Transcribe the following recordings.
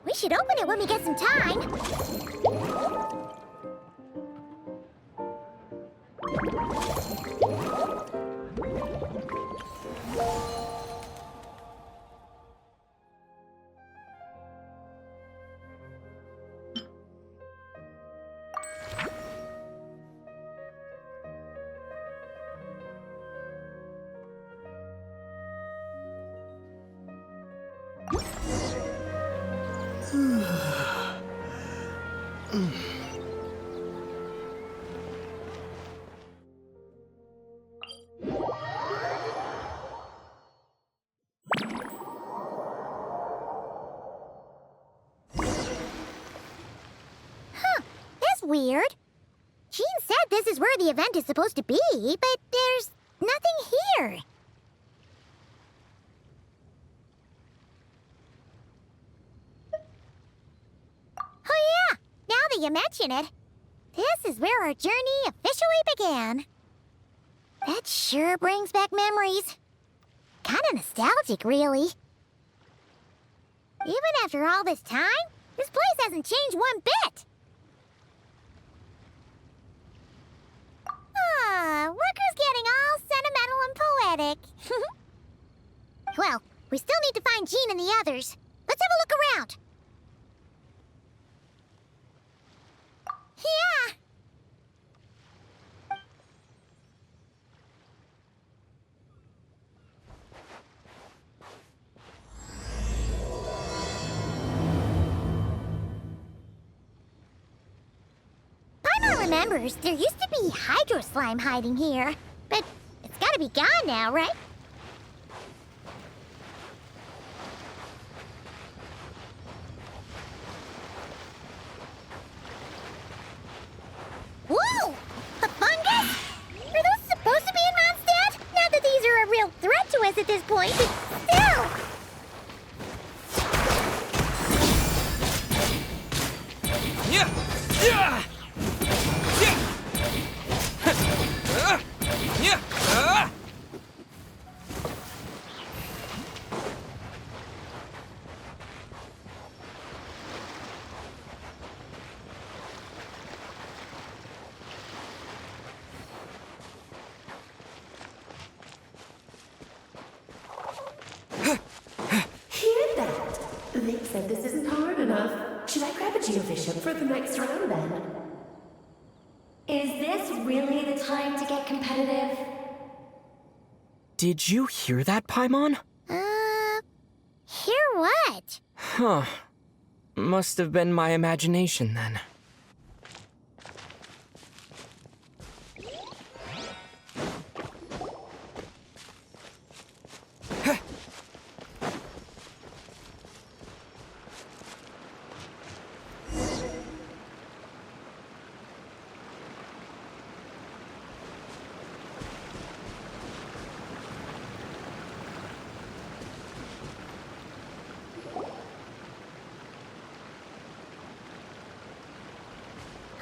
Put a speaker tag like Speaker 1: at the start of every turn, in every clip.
Speaker 1: We should open it when we get some time. Weird. Jean said this is where the event is supposed to be, but there's nothing here. Oh yeah, now that you mention it, this is where our journey officially began. That sure brings back memories. Kinda nostalgic, really. Even after all this time, this place hasn't changed one bit. Varka's getting all sentimental and poetic. Well, we still need to find Jean and the others. Let's have a look around. Yeah. Paimon remembers there used to be hydro slime hiding here, but it's gotta be gone now, right? Whoa! A fungus? Are those supposed to be in Mondstadt? Not that these are a real threat to us at this point, but still!
Speaker 2: Yeah! Yeah!
Speaker 3: Vic said this isn't hard enough. Should I grab a geovision for the next round then?
Speaker 4: Is this really the time to get competitive?
Speaker 2: Did you hear that, Paimon?
Speaker 1: Hear what?
Speaker 2: Huh. Must have been my imagination then.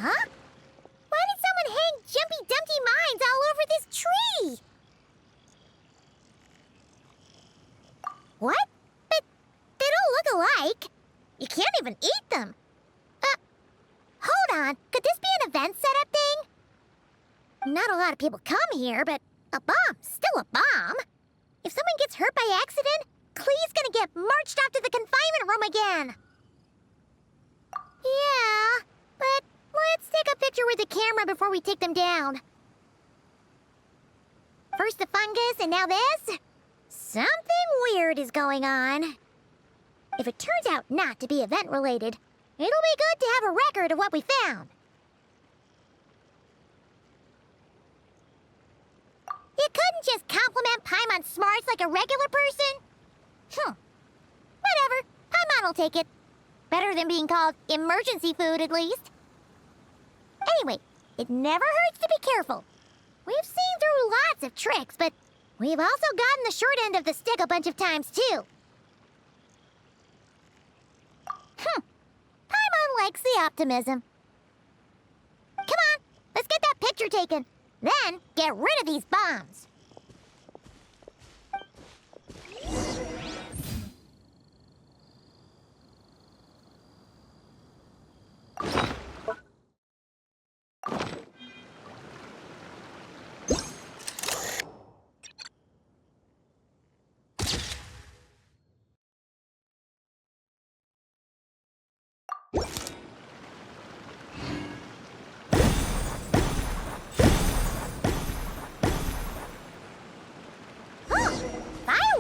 Speaker 1: Huh? Why did someone hang Jumpy Dumpty mines all over this tree? What? But they don't look alike. You can't even eat them. Hold on. Could this be an event setup thing? Not a lot of people come here, but a bomb's still a bomb. If someone gets hurt by accident, Clee's gonna get marched off to the confinement room again. Yeah, but let's take a picture with the camera before we take them down. First the fungus, and now this? Something weird is going on. If it turns out not to be event-related, it'll be good to have a record of what we found. You couldn't just compliment Paimon's smarts like a regular person? Whatever. Paimon will take it. Better than being called emergency food, at least. Anyway, it never hurts to be careful. We've seen through lots of tricks, but we've also gotten the short end of the stick a bunch of times, too. Paimon likes the optimism. Come on, let's get that picture taken. Then, get rid of these bombs.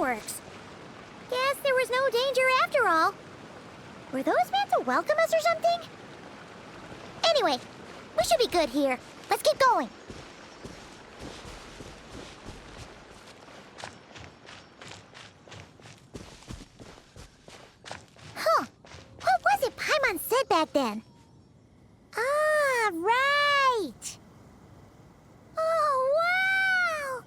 Speaker 1: fireworks. Guess there was no danger after all. Were those meant to welcome us or something? Anyway, we should be good here. Let's keep going. Huh. What was it Paimon said back then? Ah, right. Oh, wow.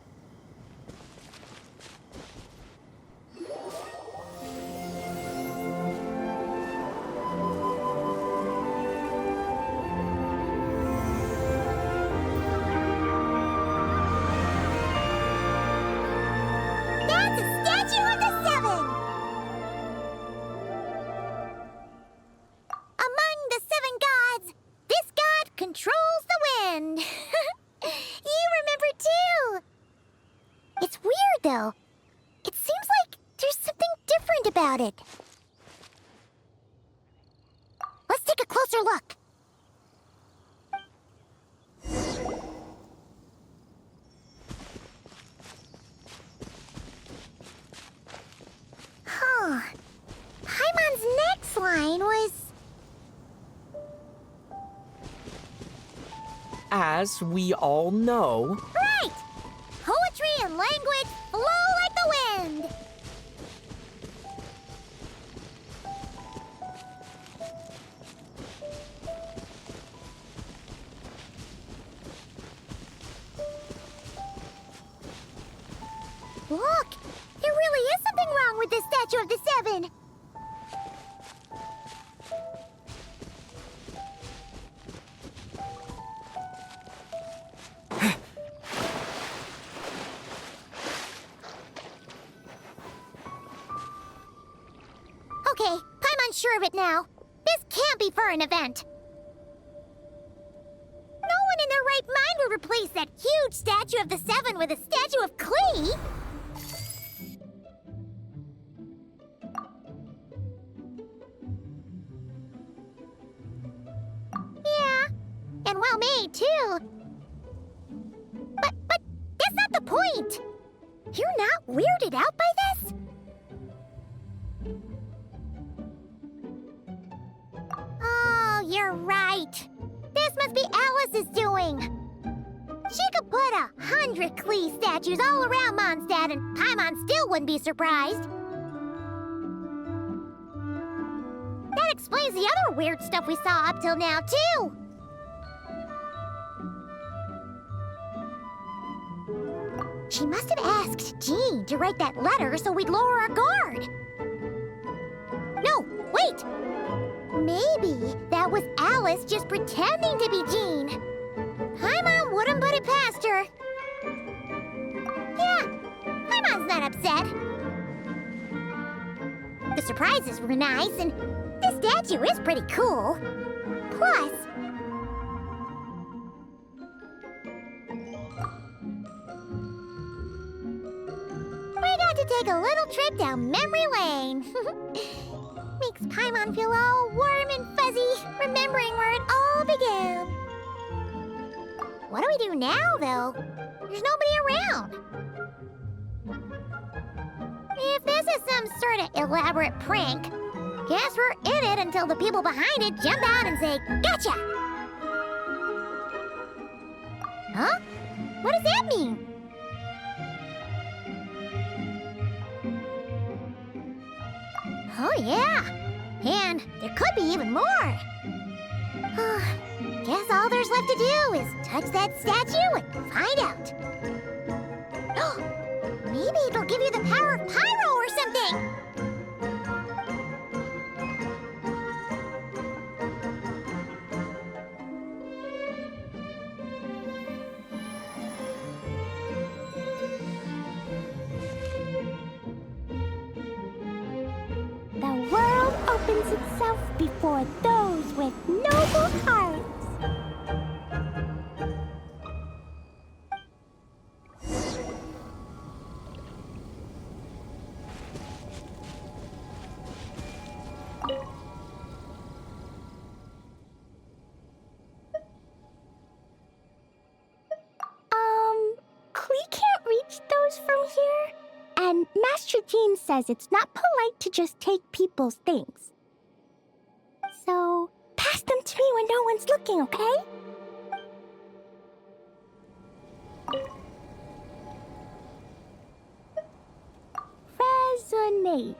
Speaker 1: That's a statue of the seven! Among the seven gods, this god controls the wind. You remember too. It's weird though. It seems like there's something different about it. Let's take a closer look. Huh. Paimon's next line was...
Speaker 2: As we all know,
Speaker 1: Right! Poetry and language flow like the wind! Look! There really is something wrong with this statue of the seven! Okay, Paimon's sure of it now. This can't be for an event. No one in their right mind would replace that huge statue of the seven with a statue of clay. Yeah, and well made too. But that's not the point. You're not weirded out by this? Oh, you're right. This must be Alice's doing. She could put 100 Klee statues all around Mondstadt and Paimon still wouldn't be surprised. That explains the other weird stuff we saw up till now, too. She must have asked Jean to write that letter so we'd lower our guard. No, wait! Maybe that was Alice just pretending to be Jean. Paimon wouldn't put it past her. Yeah, Paimon's not upset. The surprises were nice, and this statue is pretty cool. Plus... we got to take a little trip down memory lane. Makes Paimon feel all warm and fuzzy, remembering where it all began. What do we do now, though? There's nobody around. If this is some sort of elaborate prank, guess we're in it until the people behind it jump out and say, "Gotcha!" Huh? What does that mean? Oh, yeah. And there could be even more. Guess all there's left to do is touch that statue and find out. Maybe it'll give you the power of pyro or something.
Speaker 5: The world opens itself before those with noble hearts. Klee can't reach those from here, and Master Jean says it's not polite to just take people's things. So, pass them to me when no one's looking, okay? Resonate.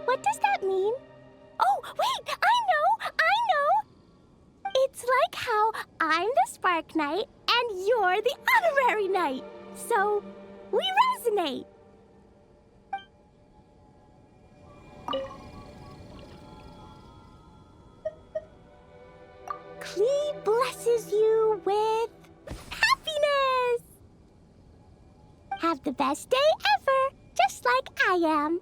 Speaker 5: What does that mean? Oh, wait! I know! It's like how I'm the Spark Knight and you're the Honorary Knight. So, we resonate. Klee blesses you with happiness. Have the best day ever, just like I am.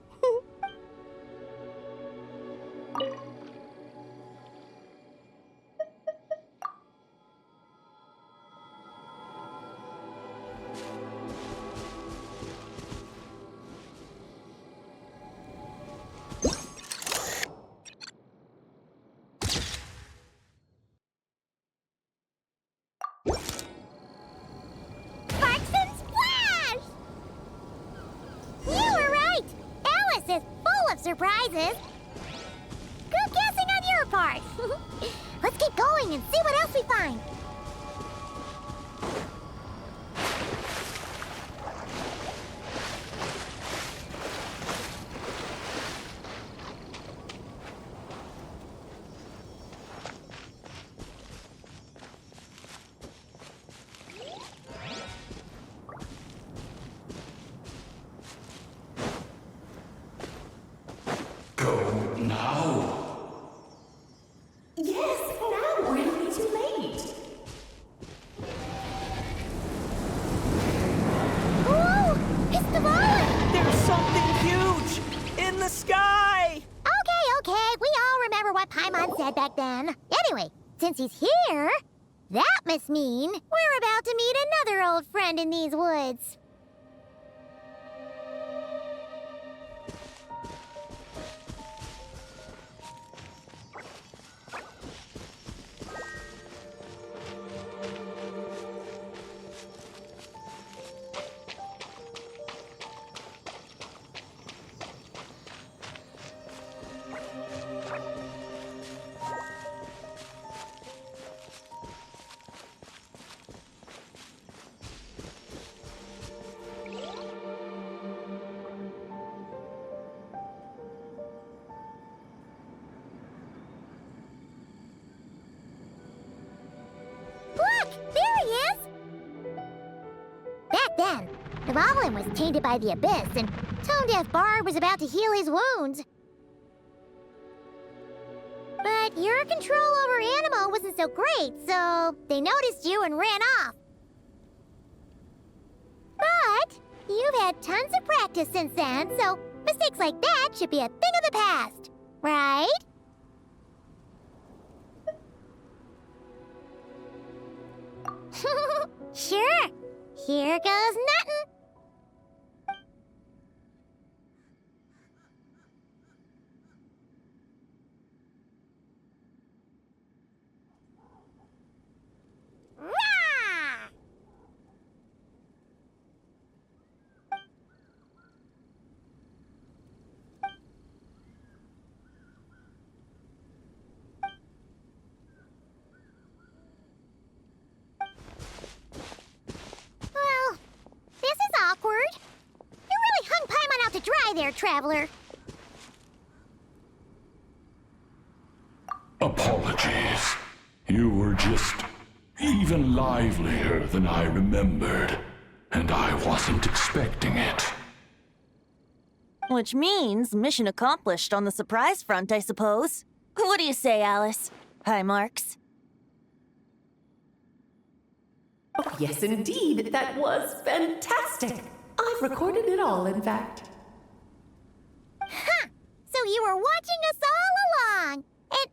Speaker 5: Sparks and splash! You were right! Alice is full of surprises. Good guessing on your part. Let's keep going and see what else we find.
Speaker 6: Go now.
Speaker 3: Yes, now or it'll be too late.
Speaker 1: Whoa! It's Dvalin!
Speaker 2: There's something huge in the sky!
Speaker 1: Okay, we all remember what Paimon said back then. Anyway, since he's here, that must mean we're about to meet another old friend in these woods. Look! There he is! Back then, Dvalin was tainted by the Abyss, and Tone-Deaf Bard was about to heal his wounds. But your control over Animo wasn't so great, so they noticed you and ran off. But you've had tons of practice since then, so mistakes like that should be a thing of the past, right? Sure. Here goes nothing. Rah! Well, this is awkward. You really hung Paimon out to dry there, traveler.
Speaker 6: Apologies. You were just even livelier than I remembered, and I wasn't expecting it.
Speaker 7: Which means mission accomplished on the surprise front, I suppose. What do you say, Alice? High marks.
Speaker 3: Oh, yes, indeed. That was fantastic. I've recorded it all, in fact.
Speaker 1: Huh! So you were watching us all along. And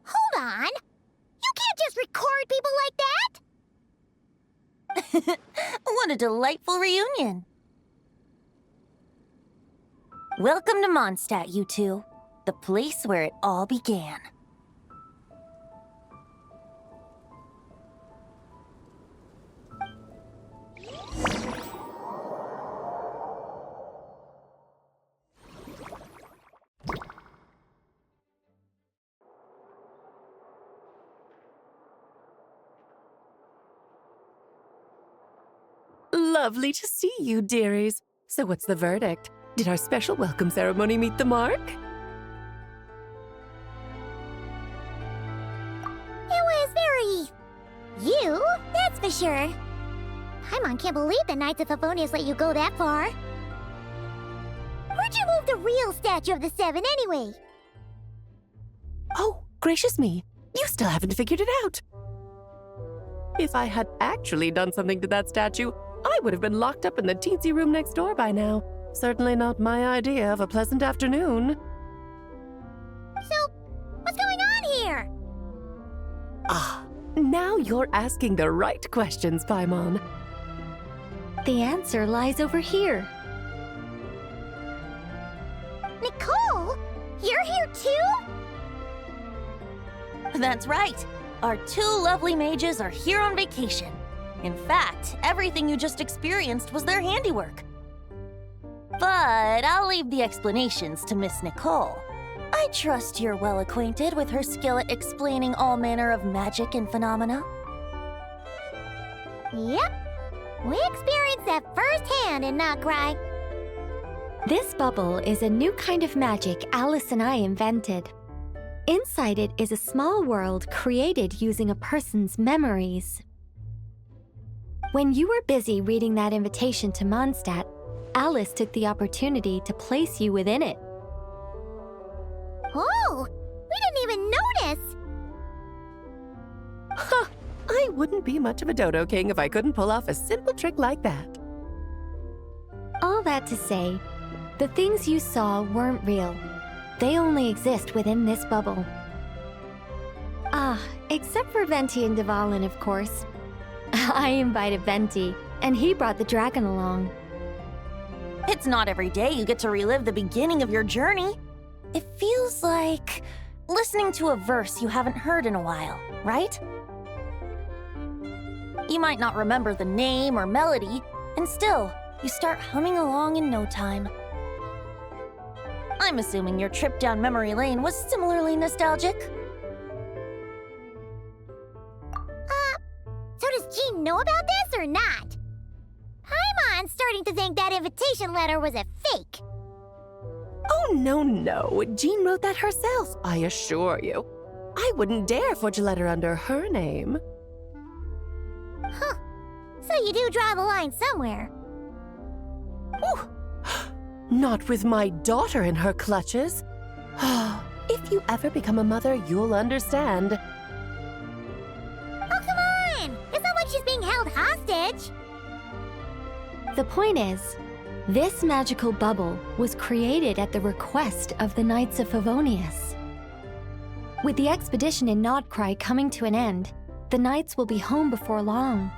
Speaker 1: hold on. You can't just record people like that.
Speaker 7: What a delightful reunion. Welcome to Mondstadt, you two. The place where it all began.
Speaker 3: lovely to see you, dearies. So what's the verdict? Did our special welcome ceremony meet the mark?
Speaker 1: It was very... you, that's for sure. Paimon can't believe the Knights of Favonius let you go that far. Where'd you move the real statue of the Seven anyway?
Speaker 3: Oh, gracious me. You still haven't figured it out. If I had actually done something to that statue, I would have been locked up in the teensy room next door by now. Certainly not my idea of a pleasant afternoon.
Speaker 1: So, what's going on here?
Speaker 3: Ah, now you're asking the right questions, Paimon.
Speaker 5: The answer lies over here.
Speaker 1: Nicole? You're here too?
Speaker 7: That's right. Our two lovely mages are here on vacation. In fact, everything you just experienced was their handiwork. But I'll leave the explanations to Miss Nicole. I trust you're well acquainted with her skill at explaining all manner of magic and phenomena.
Speaker 1: Yep. We experienced that firsthand in Nocry.
Speaker 5: This bubble is a new kind of magic Alice and I invented. Inside it is a small world created using a person's memories. When you were busy reading that invitation to Mondstadt, Alice took the opportunity to place you within it.
Speaker 1: Oh, we didn't even notice.
Speaker 3: Huh, I wouldn't be much of a dodo king if I couldn't pull off a simple trick like that.
Speaker 5: All that to say, the things you saw weren't real. They only exist within this bubble. Ah, except for Venti and Dvalin, of course. I invited Venti, and he brought the dragon along.
Speaker 7: It's not every day you get to relive the beginning of your journey. It feels like listening to a verse you haven't heard in a while, right? You might not remember the name or melody, and still, you start humming along in no time. I'm assuming your trip down memory lane was similarly nostalgic.
Speaker 1: So does Jean know about this or not? Paimon's starting to think that invitation letter was a fake.
Speaker 3: Oh, no. Jean wrote that herself, I assure you. I wouldn't dare forge a letter under her name.
Speaker 1: Huh. So you do draw the line somewhere.
Speaker 3: Whew. Not with my daughter in her clutches. If you ever become a mother, you'll understand.
Speaker 1: Oh, come on! It's not like she's being held hostage.
Speaker 5: The point is, this magical bubble was created at the request of the Knights of Favonius. With the expedition in Nocry coming to an end, the Knights will be home before long.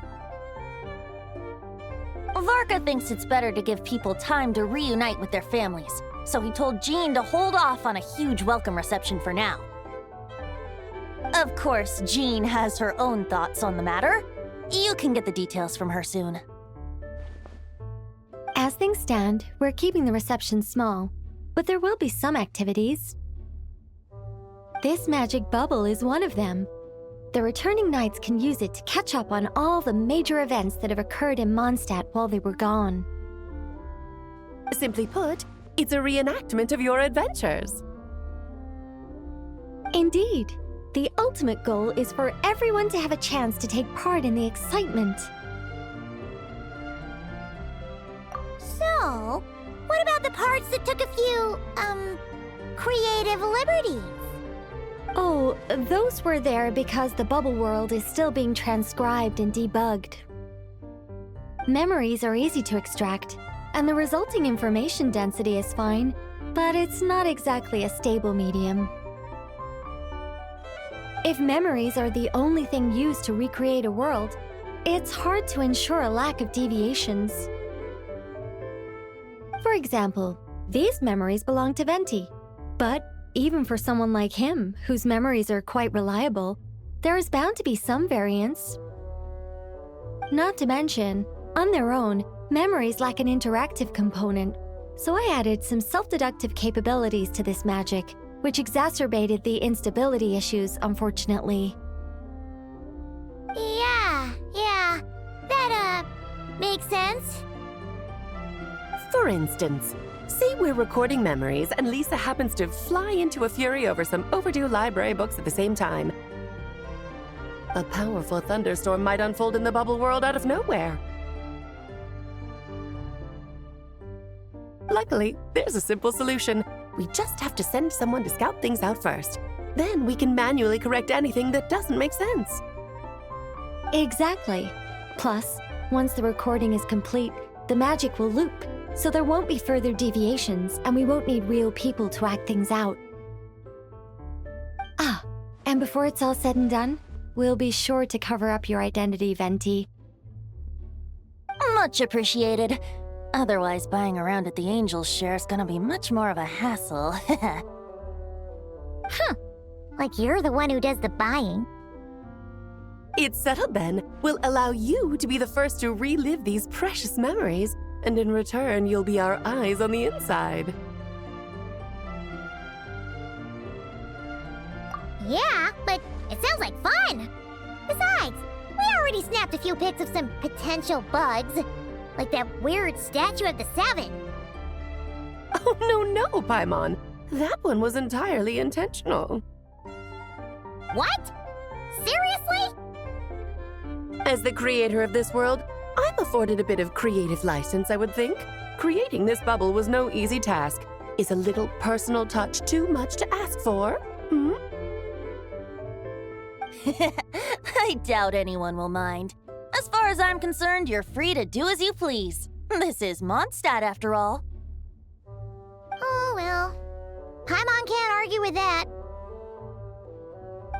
Speaker 7: Varka thinks it's better to give people time to reunite with their families, so he told Jean to hold off on a huge welcome reception for now. Of course, Jean has her own thoughts on the matter. You can get the details from her soon.
Speaker 5: As things stand, we're keeping the reception small, but there will be some activities. This magic bubble is one of them. The returning knights can use it to catch up on all the major events that have occurred in Mondstadt while they were gone.
Speaker 3: Simply put, it's a reenactment of your adventures.
Speaker 5: Indeed. The ultimate goal is for everyone to have a chance to take part in the excitement.
Speaker 1: So, what about the parts that took a few, creative liberties?
Speaker 5: Oh, those were there because the bubble world is still being transcribed and debugged. Memories are easy to extract, and the resulting information density is fine, but it's not exactly a stable medium. If memories are the only thing used to recreate a world, it's hard to ensure a lack of deviations. For example, these memories belong to Venti, but even for someone like him, whose memories are quite reliable, there is bound to be some variance. Not to mention, on their own, memories lack an interactive component, so I added some self-deductive capabilities to this magic, which exacerbated the instability issues, unfortunately.
Speaker 1: Yeah, that, makes sense.
Speaker 3: For instance, say we're recording memories and Lisa happens to fly into a fury over some overdue library books at the same time. A powerful thunderstorm might unfold in the bubble world out of nowhere. Luckily, there's a simple solution. We just have to send someone to scout things out first. Then we can manually correct anything that doesn't make sense.
Speaker 8: Exactly. Plus, once the recording is complete, the magic will loop, so there won't be further deviations, and we won't need real people to act things out. Ah, and before it's all said and done, we'll be sure to cover up your identity, Venti.
Speaker 7: Much appreciated. Otherwise, buying around at the Angel's share is gonna be much more of a hassle.
Speaker 1: Like you're the one who does the buying.
Speaker 3: It's settled then. We'll allow you to be the first to relive these precious memories, and in return, you'll be our eyes on the inside.
Speaker 1: Yeah, but it sounds like fun. Besides, we already snapped a few pics of some potential bugs. Like that weird statue of the Seven.
Speaker 3: Oh, no, Paimon. That one was entirely intentional.
Speaker 1: What? Seriously?
Speaker 3: As the creator of this world, I'm afforded a bit of creative license, I would think. Creating this bubble was no easy task. Is a little personal touch too much to ask for?
Speaker 7: I doubt anyone will mind. As far as I'm concerned, you're free to do as you please. This is Mondstadt, after all.
Speaker 1: Oh, well. Paimon can't argue with that.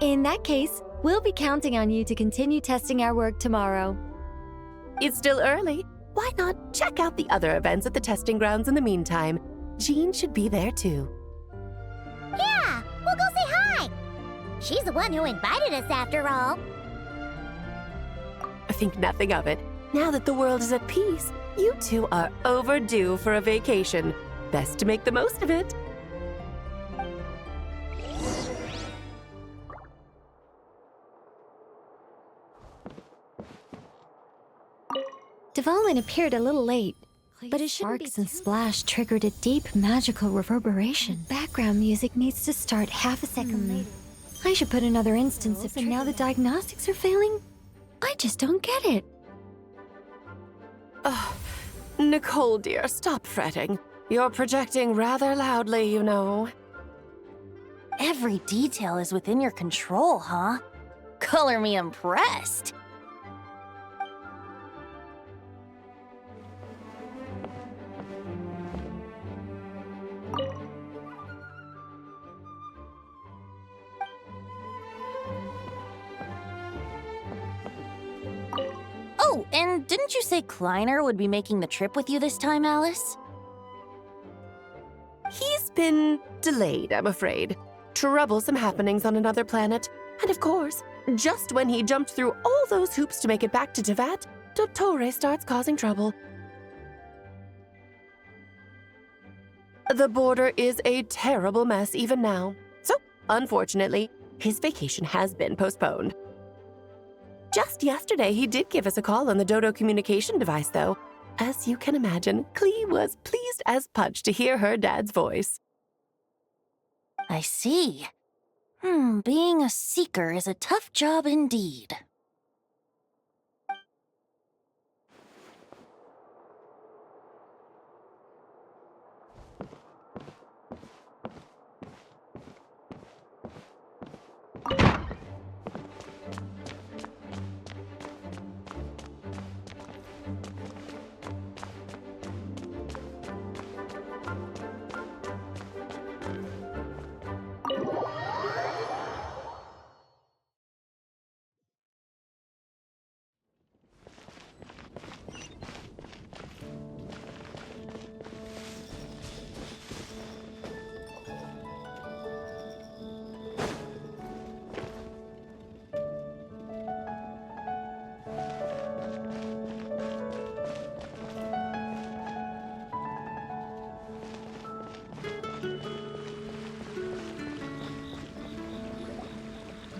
Speaker 8: In that case, we'll be counting on you to continue testing our work tomorrow.
Speaker 3: It's still early. Why not check out the other events at the testing grounds in the meantime? Jean should be there too.
Speaker 1: Yeah, we'll go say hi. She's the one who invited us after all.
Speaker 3: I think nothing of it. Now that the world is at peace, you two are overdue for a vacation. Best to make the most of it.
Speaker 8: Dvalin appeared a little late, but his sparks and splash triggered a deep magical reverberation. Background music needs to start half a second later. I should put another instance if and now the diagnostics are failing? I just don't get it.
Speaker 3: Oh, Nicole, dear, stop fretting. You're projecting rather loudly, you know.
Speaker 7: Every detail is within your control, huh? Color me impressed. Oh, and didn't you say Kleiner would be making the trip with you this time, Alice?
Speaker 3: He's been delayed, I'm afraid. Troublesome happenings on another planet. And of course, just when he jumped through all those hoops to make it back to Tevat, Dottore starts causing trouble. The border is a terrible mess even now. So, unfortunately, his vacation has been postponed. Just yesterday, he did give us a call on the Dodo communication device, though. As you can imagine, Klee was pleased as punch to hear her dad's voice.
Speaker 7: I see. Being a seeker is a tough job indeed.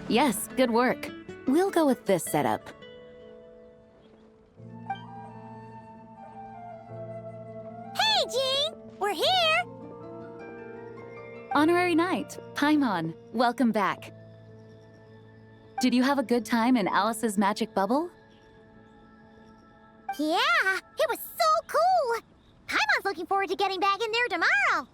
Speaker 8: Yes, good work. We'll go with this setup.
Speaker 9: Honorary Knight, Paimon, welcome back. Did you have a good time in Alice's magic bubble?
Speaker 1: Yeah, it was so cool! Paimon's looking forward to getting back in there tomorrow!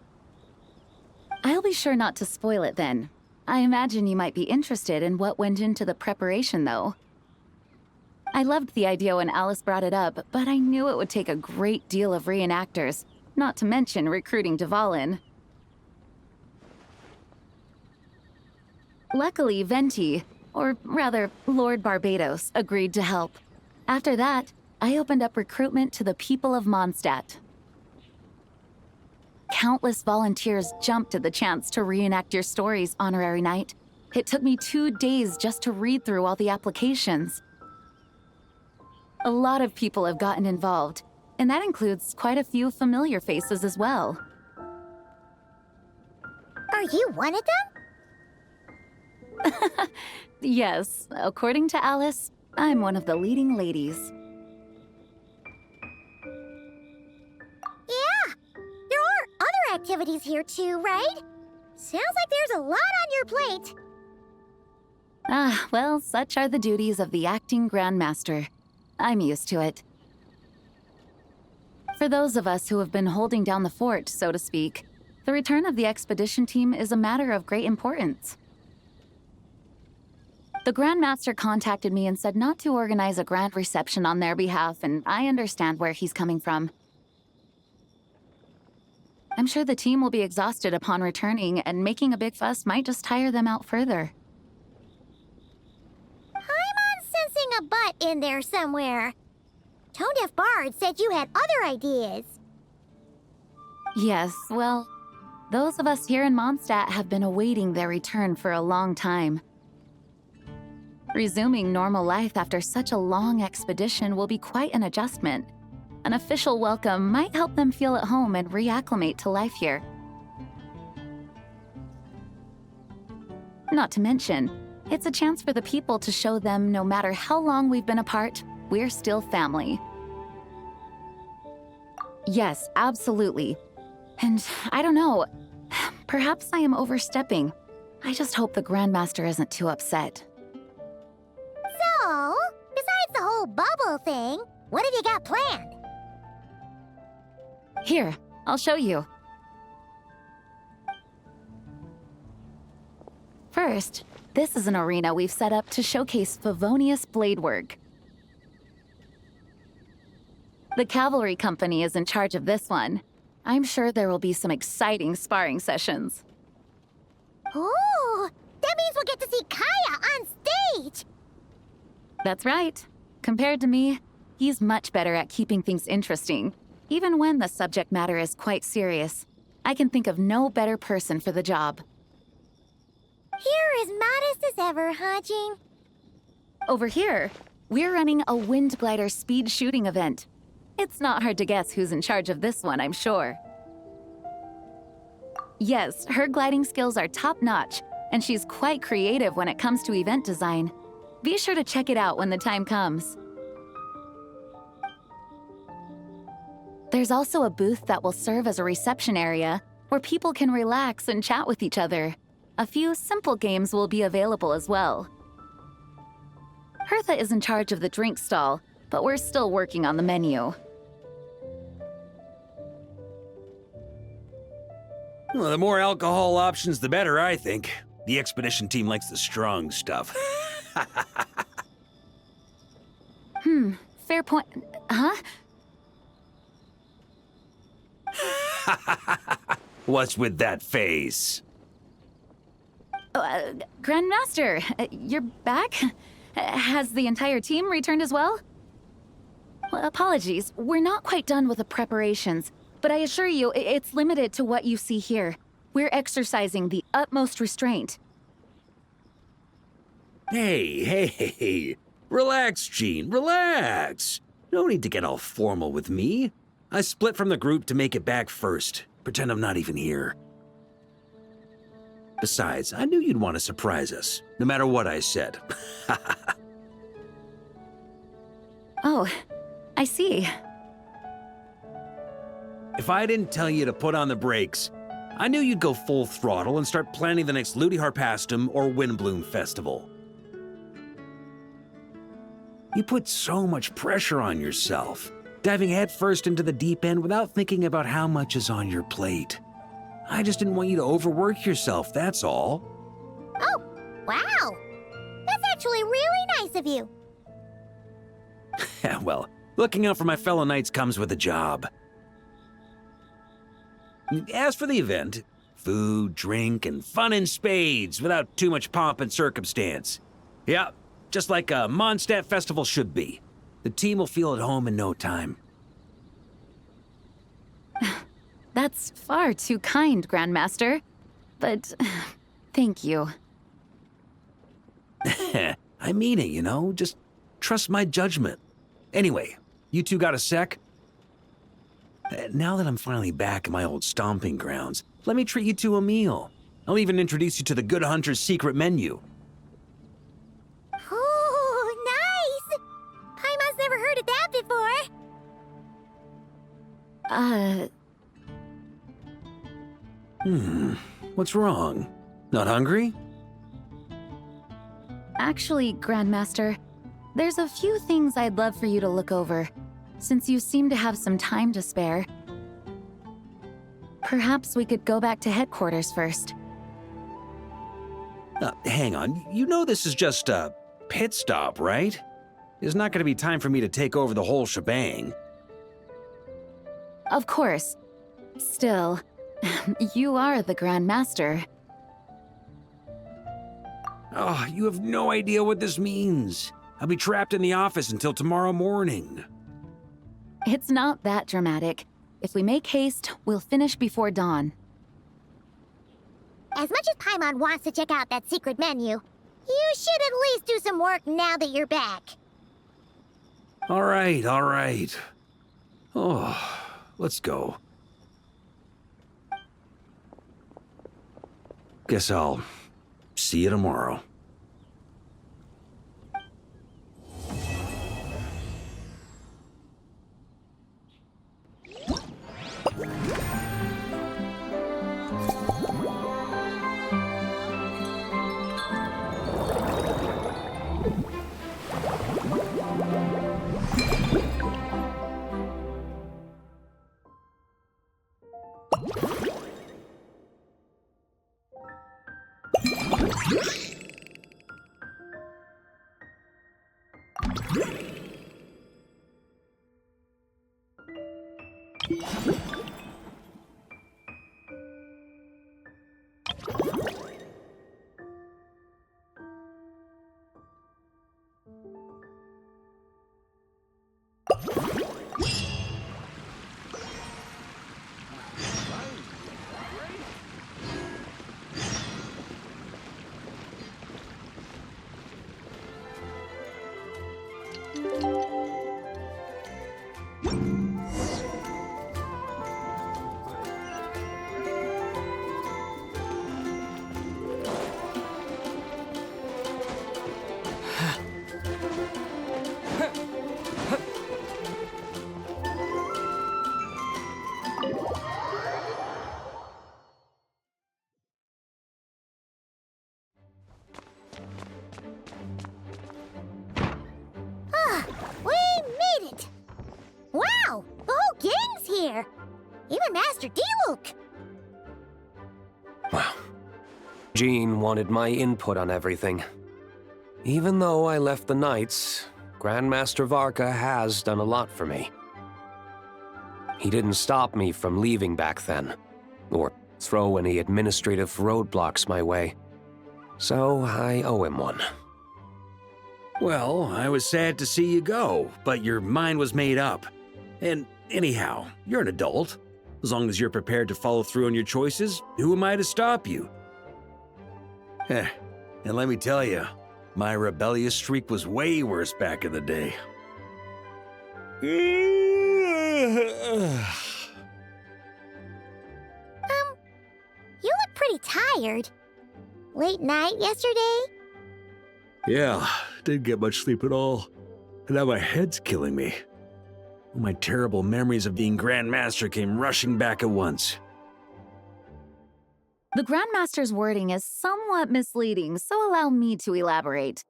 Speaker 9: I'll be sure not to spoil it then. I imagine you might be interested in what went into the preparation, though. I loved the idea when Alice brought it up, but I knew it would take a great deal of reenactors, not to mention recruiting Dvalin. Luckily, Venti, or rather, Lord Barbados, agreed to help. After that, I opened up recruitment to the people of Mondstadt. Countless volunteers jumped at the chance to reenact your stories, Honorary Knight. It took me 2 days just to read through all the applications. A lot of people have gotten involved, and that includes quite a few familiar faces as well.
Speaker 1: Are you one of them?
Speaker 9: Yes, according to Alice, I'm one of the leading ladies.
Speaker 1: Yeah, there are other activities here too, right? Sounds like there's a lot on your plate.
Speaker 9: Ah, well, such are the duties of the acting Grandmaster. I'm used to it. For those of us who have been holding down the fort, so to speak, the return of the expedition team is a matter of great importance. The Grandmaster contacted me and said not to organize a grand reception on their behalf, and I understand where he's coming from. I'm sure the team will be exhausted upon returning, and making a big fuss might just tire them out further.
Speaker 1: Paimon's sensing a butt in there somewhere. Tone-deaf Bard said you had other ideas.
Speaker 9: Yes, well, those of us here in Mondstadt have been awaiting their return for a long time. Resuming normal life after such a long expedition will be quite an adjustment. An official welcome might help them feel at home and reacclimate to life here. Not to mention, it's a chance for the people to show them no matter how long we've been apart, we're still family. Yes, absolutely. And I don't know, perhaps I am overstepping. I just hope the Grandmaster isn't too upset.
Speaker 1: So, besides the whole bubble thing, what have you got planned?
Speaker 9: Here, I'll show you. First, this is an arena we've set up to showcase Favonius blade work. The cavalry company is in charge of this one. I'm sure there will be some exciting sparring sessions.
Speaker 1: Ooh, that means we'll get to see Kaya on stage!
Speaker 9: That's right. Compared to me, he's much better at keeping things interesting, even when the subject matter is quite serious. I can think of no better person for the job.
Speaker 1: You're as modest as ever, huh, Jean?
Speaker 9: Over here, we're running a wind glider speed shooting event. It's not hard to guess who's in charge of this one, I'm sure. Yes, her gliding skills are top-notch, and she's quite creative when it comes to event design. Be sure to check it out when the time comes. There's also a booth that will serve as a reception area where people can relax and chat with each other. A few simple games will be available as well. Hertha is in charge of the drink stall, but we're still working on the menu.
Speaker 10: Well, the more alcohol options, the better, I think. The expedition team likes the strong stuff.
Speaker 9: Fair point. Huh?
Speaker 10: What's with that face?
Speaker 9: Grandmaster, you're back? Has the entire team returned as well? Well, apologies, we're not quite done with the preparations, but I assure you, it's limited to what you see here. We're exercising the utmost restraint.
Speaker 10: Hey. Relax, Jean, relax. No need to get all formal with me. I split from the group to make it back first. Pretend I'm not even here. Besides, I knew you'd want to surprise us, no matter what I said.
Speaker 9: Oh, I see.
Speaker 10: If I didn't tell you to put on the brakes, I knew you'd go full throttle and start planning the next Ludi Harpastum or Windbloom Festival. You put so much pressure on yourself, diving headfirst into the deep end without thinking about how much is on your plate. I just didn't want you to overwork yourself, that's all.
Speaker 1: Oh, wow. That's actually really nice of you.
Speaker 10: Well, looking out for my fellow knights comes with a job. As for the event, food, drink, and fun in spades without too much pomp and circumstance. Yeah, just like a Mondstadt festival should be. The team will feel at home in no time.
Speaker 9: That's far too kind, Grandmaster. But thank you.
Speaker 10: I mean it, you know? Just trust my judgment. Anyway, you two got a sec? Now that I'm finally back in my old stomping grounds, let me treat you to a meal. I'll even introduce you to the Good Hunter's secret menu.
Speaker 1: Oh, nice! Paimon's never heard of that before.
Speaker 10: What's wrong? Not hungry?
Speaker 9: Actually, Grandmaster, there's a few things I'd love for you to look over, since you seem to have some time to spare. Perhaps we could go back to headquarters first.
Speaker 10: Hang on, you know this is just a pit stop, right? There's not gonna be time for me to take over the whole shebang.
Speaker 9: Of course. Still, you are the Grandmaster.
Speaker 10: Oh, you have no idea what this means. I'll be trapped in the office until tomorrow morning.
Speaker 9: It's not that dramatic. If we make haste, we'll finish before dawn.
Speaker 1: As much as Paimon wants to check out that secret menu, you should at least do some work now that you're back.
Speaker 10: All right, all right. Oh, let's go. Guess I'll see you tomorrow.
Speaker 1: We made it! Wow, the whole gang's here! Even Master D-Luke!
Speaker 11: Wow. Jean wanted my input on everything. Even though I left the Knights, Grandmaster Varka has done a lot for me. He didn't stop me from leaving back then, or throw any administrative roadblocks my way. So I owe him one.
Speaker 10: Well, I was sad to see you go, but your mind was made up. And anyhow, you're an adult. As long as you're prepared to follow through on your choices, who am I to stop you? And let me tell you, my rebellious streak was way worse back in the day.
Speaker 1: You look pretty tired. Late night yesterday?
Speaker 10: Yeah, didn't get much sleep at all. And now my head's killing me. All my terrible memories of being Grand Master came rushing back at once.
Speaker 9: The Grandmaster's wording is somewhat misleading, so allow me to elaborate.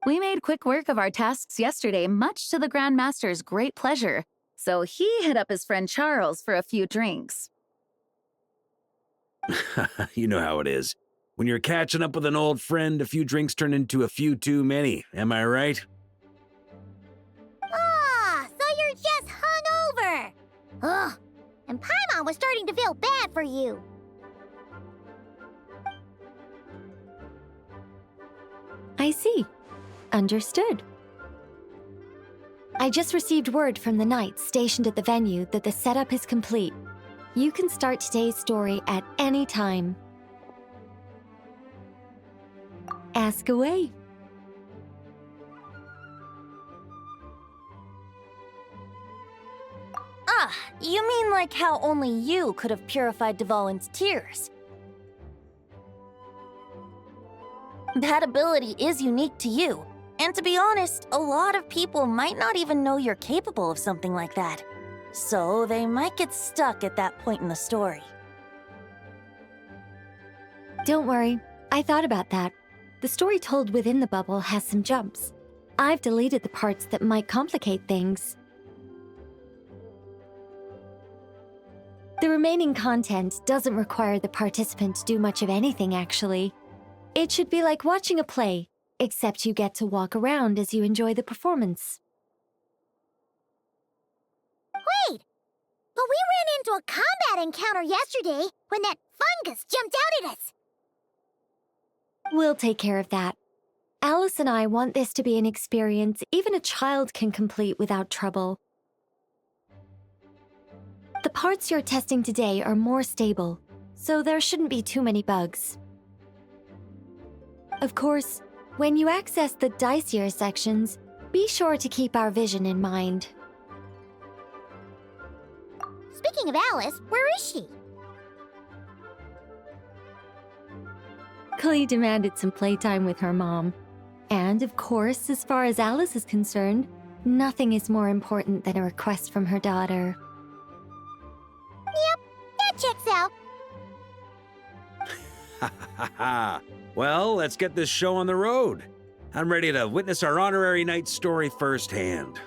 Speaker 9: We made quick work of our tasks yesterday, much to the Grandmaster's great pleasure, so he hit up his friend Charles for a few drinks.
Speaker 10: You know how it is. When you're catching up with an old friend, a few drinks turn into a few too many, am I right?
Speaker 1: Ah, so you're just hungover. Ugh, and Paimon was starting to feel bad for you.
Speaker 8: I see. Understood. I just received word from the knights stationed at the venue that the setup is complete. You can start today's story at any time. Ask away.
Speaker 7: Ah, you mean like how only you could have purified Dvalin's tears? That ability is unique to you, and to be honest, a lot of people might not even know you're capable of something like that. So they might get stuck at that point in the story.
Speaker 8: Don't worry, I thought about that. The story told within the bubble has some jumps. I've deleted the parts that might complicate things. The remaining content doesn't require the participant to do much of anything, actually. It should be like watching a play, except you get to walk around as you enjoy the performance.
Speaker 1: Wait! But we ran into a combat encounter yesterday when that fungus jumped out at us!
Speaker 8: We'll take care of that. Alice and I want this to be an experience even a child can complete without trouble. The parts you're testing today are more stable, so there shouldn't be too many bugs. Of course, when you access the dicier sections, be sure to keep our vision in mind.
Speaker 1: Speaking of Alice, where is she?
Speaker 8: Chloe demanded some playtime with her mom. And of course, as far as Alice is concerned, nothing is more important than a request from her daughter.
Speaker 1: Yep, that checks out.
Speaker 10: Ha ha ha! Well, let's get this show on the road. I'm ready to witness our honorary knight's story firsthand.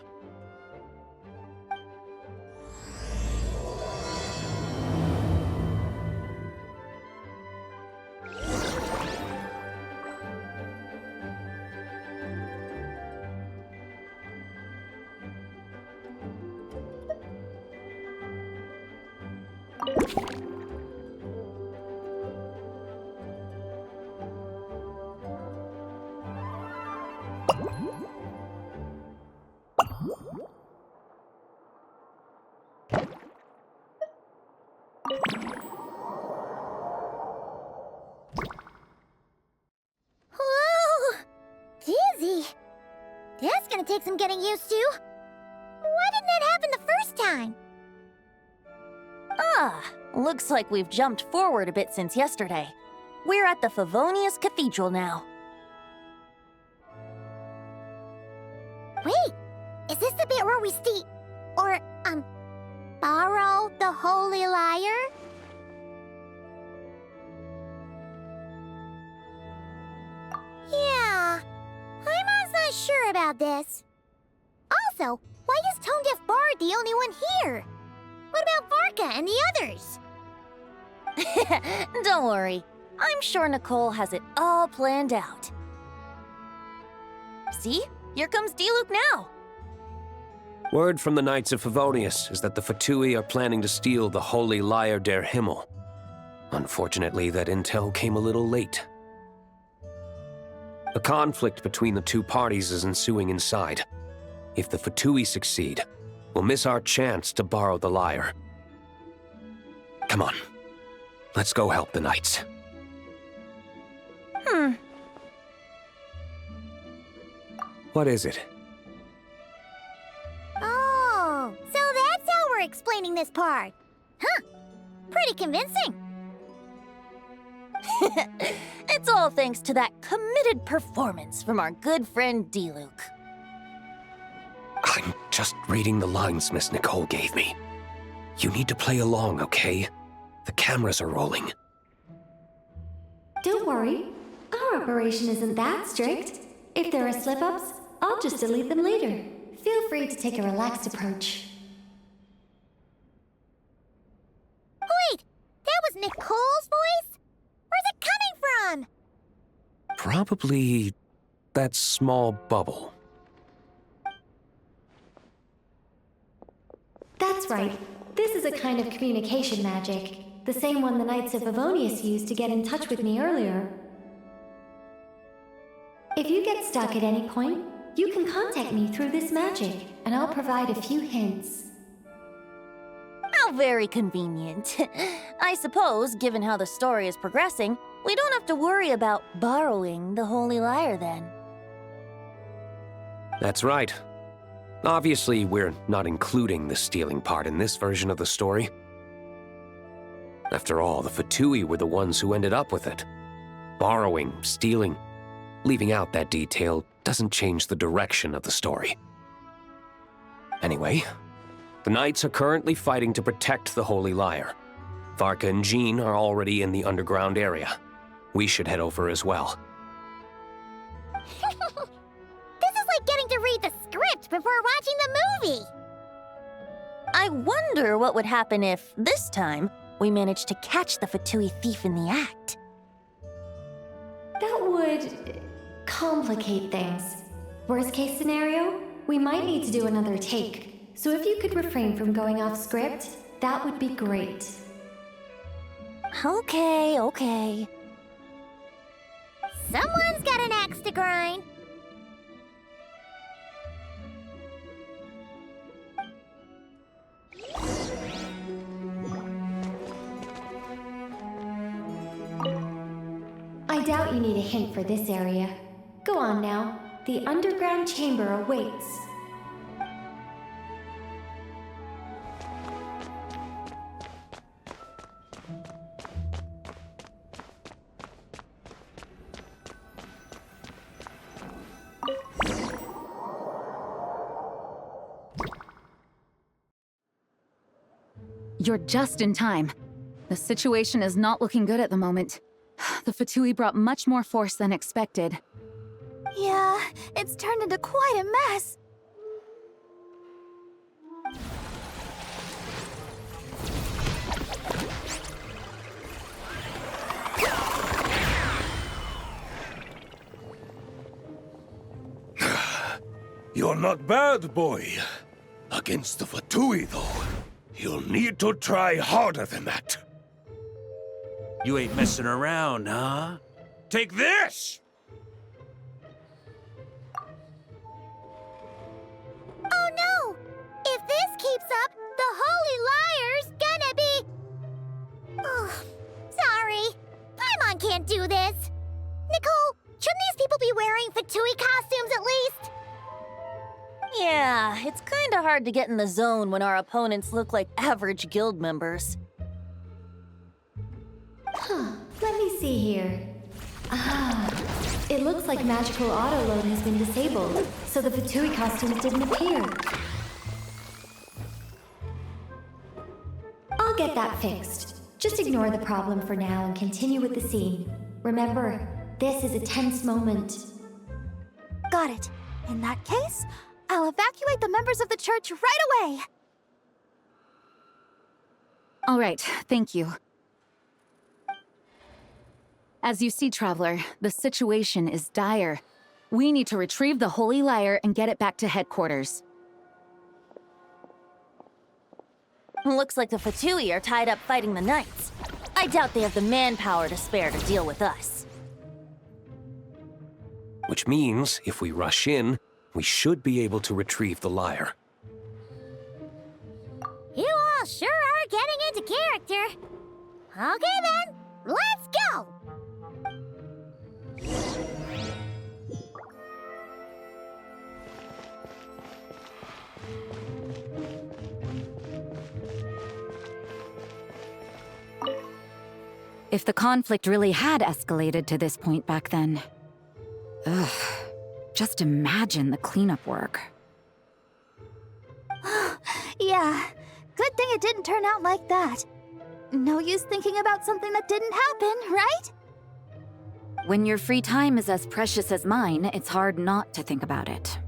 Speaker 1: Whoa! Dizzy! That's gonna take some getting used to. Why didn't that happen the first time?
Speaker 7: Ah, looks like we've jumped forward a bit since yesterday. We're at the Favonius Cathedral now.
Speaker 1: Wait, is this the bit where we borrow the Holy Lyre? Yeah, I'm not sure about this. Also, why is Tone Deaf Bard the only one here? What about Varka and the others?
Speaker 7: Don't worry, I'm sure Nicole has it all planned out. See? Here comes Diluc now.
Speaker 11: Word from the Knights of Favonius is that the Fatui are planning to steal the Holy Lyre der Himmel. Unfortunately, that intel came a little late. A conflict between the two parties is ensuing inside. If the Fatui succeed, we'll miss our chance to borrow the lyre. Come on, let's go help the Knights. What is it?
Speaker 1: Oh, so that's how we're explaining this part. Huh, pretty convincing.
Speaker 7: It's all thanks to that committed performance from our good friend Diluc.
Speaker 11: I'm just reading the lines Miss Nicole gave me. You need to play along, okay? The cameras are rolling.
Speaker 8: Don't worry. Our operation isn't that strict. If there are slip-ups, I'll just delete them later. Feel free to take a relaxed approach.
Speaker 1: Wait! That was Nicole's voice? Where's it coming from?
Speaker 11: Probably that small bubble.
Speaker 8: That's right. This is a kind of communication magic. The same one the Knights of Favonius used to get in touch with me earlier. If you get stuck at any point, you can contact me through this magic, and I'll provide a few hints.
Speaker 7: How very convenient. I suppose, given how the story is progressing, we don't have to worry about borrowing the Holy Lyre then.
Speaker 11: That's right. Obviously, we're not including the stealing part in this version of the story. After all, the Fatui were the ones who ended up with it. Borrowing, stealing, leaving out that detail doesn't change the direction of the story. Anyway, the Knights are currently fighting to protect the Holy Lyre. Varka and Jean are already in the underground area. We should head over as well.
Speaker 1: This is like getting to read the script before watching the movie!
Speaker 7: I wonder what would happen if, this time, we managed to catch the Fatui thief in the act.
Speaker 8: That would complicate things. Worst case scenario, we might need to do another take. So if you could refrain from going off script, that would be great.
Speaker 7: Okay.
Speaker 1: Someone's got an axe to grind.
Speaker 8: I doubt you need a hint for this area. Go on now. The underground chamber awaits.
Speaker 9: You're just in time. The situation is not looking good at the moment. The Fatui brought much more force than expected.
Speaker 5: Yeah, it's turned into quite a mess.
Speaker 12: You're not bad, boy. Against the Fatui, though, you'll need to try harder than that.
Speaker 10: You ain't messing around, huh? Take this!
Speaker 1: Oh no! If this keeps up, the Holy Lyre's gonna be... Oh, sorry. Paimon can't do this. Nicole, shouldn't these people be wearing Fatui costumes at least?
Speaker 7: Yeah, it's kinda hard to get in the zone when our opponents look like average guild members.
Speaker 8: Let me see here. It looks like magical autoload has been disabled, so the Fatui costumes didn't appear. I'll get that fixed. Just ignore the problem for now and continue with the scene. Remember, this is a tense moment.
Speaker 5: Got it. In that case, I'll evacuate the members of the church right away.
Speaker 9: All right, thank you. As you see, Traveler, the situation is dire. We need to retrieve the Holy Lyre and get it back to headquarters.
Speaker 7: Looks like the Fatui are tied up fighting the Knights. I doubt they have the manpower to spare to deal with us.
Speaker 11: Which means, if we rush in, we should be able to retrieve the lyre.
Speaker 1: You all sure are getting into character. Okay then, let's go!
Speaker 9: If the conflict really had escalated to this point back then... Ugh. Just imagine the cleanup work.
Speaker 5: Yeah, good thing it didn't turn out like that. No use thinking about something that didn't happen, right?
Speaker 9: When your free time is as precious as mine, it's hard not to think about it.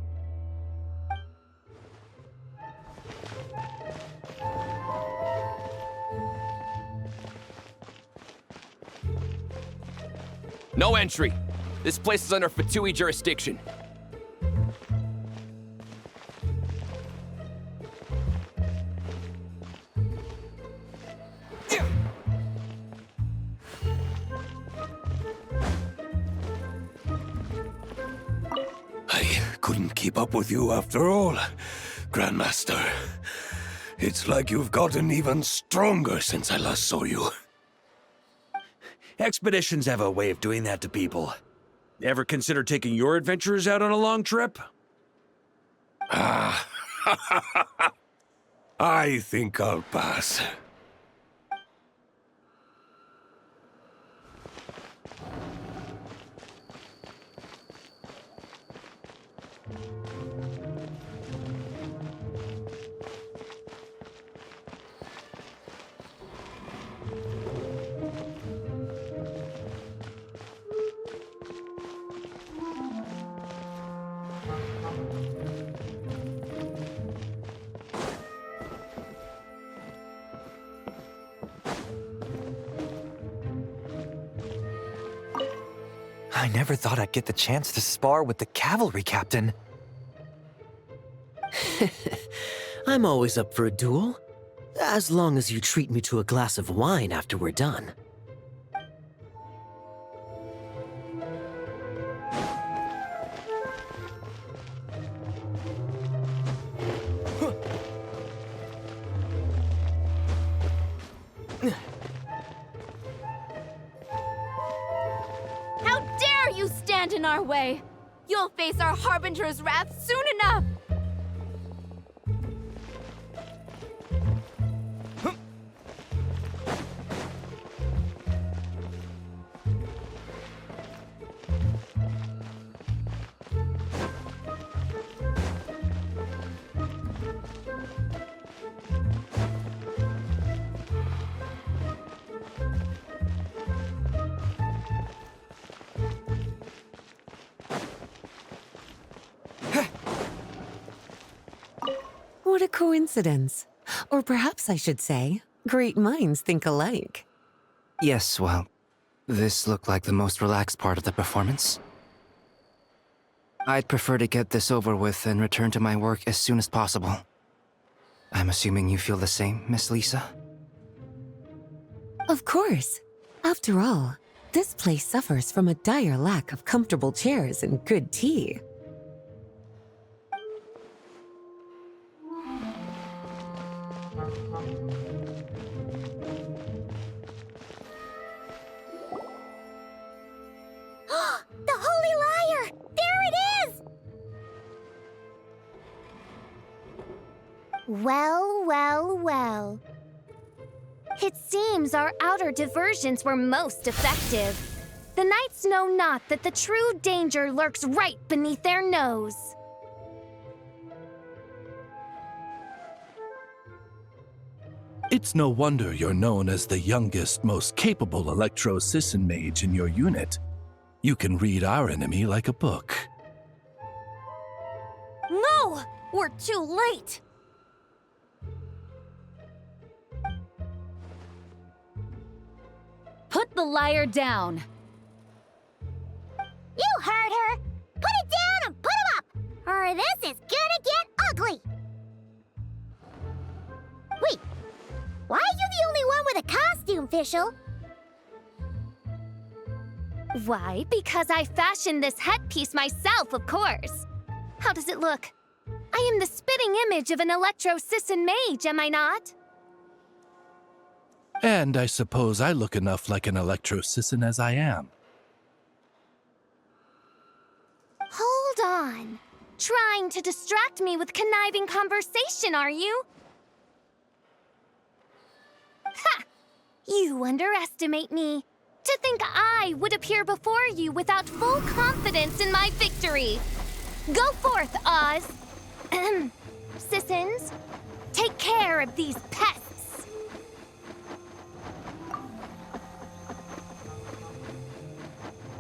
Speaker 2: No entry. This place is under Fatui jurisdiction.
Speaker 12: I couldn't keep up with you after all, Grandmaster. It's like you've gotten even stronger since I last saw you.
Speaker 10: Expeditions have a way of doing that to people. Ever consider taking your adventurers out on a long trip?
Speaker 12: Ah, I think I'll pass.
Speaker 13: I never thought I'd get the chance to spar with the cavalry captain.
Speaker 14: I'm always up for a duel, as long as you treat me to a glass of wine after we're done.
Speaker 15: In our way. You'll face our Harbinger's wrath soon enough!
Speaker 3: What a coincidence. Or perhaps I should say, great minds think alike.
Speaker 13: Yes, well, this looked like the most relaxed part of the performance. I'd prefer to get this over with and return to my work as soon as possible. I'm assuming you feel the same, Miss Lisa?
Speaker 3: Of course. After all, this place suffers from a dire lack of comfortable chairs and good tea.
Speaker 1: The Holy Liar! There it is! Well, well, well. It seems our outer diversions were most effective. The knights know not that the true danger lurks right beneath their nose.
Speaker 16: It's no wonder you're known as the youngest, most capable electro-Sisson mage in your unit. You can read our enemy like a book.
Speaker 15: No! We're too late!
Speaker 9: Put the liar down.
Speaker 1: You heard her! Put it down and put him up! Or this is gonna get ugly! Wait, why are you the only one with a costume, Fischl? Why, because I fashioned this headpiece myself, of course. How does it look? I am the spitting image of an electro-Sisson mage, am I not?
Speaker 16: And I suppose I look enough like an electro-Sisson as I am.
Speaker 1: Hold on. Trying to distract me with conniving conversation, are you? Ha! You underestimate me. To think I would appear before you without full confidence in my victory. Go forth, Oz. Sissons, take care of these pests.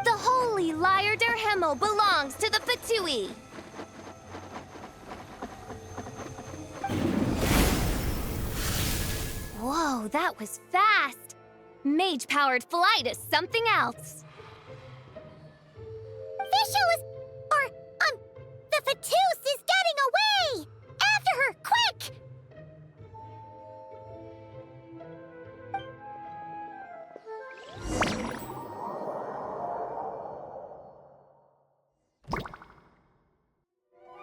Speaker 1: The
Speaker 15: Liar der Himmel belongs to the Fatui. Whoa, that was fast. Mage-powered flight is something else.
Speaker 1: The Fatus is getting away! After her, quick!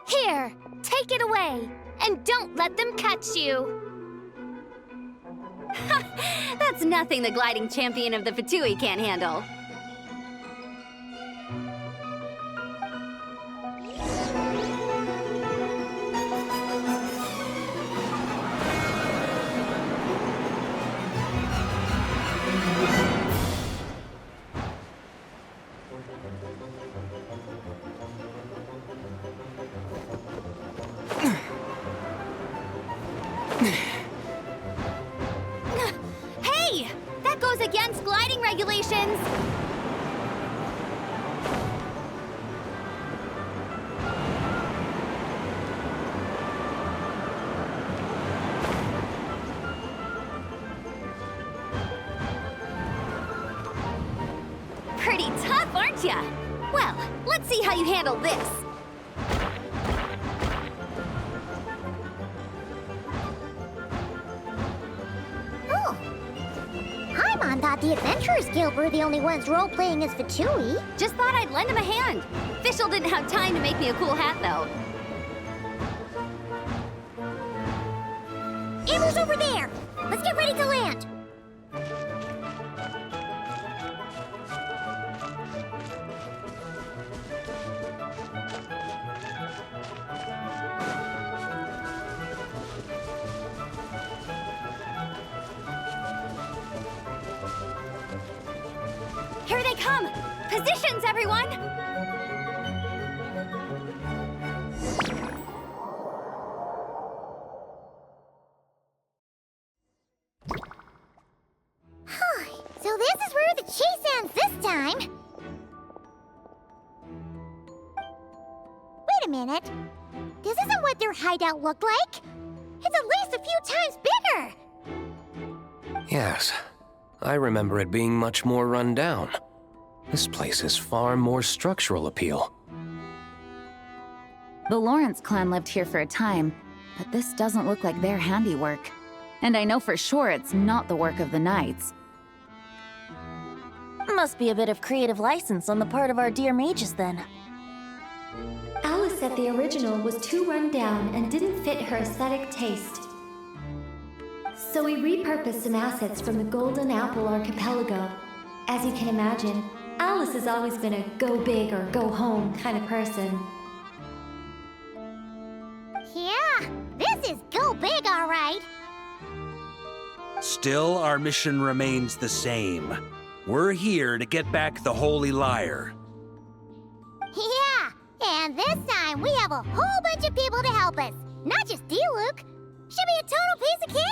Speaker 15: Here, take it away, and don't let them catch you.
Speaker 17: That's nothing the gliding champion of the Fatui can't handle.
Speaker 15: Hey! That goes against gliding regulations!
Speaker 17: Pretty tough, aren't ya? Well, let's see how you handle this.
Speaker 1: Paimon thought the Adventurers Guild were the only ones role-playing as Fatui.
Speaker 17: Just thought I'd lend him a hand. Fischl didn't have time to make me a cool hat, though.
Speaker 1: Amber's over there! Let's get ready to land!
Speaker 17: Here they come! Positions, everyone!
Speaker 1: So this is where the chase ends this time. Wait a minute. This isn't what their hideout looked like. It's at least a few times bigger.
Speaker 11: Yes, I remember it being much more run down. This place has far more structural appeal.
Speaker 9: The Lawrence clan lived here for a time, but this doesn't look like their handiwork. And I know for sure it's not the work of the knights.
Speaker 7: Must be a bit of creative license on the part of our dear mages, then.
Speaker 4: Alice said the original was too run down and didn't fit her aesthetic taste. So we repurposed some assets from the Golden Apple Archipelago. As you can imagine, Alice has always been a go big or go home kind of person.
Speaker 1: Yeah, this is go big, all right.
Speaker 10: Still, our mission remains the same. We're here to get back the Holy Liar.
Speaker 1: Yeah, and this time we have a whole bunch of people to help us. Not just D-Luke. Should be a total piece of cake.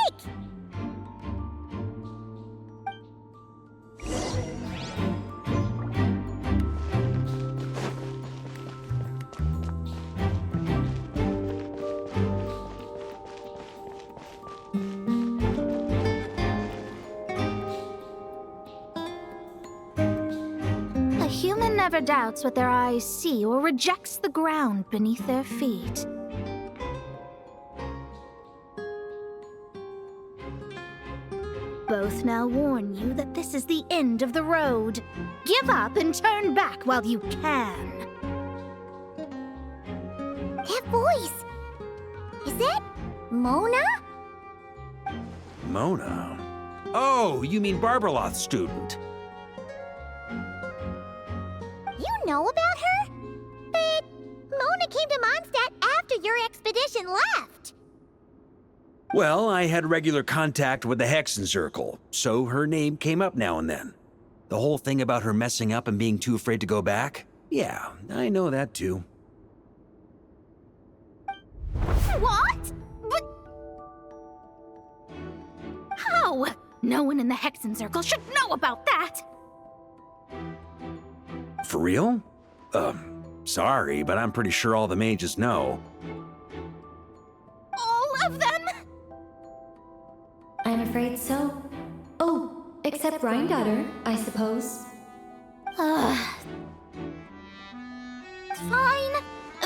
Speaker 5: A human never doubts what their eyes see or rejects the ground beneath their feet. Both now warn you that this is the end of the road. Give up and turn back while you can.
Speaker 1: That voice! Is that Mona?
Speaker 10: Mona? Oh, you mean Barbarloth's student.
Speaker 1: You know about her? But Mona came to Mondstadt after your expedition left.
Speaker 10: Well, I had regular contact with the Hexen Circle, so her name came up now and then. The whole thing about her messing up and being too afraid to go back? Yeah, I know that too.
Speaker 5: What? But... How? No one in the Hexen Circle should know about that!
Speaker 10: For real? Sorry, but I'm pretty sure all the mages know.
Speaker 17: All of them?
Speaker 4: I'm afraid so. Oh, except Rhine-daughter, I suppose.
Speaker 17: Fine.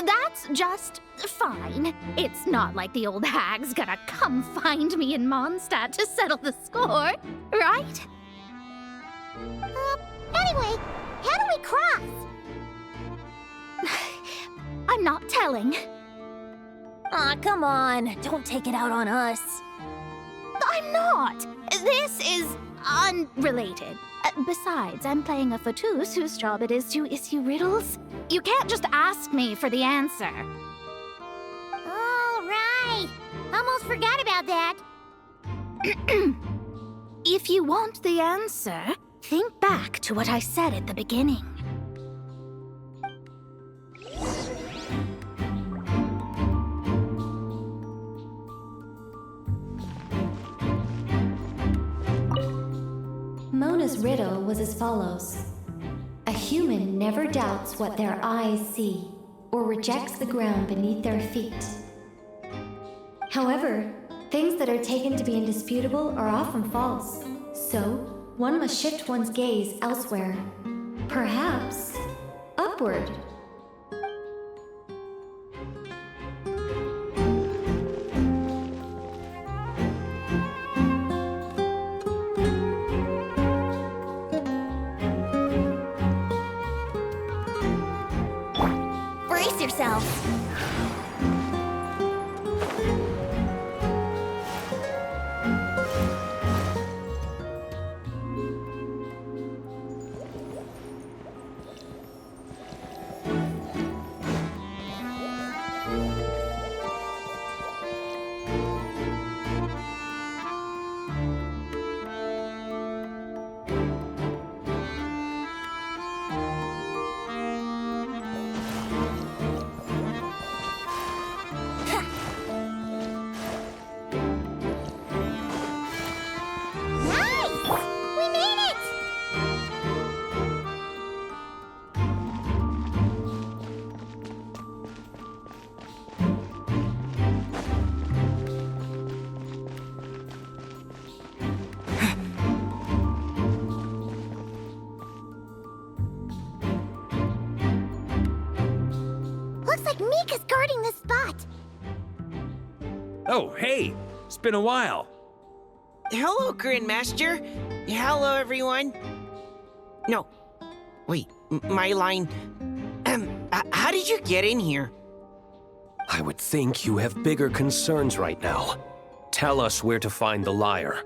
Speaker 17: That's just fine. It's not like the old hag's gonna come find me in Mondstadt to settle the score, right?
Speaker 1: Anyway, how do we cross?
Speaker 17: I'm not telling.
Speaker 7: Aw, come on. Don't take it out on us.
Speaker 17: I'm not. This is unrelated. Besides, I'm playing a fauteuil whose job it is to issue riddles. You can't just ask me for the answer.
Speaker 1: All right. Almost forgot about that.
Speaker 17: If you want the answer, think back to what I said at the beginning.
Speaker 4: Mona's riddle was as follows. A human never doubts what their eyes see, or rejects the ground beneath their feet. However, things that are taken to be indisputable are often false, so one must shift one's gaze elsewhere. Perhaps upward.
Speaker 17: Brace yourself.
Speaker 1: Mika's guarding the spot.
Speaker 10: Oh, hey! It's been a while.
Speaker 18: Hello, Grandmaster. Hello, everyone. No. Wait, my line. How did you get in here?
Speaker 11: I would think you have bigger concerns right now. Tell us where to find the lyre.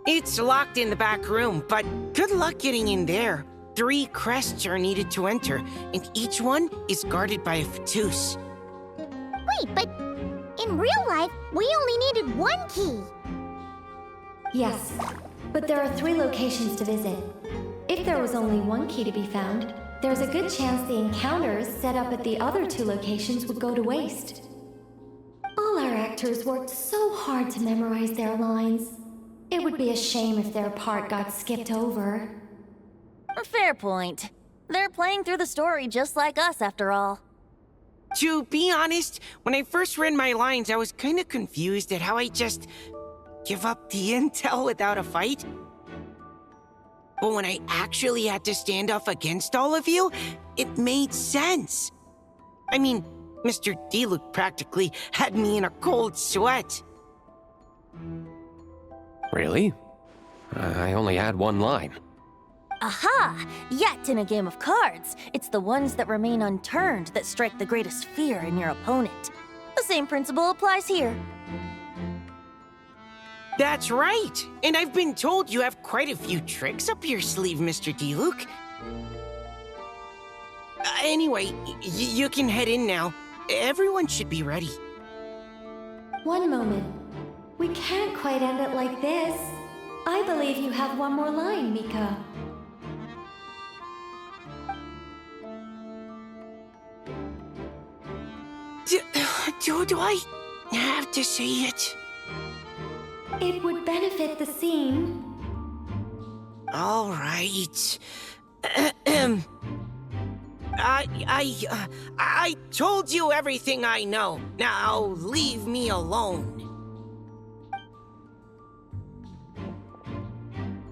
Speaker 18: It's locked in the back room, but good luck getting in there. 3 crests are needed to enter, and each one is guarded by a fauteuil.
Speaker 1: Wait, but in real life, we only needed 1 key.
Speaker 4: Yes, but there are 3 locations to visit. If there was only 1 key to be found, there's a good chance the encounters set up at the other 2 locations would go to waste. All our actors worked so hard to memorize their lines. It would be a shame if their part got skipped over.
Speaker 7: Fair point. They're playing through the story just like us, after all.
Speaker 18: To be honest, when I first read my lines, I was kind of confused at how I just give up the intel without a fight. But when I actually had to stand off against all of you, it made sense. I mean, Mr. Diluc practically had me in a cold sweat.
Speaker 11: Really? I only had 1 line.
Speaker 7: Aha! Yet in a game of cards, it's the ones that remain unturned that strike the greatest fear in your opponent. The same principle applies here.
Speaker 18: That's right! And I've been told you have quite a few tricks up your sleeve, Mr. Diluc. Anyway, you can head in now. Everyone should be ready.
Speaker 4: One moment. We can't quite end it like this. I believe you have 1 more line, Mika.
Speaker 18: Do I have to say it?
Speaker 4: It would benefit the scene.
Speaker 18: All right. I told you everything I know. Now leave me alone.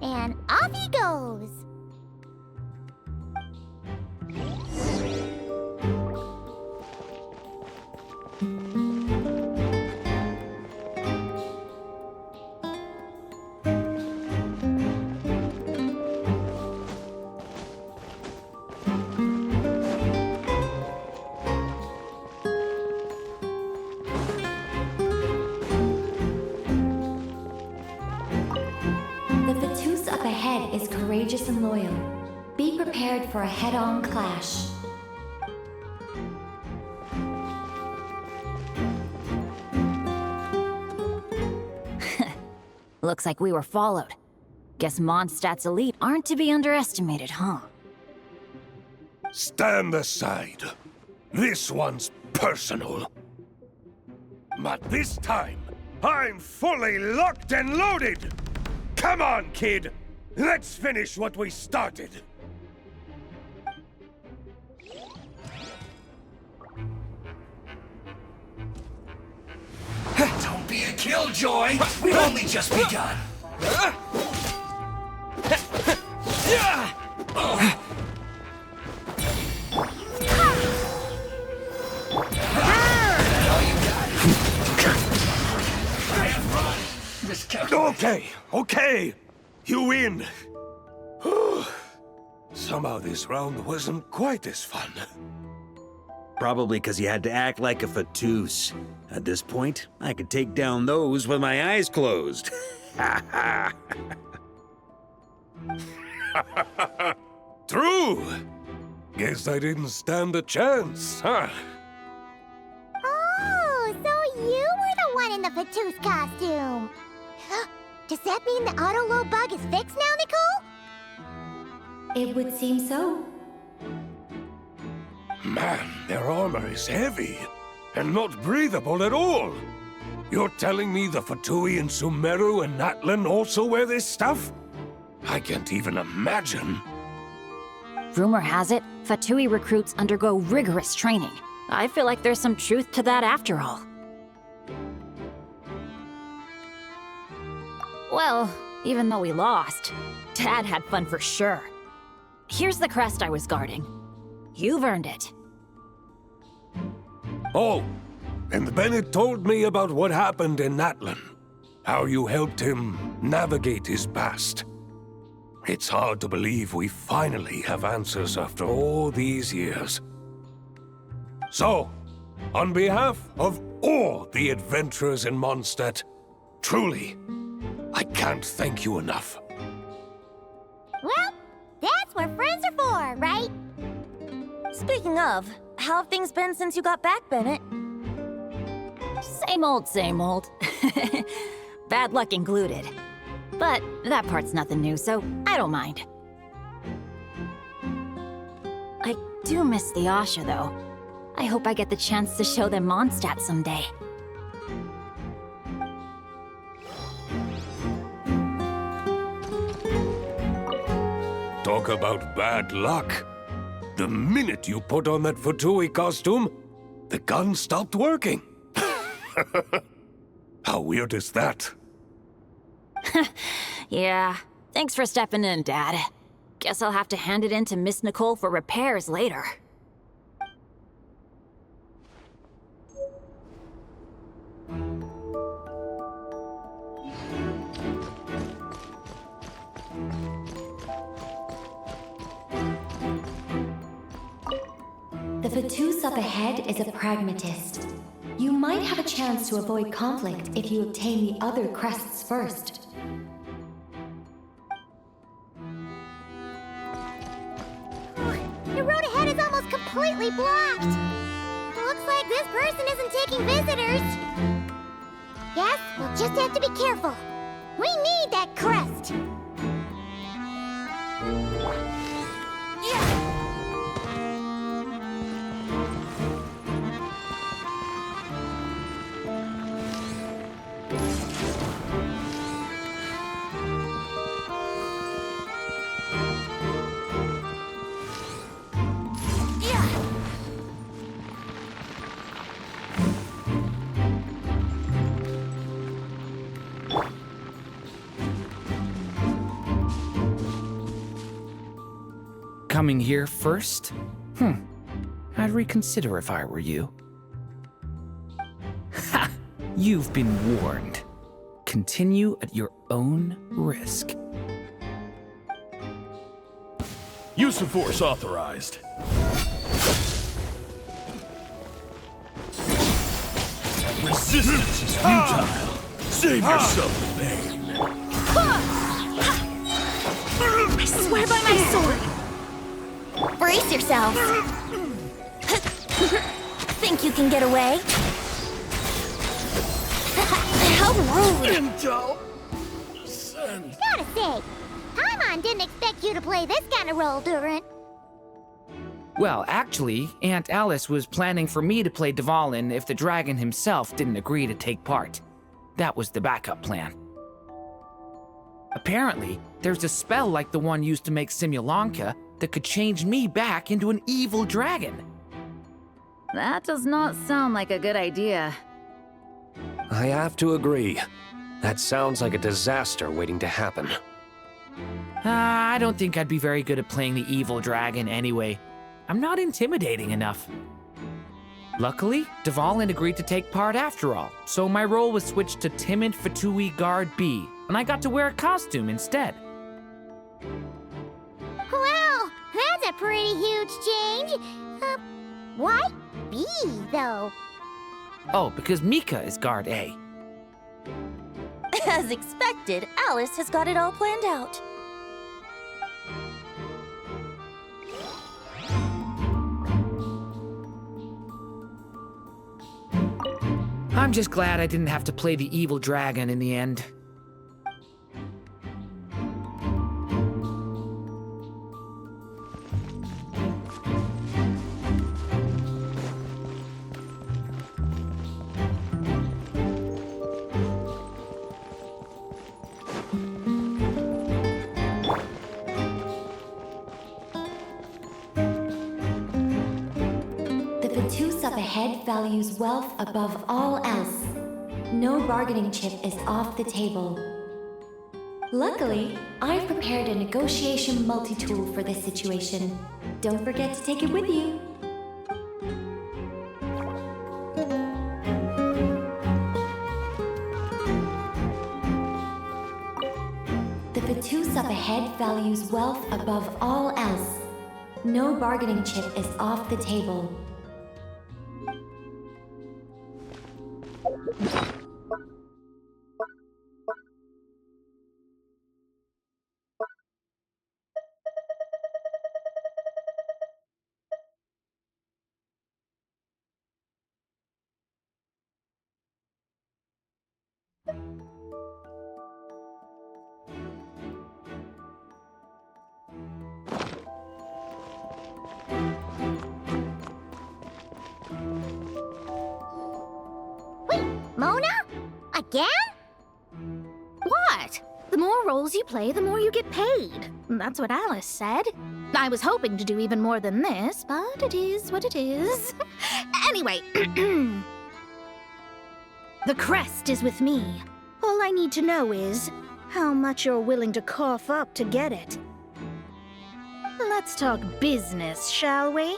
Speaker 1: And off he goes.
Speaker 4: Is courageous and loyal. Be prepared for a head-on clash.
Speaker 7: Looks like we were followed. Guess Mondstadt's elite aren't to be underestimated, huh?
Speaker 12: Stand aside. This one's personal. But this time, I'm fully locked and loaded! Come on, kid! Let's finish what we started!
Speaker 19: Don't be a killjoy! We've only just begun!
Speaker 12: Okay! You win! Somehow this round wasn't quite as fun.
Speaker 10: Probably because you had to act like a fatus. At this point, I could take down those with my eyes closed.
Speaker 12: True! Guess I didn't stand a chance, huh?
Speaker 1: Oh, so you were the one in the Fatus costume. Does that mean the auto-load bug is fixed now, Nicole?
Speaker 4: It would seem so.
Speaker 12: Man, their armor is heavy, and not breathable at all. You're telling me the Fatui in Sumeru and Natlan also wear this stuff? I can't even imagine.
Speaker 7: Rumor has it, Fatui recruits undergo rigorous training. I feel like there's some truth to that after all. Well, even though we lost, Dad had fun for sure. Here's the crest I was guarding. You've earned it.
Speaker 12: Oh, and Bennett told me about what happened in Natlan. How you helped him navigate his past. It's hard to believe we finally have answers after all these years. So, on behalf of all the adventurers in Mondstadt, truly, I can't thank you enough.
Speaker 1: Well, that's what friends are for, right?
Speaker 7: Speaking of, how have things been since you got back, Bennett? Same old, same old. Bad luck included. But that part's nothing new, so I don't mind. I do miss the Asha, though. I hope I get the chance to show them Mondstadt someday.
Speaker 12: Talk about bad luck. The minute you put on that Fatui costume, the gun stopped working. How weird is that?
Speaker 7: Yeah, thanks for stepping in, Dad. Guess I'll have to hand it in to Miss Nicole for repairs later.
Speaker 4: The Fatus up ahead is a pragmatist. You might have a chance to avoid conflict if you obtain the other crests first.
Speaker 1: The road ahead is almost completely blocked. Looks like this person isn't taking visitors. Yes, we'll just have to be careful. We need that crest.
Speaker 2: coming here first? I'd reconsider if I were you. Ha! You've been warned. Continue at your own risk.
Speaker 20: Use of force authorized. Resistance is futile. Save yourself the pain.
Speaker 17: I swear by my sword!
Speaker 7: Brace yourself. Think you can get away? How rude!
Speaker 20: Intel!
Speaker 1: Gotta say, Paimon didn't expect you to play this kind of role, Durin.
Speaker 2: Well, actually, Aunt Alice was planning for me to play Dvalin if the dragon himself didn't agree to take part. That was the backup plan. Apparently, there's a spell like the one used to make Simulanka that could change me back into an evil dragon.
Speaker 9: That does not sound like a good idea.
Speaker 11: I have to agree. That sounds like a disaster waiting to happen.
Speaker 2: I don't think I'd be very good at playing the evil dragon anyway. I'm not intimidating enough. Luckily, Dvalin agreed to take part after all, so my role was switched to timid Fatui Guard B, and I got to wear a costume instead.
Speaker 1: Well, that's a pretty huge change. Why B, though?
Speaker 2: Oh, because Mika is Guard A.
Speaker 7: As expected, Alice has got it all planned out.
Speaker 2: I'm just glad I didn't have to play the evil dragon in the end.
Speaker 4: Ahead values wealth above all else. No bargaining chip is off the table. Luckily, I've prepared a negotiation multi-tool for this situation. Don't forget to take it with you. The Vatus up ahead values wealth above all else. No bargaining chip is off the table.
Speaker 1: Mona? Again?
Speaker 17: What? The more roles you play, the more you get paid. That's what Alice said. I was hoping to do even more than this, but it is what it is. Anyway, the crest is with me. All I need to know is how much you're willing to cough up to get it. Let's talk business, shall we?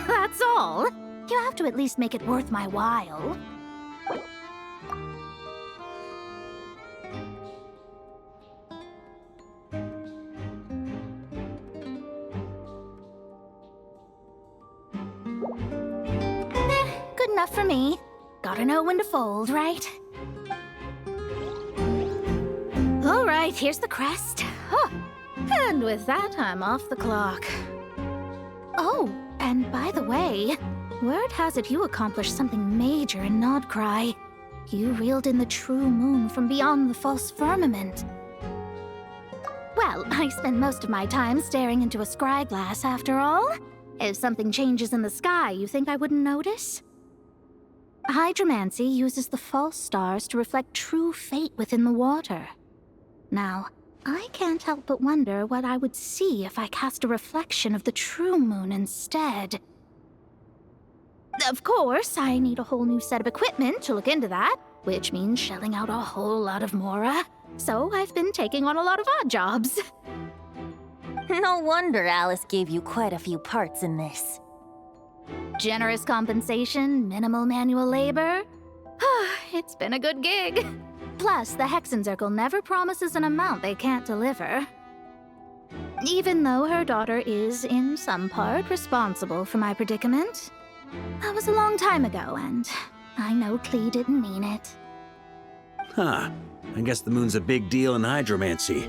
Speaker 17: That's all. You have to at least make it worth my while. Good enough for me. Gotta know when to fold, right? All right, here's the crest. Huh. And with that, I'm off the clock. Oh, and by the way, word has it you accomplished something major in Nodcry. You reeled in the true moon from beyond the false firmament. Well, I spend most of my time staring into a scry glass after all. If something changes in the sky, you think I wouldn't notice? Hydromancy uses the false stars to reflect true fate within the water. Now, I can't help but wonder what I would see if I cast a reflection of the true moon instead. Of course, I need a whole new set of equipment to look into that, which means shelling out a whole lot of mora. So I've been taking on a lot of odd jobs.
Speaker 7: No wonder Alice gave you quite a few parts in this.
Speaker 17: Generous compensation, minimal manual labor. It's been a good gig. Plus, the Hexen Circle never promises an amount they can't deliver. Even though her daughter is, in some part, responsible for my predicament. That was a long time ago, and I know Klee didn't mean it.
Speaker 10: Huh. I guess the moon's a big deal in hydromancy.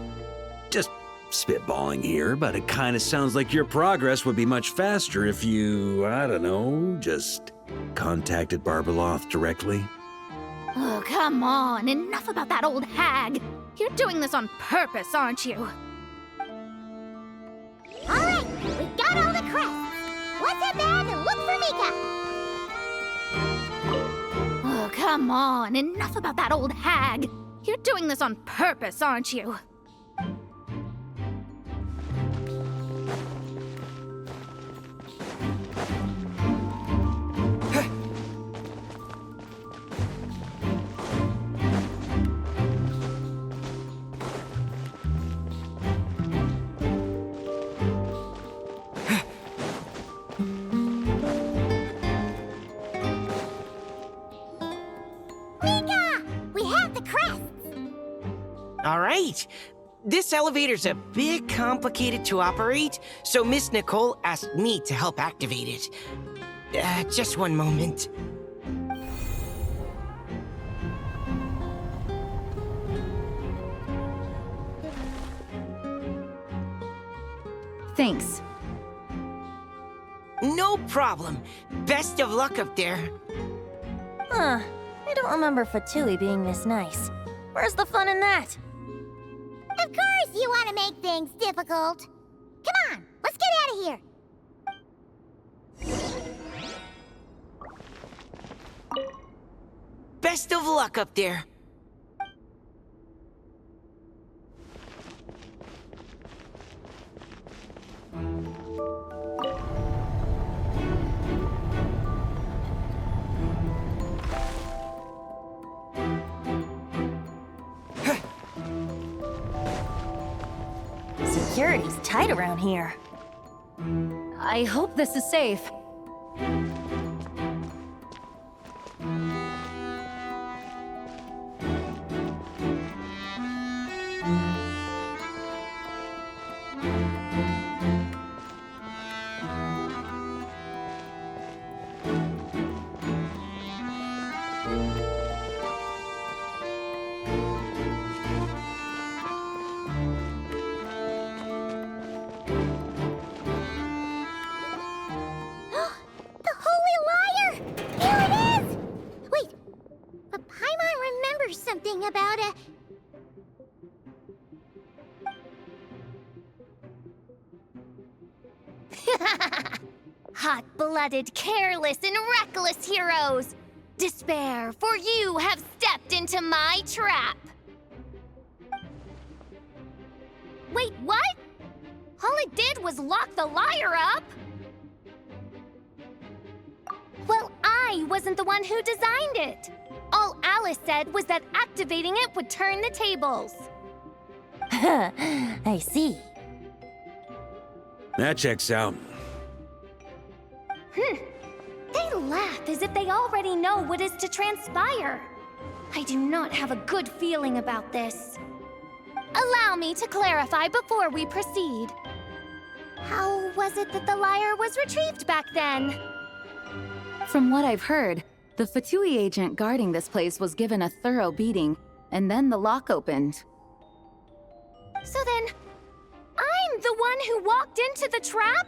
Speaker 10: Just spitballing here, but it kind of sounds like your progress would be much faster if you, I don't know, just contacted Barbeloth directly.
Speaker 17: Oh, come on. Enough about that old hag. You're doing this on purpose, aren't you?
Speaker 1: All right, we've got all the crests. Let's head back and look for Mika.
Speaker 17: Oh, come on. Enough about that old hag. You're doing this on purpose, aren't you?
Speaker 18: All right. This elevator's a bit complicated to operate, so Miss Nicole asked me to help activate it. Just one moment.
Speaker 9: Thanks.
Speaker 18: No problem. Best of luck up there.
Speaker 7: Huh. I don't remember Fatui being this nice. Where's the fun in that?
Speaker 1: Of course you want to make things difficult. Come on, let's get out of here.
Speaker 18: Best of luck up there.
Speaker 7: Security's tight around here.
Speaker 9: I hope this is safe.
Speaker 1: Something about a...
Speaker 5: Hot-blooded, careless, and reckless heroes! Despair, for you have stepped into my trap! Wait, what? All it did was lock the liar up? Well, I wasn't the one who designed it. All Alice said was that activating it would turn the tables.
Speaker 7: I see.
Speaker 10: That checks out.
Speaker 5: They laugh as if they already know what is to transpire. I do not have a good feeling about this. Allow me to clarify before we proceed. How was it that the lyre was retrieved back then?
Speaker 9: From what I've heard, the Fatui agent guarding this place was given a thorough beating, and then the lock opened.
Speaker 5: So then, I'm the one who walked into the trap?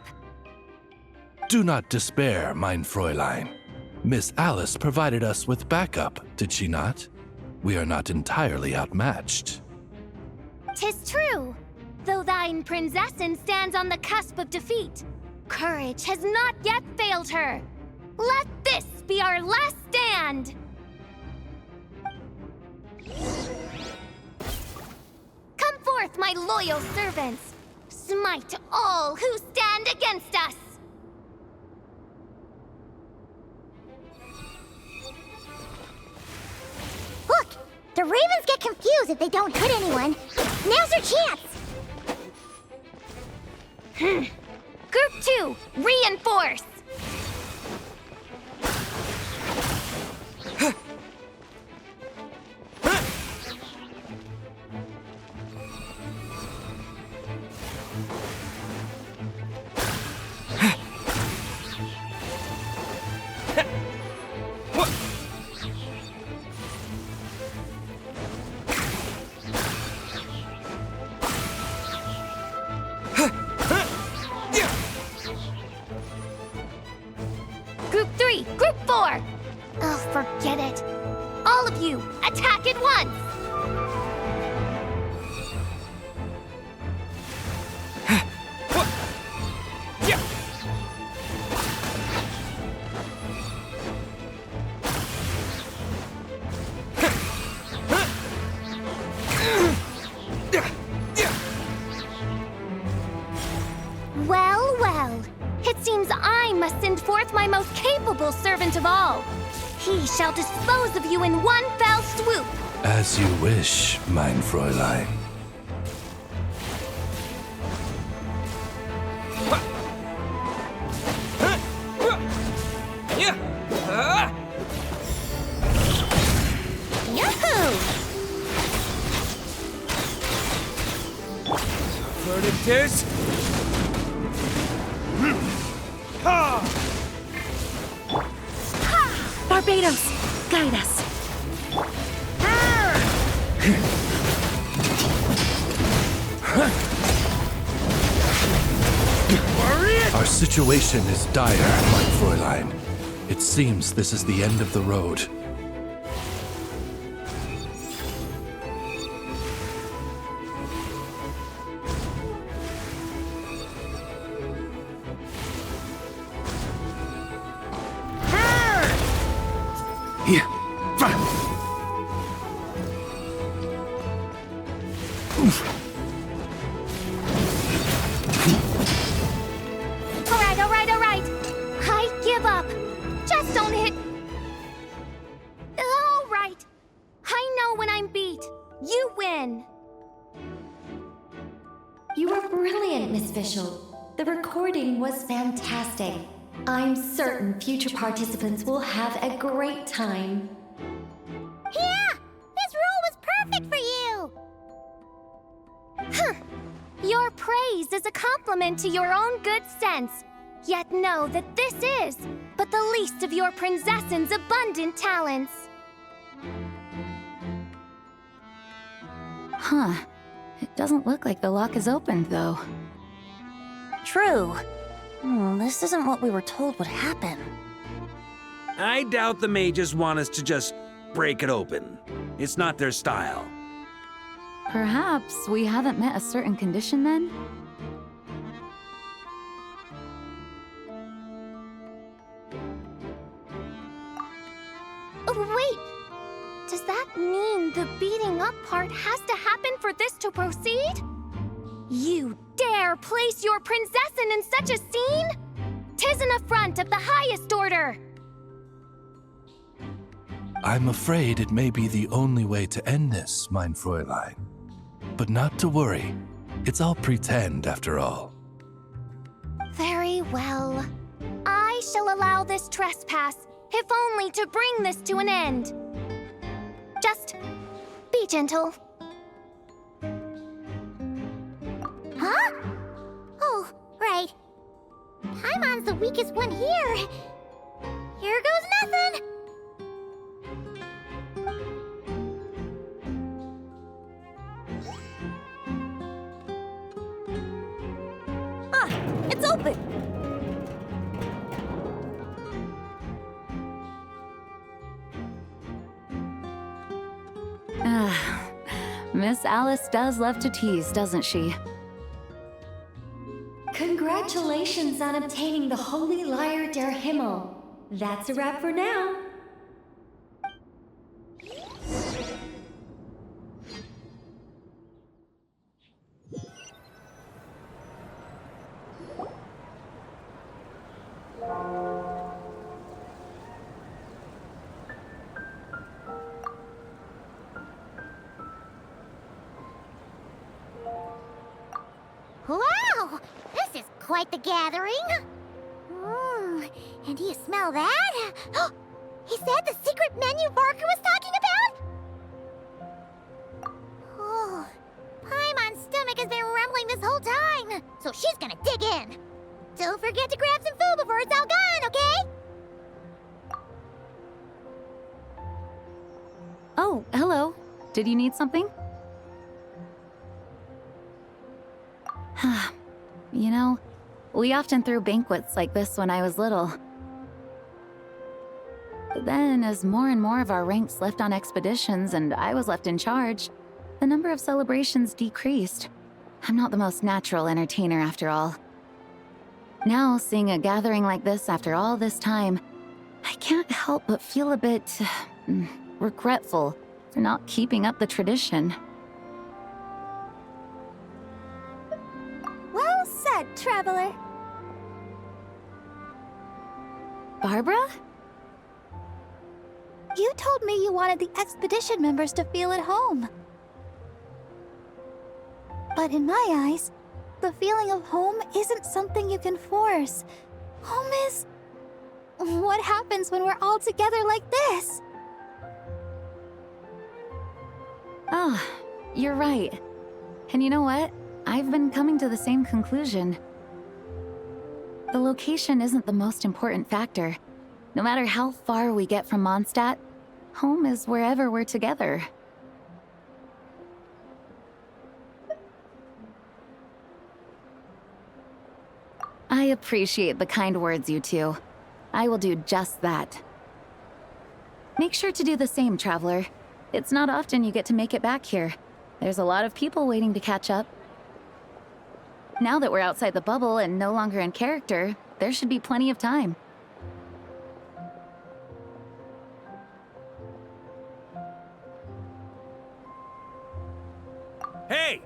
Speaker 16: Do not despair, mein Fräulein. Miss Alice provided us with backup, did she not? We are not entirely outmatched.
Speaker 5: 'Tis true. Though thine prinzessin stands on the cusp of defeat, courage has not yet failed her. Let this be our last stand! Come forth,
Speaker 15: forth, my loyal servants! Smite all who stand against us!
Speaker 1: Look! The ravens get confused if they don't hit anyone. Now's your chance!
Speaker 15: Group 2, reinforce! Group 3, Group 4! Oh, forget it. All of you, attack at once! Well, well. It seems I must send forth my most capable servant of all. He shall dispose of you in one fell swoop.
Speaker 16: As you wish, mein Fräulein.
Speaker 1: Yahoo!
Speaker 18: Predators?
Speaker 3: Barbados, guide us.
Speaker 16: Our situation is dire, mein Fräulein. It seems this is the end of the road.
Speaker 10: Here.
Speaker 15: All right. I give up. Just don't hit. All right. I know when I'm beat. You win.
Speaker 4: You were brilliant, Miss Fischl. The recording was fantastic. I'm certain future participants will have a great time.
Speaker 1: Yeah! This role was perfect for you!
Speaker 15: Huh. Your praise is a compliment to your own good sense. Yet know that this is but the least of your princess's abundant talents.
Speaker 9: Huh. It doesn't look like the lock is opened, though.
Speaker 7: True. This isn't what we were told would happen.
Speaker 10: I doubt the mages want us to just break it open. It's not their style.
Speaker 9: Perhaps we haven't met a certain condition then?
Speaker 15: Oh, wait! Does that mean the beating up part has to happen for this to proceed? You dare place your princessin in such a scene? 'Tis an affront of the highest order!
Speaker 16: I'm afraid it may be the only way to end this, mein Fräulein. But not to worry. It's all pretend, after all.
Speaker 15: Very well. I shall allow this trespass, if only to bring this to an end. Just be gentle.
Speaker 1: Huh? Oh, right. Paimon's the weakest one here. Here goes nothing.
Speaker 7: It's open!
Speaker 9: Miss Alice does love to tease, doesn't she?
Speaker 4: Congratulations on obtaining the Holy Lyre der Himmel. That's a wrap for now.
Speaker 1: quite the gathering. And do you smell that? Is that the secret menu Varka was talking about? Oh, Paimon's stomach has been rumbling this whole time, so she's gonna dig in. Don't forget to grab some food before it's all gone, okay?
Speaker 9: Oh, hello. Did you need something? You know, we often threw banquets like this when I was little. But then, as more and more of our ranks left on expeditions and I was left in charge, the number of celebrations decreased. I'm not the most natural entertainer after all. Now, seeing a gathering like this after all this time, I can't help but feel a bit regretful for not keeping up the tradition.
Speaker 5: Well said, traveler.
Speaker 9: Barbara?
Speaker 5: You told me you wanted the expedition members to feel at home. But in my eyes, the feeling of home isn't something you can force. Home is what happens when we're all together like this.
Speaker 9: Oh, you're right. And you know what? I've been coming to the same conclusion. The location isn't the most important factor. No matter how far we get from Mondstadt, home is wherever we're together. I appreciate the kind words, you two. I will do just that. Make sure to do the same, traveler. It's not often you get to make it back here. There's a lot of people waiting to catch up. Now that we're outside the bubble and no longer in character, there should be plenty of time.
Speaker 10: Hey!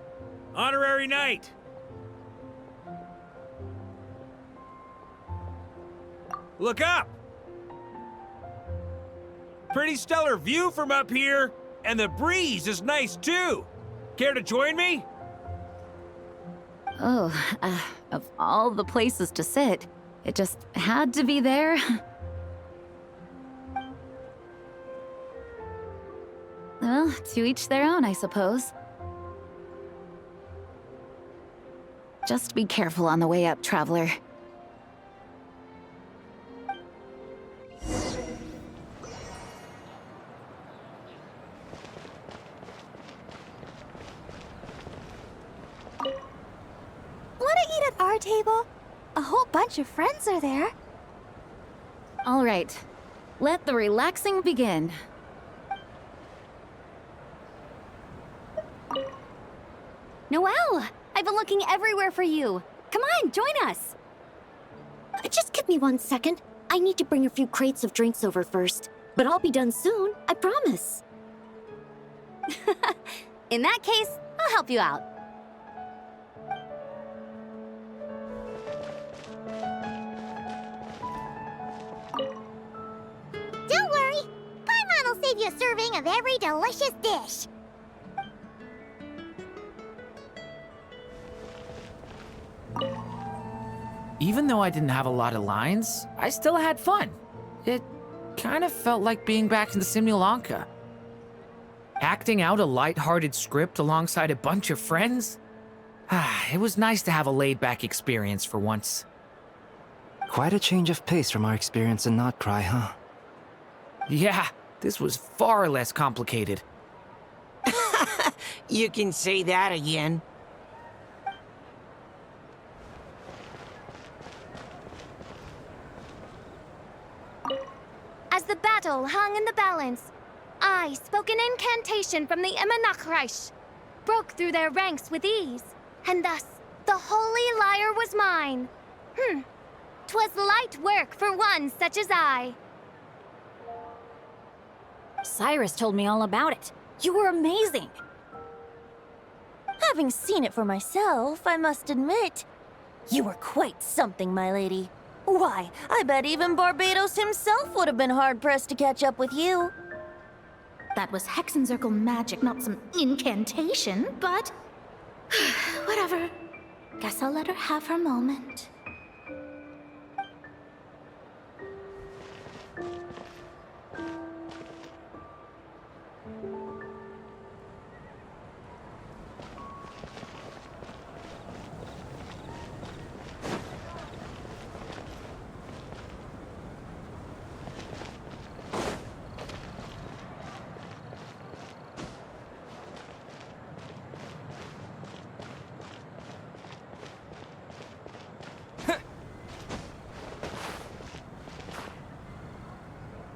Speaker 10: Honorary knight! Look up! Pretty stellar view from up here, and the breeze is nice too. Care to join me?
Speaker 9: Oh, of all the places to sit, it just had to be there. Well, to each their own, I suppose. Just be careful on the way up, traveler.
Speaker 5: Wanna eat at our table? A whole bunch of friends are there.
Speaker 9: All right, let the relaxing begin.
Speaker 15: Noelle! I've been looking everywhere for you. Come on, join us.
Speaker 21: Just give me 1 second. I need to bring a few crates of drinks over first. But I'll be done soon, I promise.
Speaker 15: In that case, I'll help you out.
Speaker 1: Don't worry. Paimon will save you a serving of every delicious dish.
Speaker 2: Even though I didn't have a lot of lines, I still had fun. It kind of felt like being back in the Simulanka. Acting out a light-hearted script alongside a bunch of friends. It was nice to have a laid-back experience for once.
Speaker 13: Quite a change of pace from our experience in Not Cry, huh?
Speaker 2: Yeah, this was far less complicated.
Speaker 18: You can say that again.
Speaker 15: As the battle hung in the balance, I spoke an incantation from the Emanachreich, broke through their ranks with ease, and thus the holy lyre was mine. 'Twas light work for one such as I.
Speaker 21: Cyrus told me all about it. You were amazing.
Speaker 7: Having seen it for myself, I must admit, you were quite something, my lady. Why, I bet even Barbados himself would have been hard-pressed to catch up with you.
Speaker 17: That was Hexencircle magic, not some incantation, but... whatever. Guess I'll let her have her moment.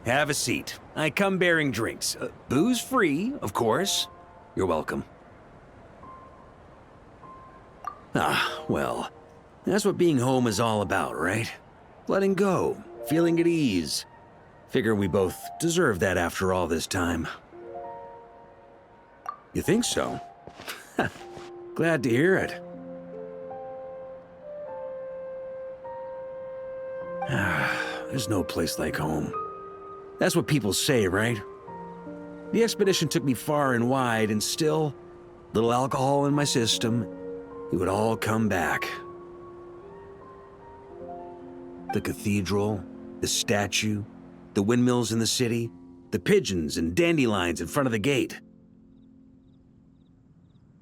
Speaker 10: Have a seat. I come bearing drinks. Booze free, of course. You're welcome. Ah, well, that's what being home is all about, right? Letting go, feeling at ease. Figure we both deserve that after all this time. You think so? Glad to hear it. There's no place like home. That's what people say, right? The expedition took me far and wide, and still, little alcohol in my system, it would all come back. The cathedral, the statue, the windmills in the city, the pigeons and dandelions in front of the gate.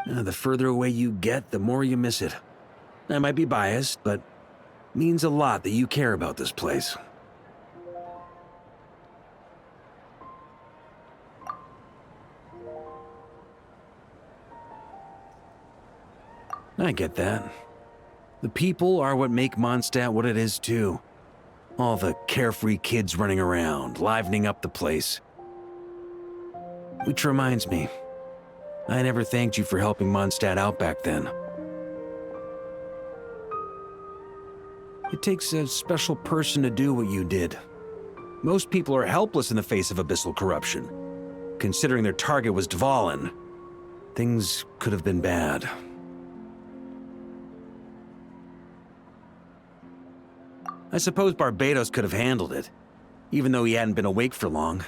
Speaker 10: The further away you get, the more you miss it. I might be biased, but it means a lot that you care about this place. I get that. The people are what make Mondstadt what it is, too. All the carefree kids running around, livening up the place. Which reminds me, I never thanked you for helping Mondstadt out back then. It takes a special person to do what you did. Most people are helpless in the face of abyssal corruption. Considering their target was Dvalin, things could have been bad. I suppose Barbados could have handled it, even though he hadn't been awake for long.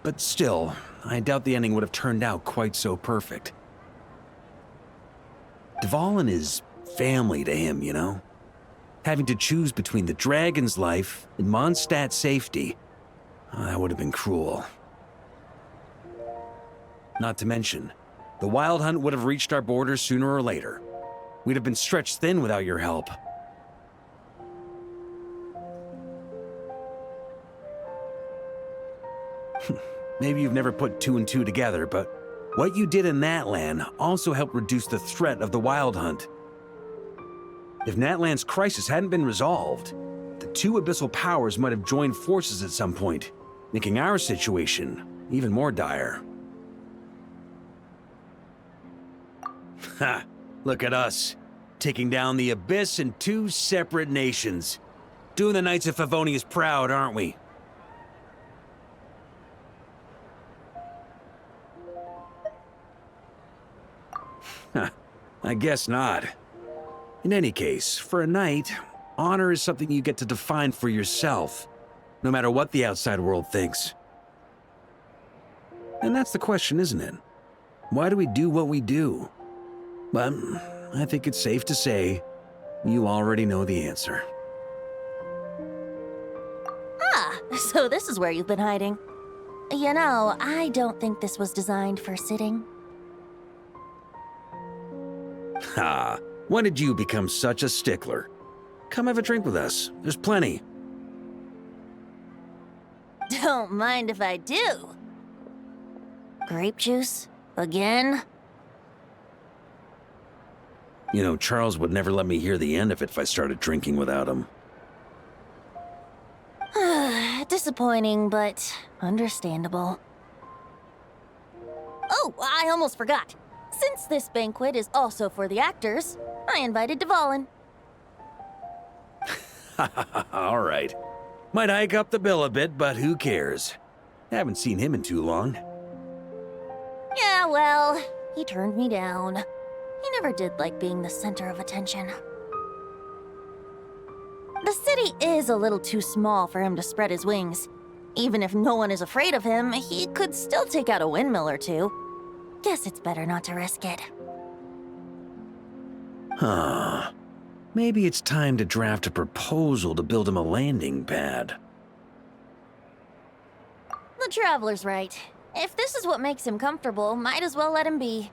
Speaker 10: But still, I doubt the ending would have turned out quite so perfect. Dvalin is family to him, you know? Having to choose between the dragon's life and Mondstadt's safety, that would have been cruel. Not to mention, the Wild Hunt would have reached our borders sooner or later. We'd have been stretched thin without your help. Maybe you've never put two and two together, but what you did in Natlan also helped reduce the threat of the Wild Hunt. If Natlan's crisis hadn't been resolved, the two abyssal powers might have joined forces at some point, making our situation even more dire. Ha! Look at us, taking down the Abyss in two separate nations. Doing the Knights of Favonius proud, aren't we? I guess not. In any case, for a knight, honor is something you get to define for yourself, no matter what the outside world thinks. And that's the question, isn't it? Why do we do what we do? But I think it's safe to say you already know the answer.
Speaker 7: Ah, so this is where you've been hiding. You know, I don't think this was designed for sitting.
Speaker 10: Ha! When did you become such a stickler? Come have a drink with us. There's plenty.
Speaker 7: Don't mind if I do. Grape juice? Again?
Speaker 10: You know, Charles would never let me hear the end of it if I started drinking without him.
Speaker 7: Disappointing, but understandable. Oh, I almost forgot. Since this banquet is also for the actors, I invited Dvalin.
Speaker 10: All right. Might hike up the bill a bit, but who cares? Haven't seen him in too long.
Speaker 7: Yeah, well, he turned me down. He never did like being the center of attention. The city is a little too small for him to spread his wings. Even if no one is afraid of him, he could still take out a windmill or two. Guess it's better not to risk it.
Speaker 10: Huh. Maybe it's time to draft a proposal to build him a landing pad.
Speaker 7: The Traveler's right. If this is what makes him comfortable, might as well let him be.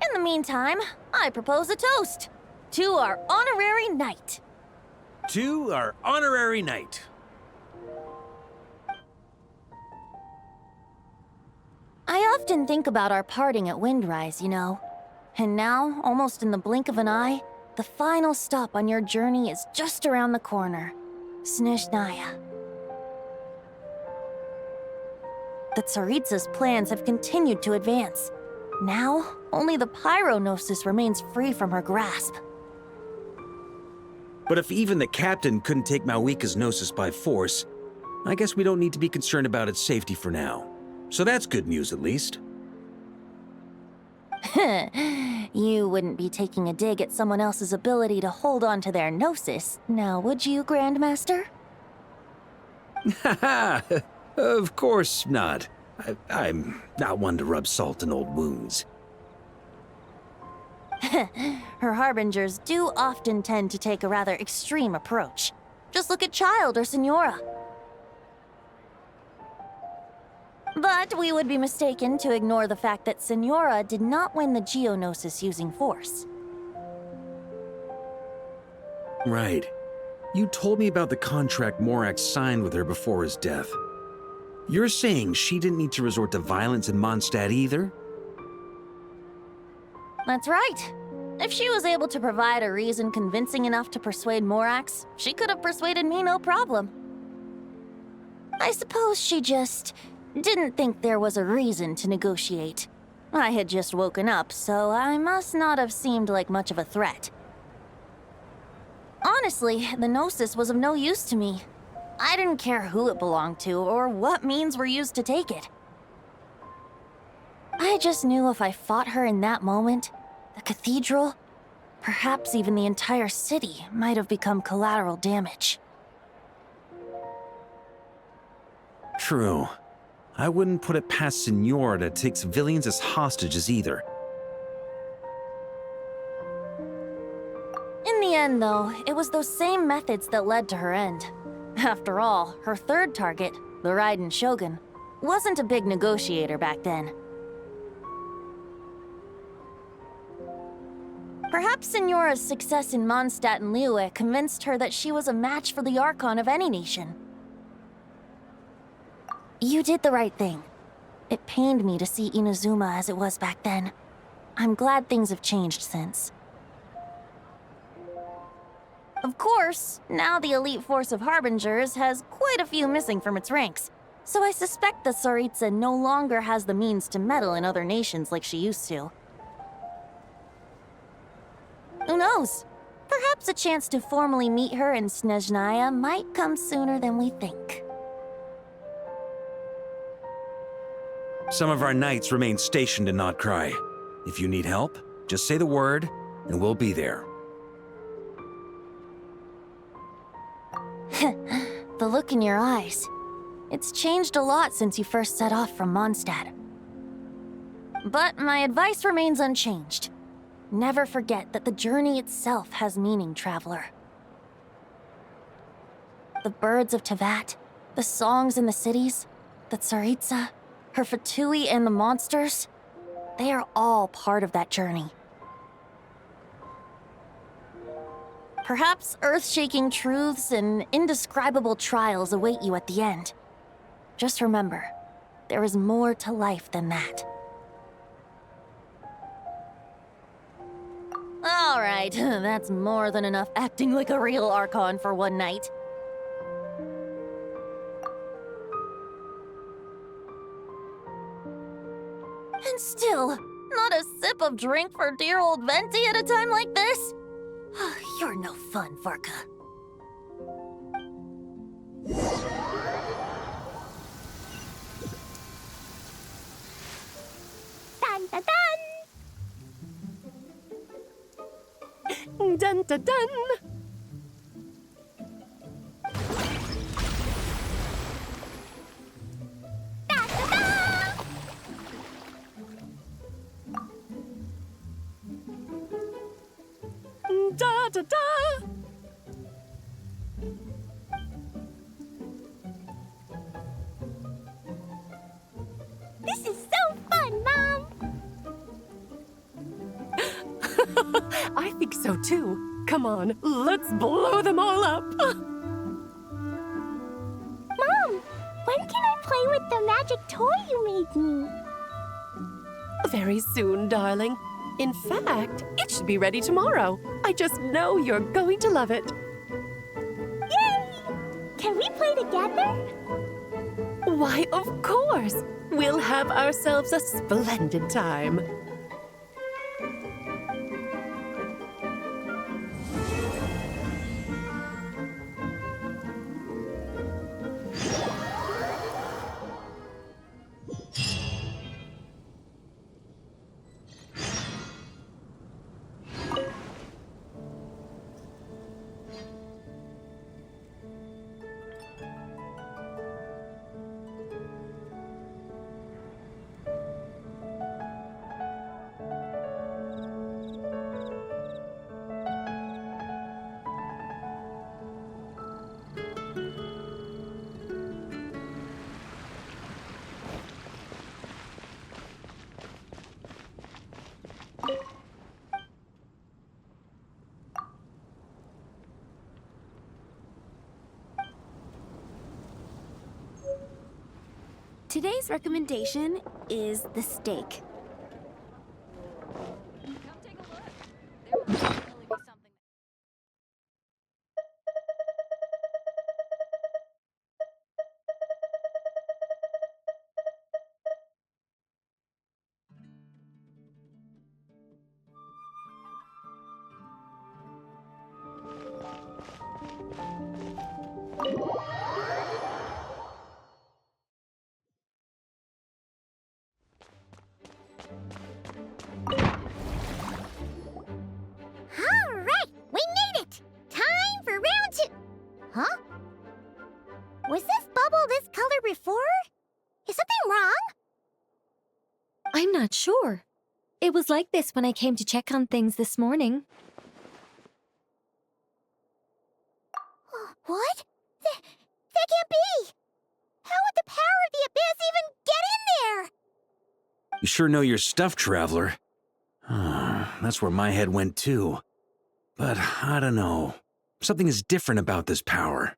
Speaker 7: In the meantime, I propose a toast to our honorary knight.
Speaker 10: To our honorary knight.
Speaker 7: I often think about our parting at Windrise, you know. And now, almost in the blink of an eye, the final stop on your journey is just around the corner. Snezhnaya. that Tsaritsa's plans have continued to advance. Now, only the Pyronosis remains free from her grasp.
Speaker 10: But if even the captain couldn't take Malwika's Gnosis by force, I guess we don't need to be concerned about its safety for now. So that's good news, at least.
Speaker 7: You wouldn't be taking a dig at someone else's ability to hold on to their Gnosis, now would you, Grandmaster?
Speaker 10: Haha! Of course not. I'm not one to rub salt in old wounds.
Speaker 7: Her harbingers do often tend to take a rather extreme approach. Just look at Child or Signora. But we would be mistaken to ignore the fact that Signora did not win the Geonosis using force.
Speaker 10: Right. You told me about the contract Morax signed with her before his death. You're saying she didn't need to resort to violence in Mondstadt either?
Speaker 7: That's right. If she was able to provide a reason convincing enough to persuade Morax, she could have persuaded me no problem. I suppose she just didn't think there was a reason to negotiate. I had just woken up, so I must not have seemed like much of a threat. Honestly, the Gnosis was of no use to me. I didn't care who it belonged to or what means were used to take it. I just knew if I fought her in that moment, the cathedral, perhaps even the entire city, might have become collateral damage.
Speaker 10: True. I wouldn't put it past Signora to take civilians as hostages either.
Speaker 7: In the end, though, it was those same methods that led to her end. After all, her third target, the Raiden Shogun, wasn't a big negotiator back then. Perhaps Signora's success in Mondstadt and Liyue convinced her that she was a match for the Archon of any nation. You did the right thing. It pained me to see Inazuma as it was back then. I'm glad things have changed since. Of course, now the elite force of Harbingers has quite a few missing from its ranks, so I suspect that Tsaritsa no longer has the means to meddle in other nations like she used to. Who knows? Perhaps a chance to formally meet her in Snezhnaya might come sooner than we think.
Speaker 10: Some of our knights remain stationed in Notcry. If you need help, just say the word, and we'll be there.
Speaker 7: The look in your eyes. It's changed a lot since you first set off from Mondstadt. But my advice remains unchanged. Never forget that the journey itself has meaning, traveler. The birds of Tevat, the songs in the cities, the Tsaritsa, her Fatui and the monsters, they are all part of that journey. Perhaps earth-shaking truths and indescribable trials await you at the end. Just remember, there is more to life than that. All right, that's more than enough acting like a real Archon for one night. And still, not a sip of drink for dear old Venti at a time like this? You're no fun, Varka.
Speaker 5: Dun dun dun!
Speaker 3: Dun dun dun! Da da da!
Speaker 5: This is so fun, Mom!
Speaker 3: I think so too. Come on, let's blow them all up!
Speaker 5: Mom, when can I play with the magic toy you made me?
Speaker 3: Very soon, darling. In fact, it should be ready tomorrow. I just know you're going to love it.
Speaker 5: Yay! Can we play together?
Speaker 3: Why, of course. We'll have ourselves a splendid time.
Speaker 5: Today's recommendation is the steak.
Speaker 1: Alright, we made it! Time for round 2! Huh? Was this bubble this color before? Is something wrong?
Speaker 8: I'm not sure. It was like this when I came to check on things this morning.
Speaker 1: What? That can't be! How would the power of the Abyss even get in there?
Speaker 10: You sure know your stuff, Traveler. That's where my head went too. But I don't know. Something is different about this power.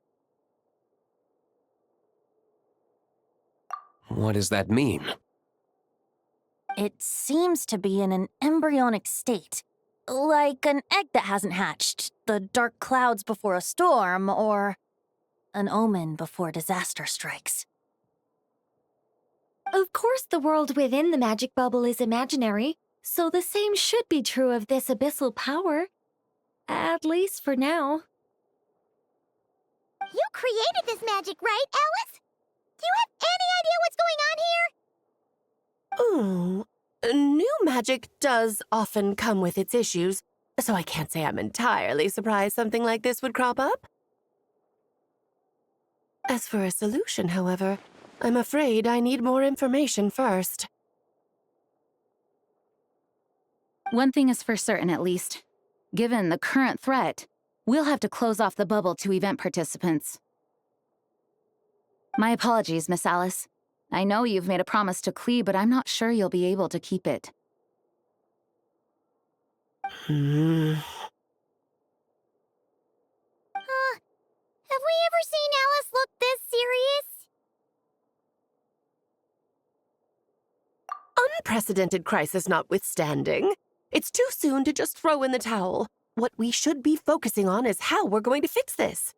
Speaker 11: What does that mean?
Speaker 7: It seems to be in an embryonic state. Like an egg that hasn't hatched, the dark clouds before a storm, or an omen before disaster strikes.
Speaker 8: Of course, the world within the magic bubble is imaginary, so the same should be true of this abyssal power. At least for now.
Speaker 1: You created this magic, right, Alice? Do you have any idea what's going on here?
Speaker 3: Ooh, new magic does often come with its issues, so I can't say I'm entirely surprised something like this would crop up. As for a solution, however, I'm afraid I need more information first.
Speaker 9: One thing is for certain, at least. Given the current threat, we'll have to close off the bubble to event participants. My apologies, Miss Alice. I know you've made a promise to Klee, but I'm not sure you'll be able to keep it.
Speaker 1: Have we ever seen Alice look this serious?
Speaker 3: Unprecedented crisis notwithstanding, it's too soon to just throw in the towel. What we should be focusing on is how we're going to fix this.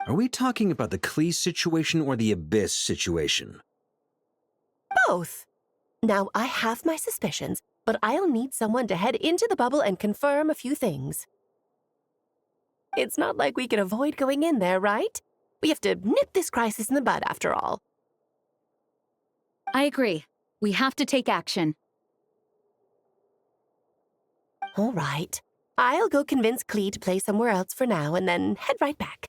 Speaker 10: Are we talking about the Klee situation or the Abyss situation?
Speaker 3: Both. Now, I have my suspicions, but I'll need someone to head into the bubble and confirm a few things. It's not like we can avoid going in there, right? We have to nip this crisis in the bud, after all.
Speaker 9: I agree. We have to take action.
Speaker 3: All right. I'll go convince Klee to play somewhere else for now and then head right back.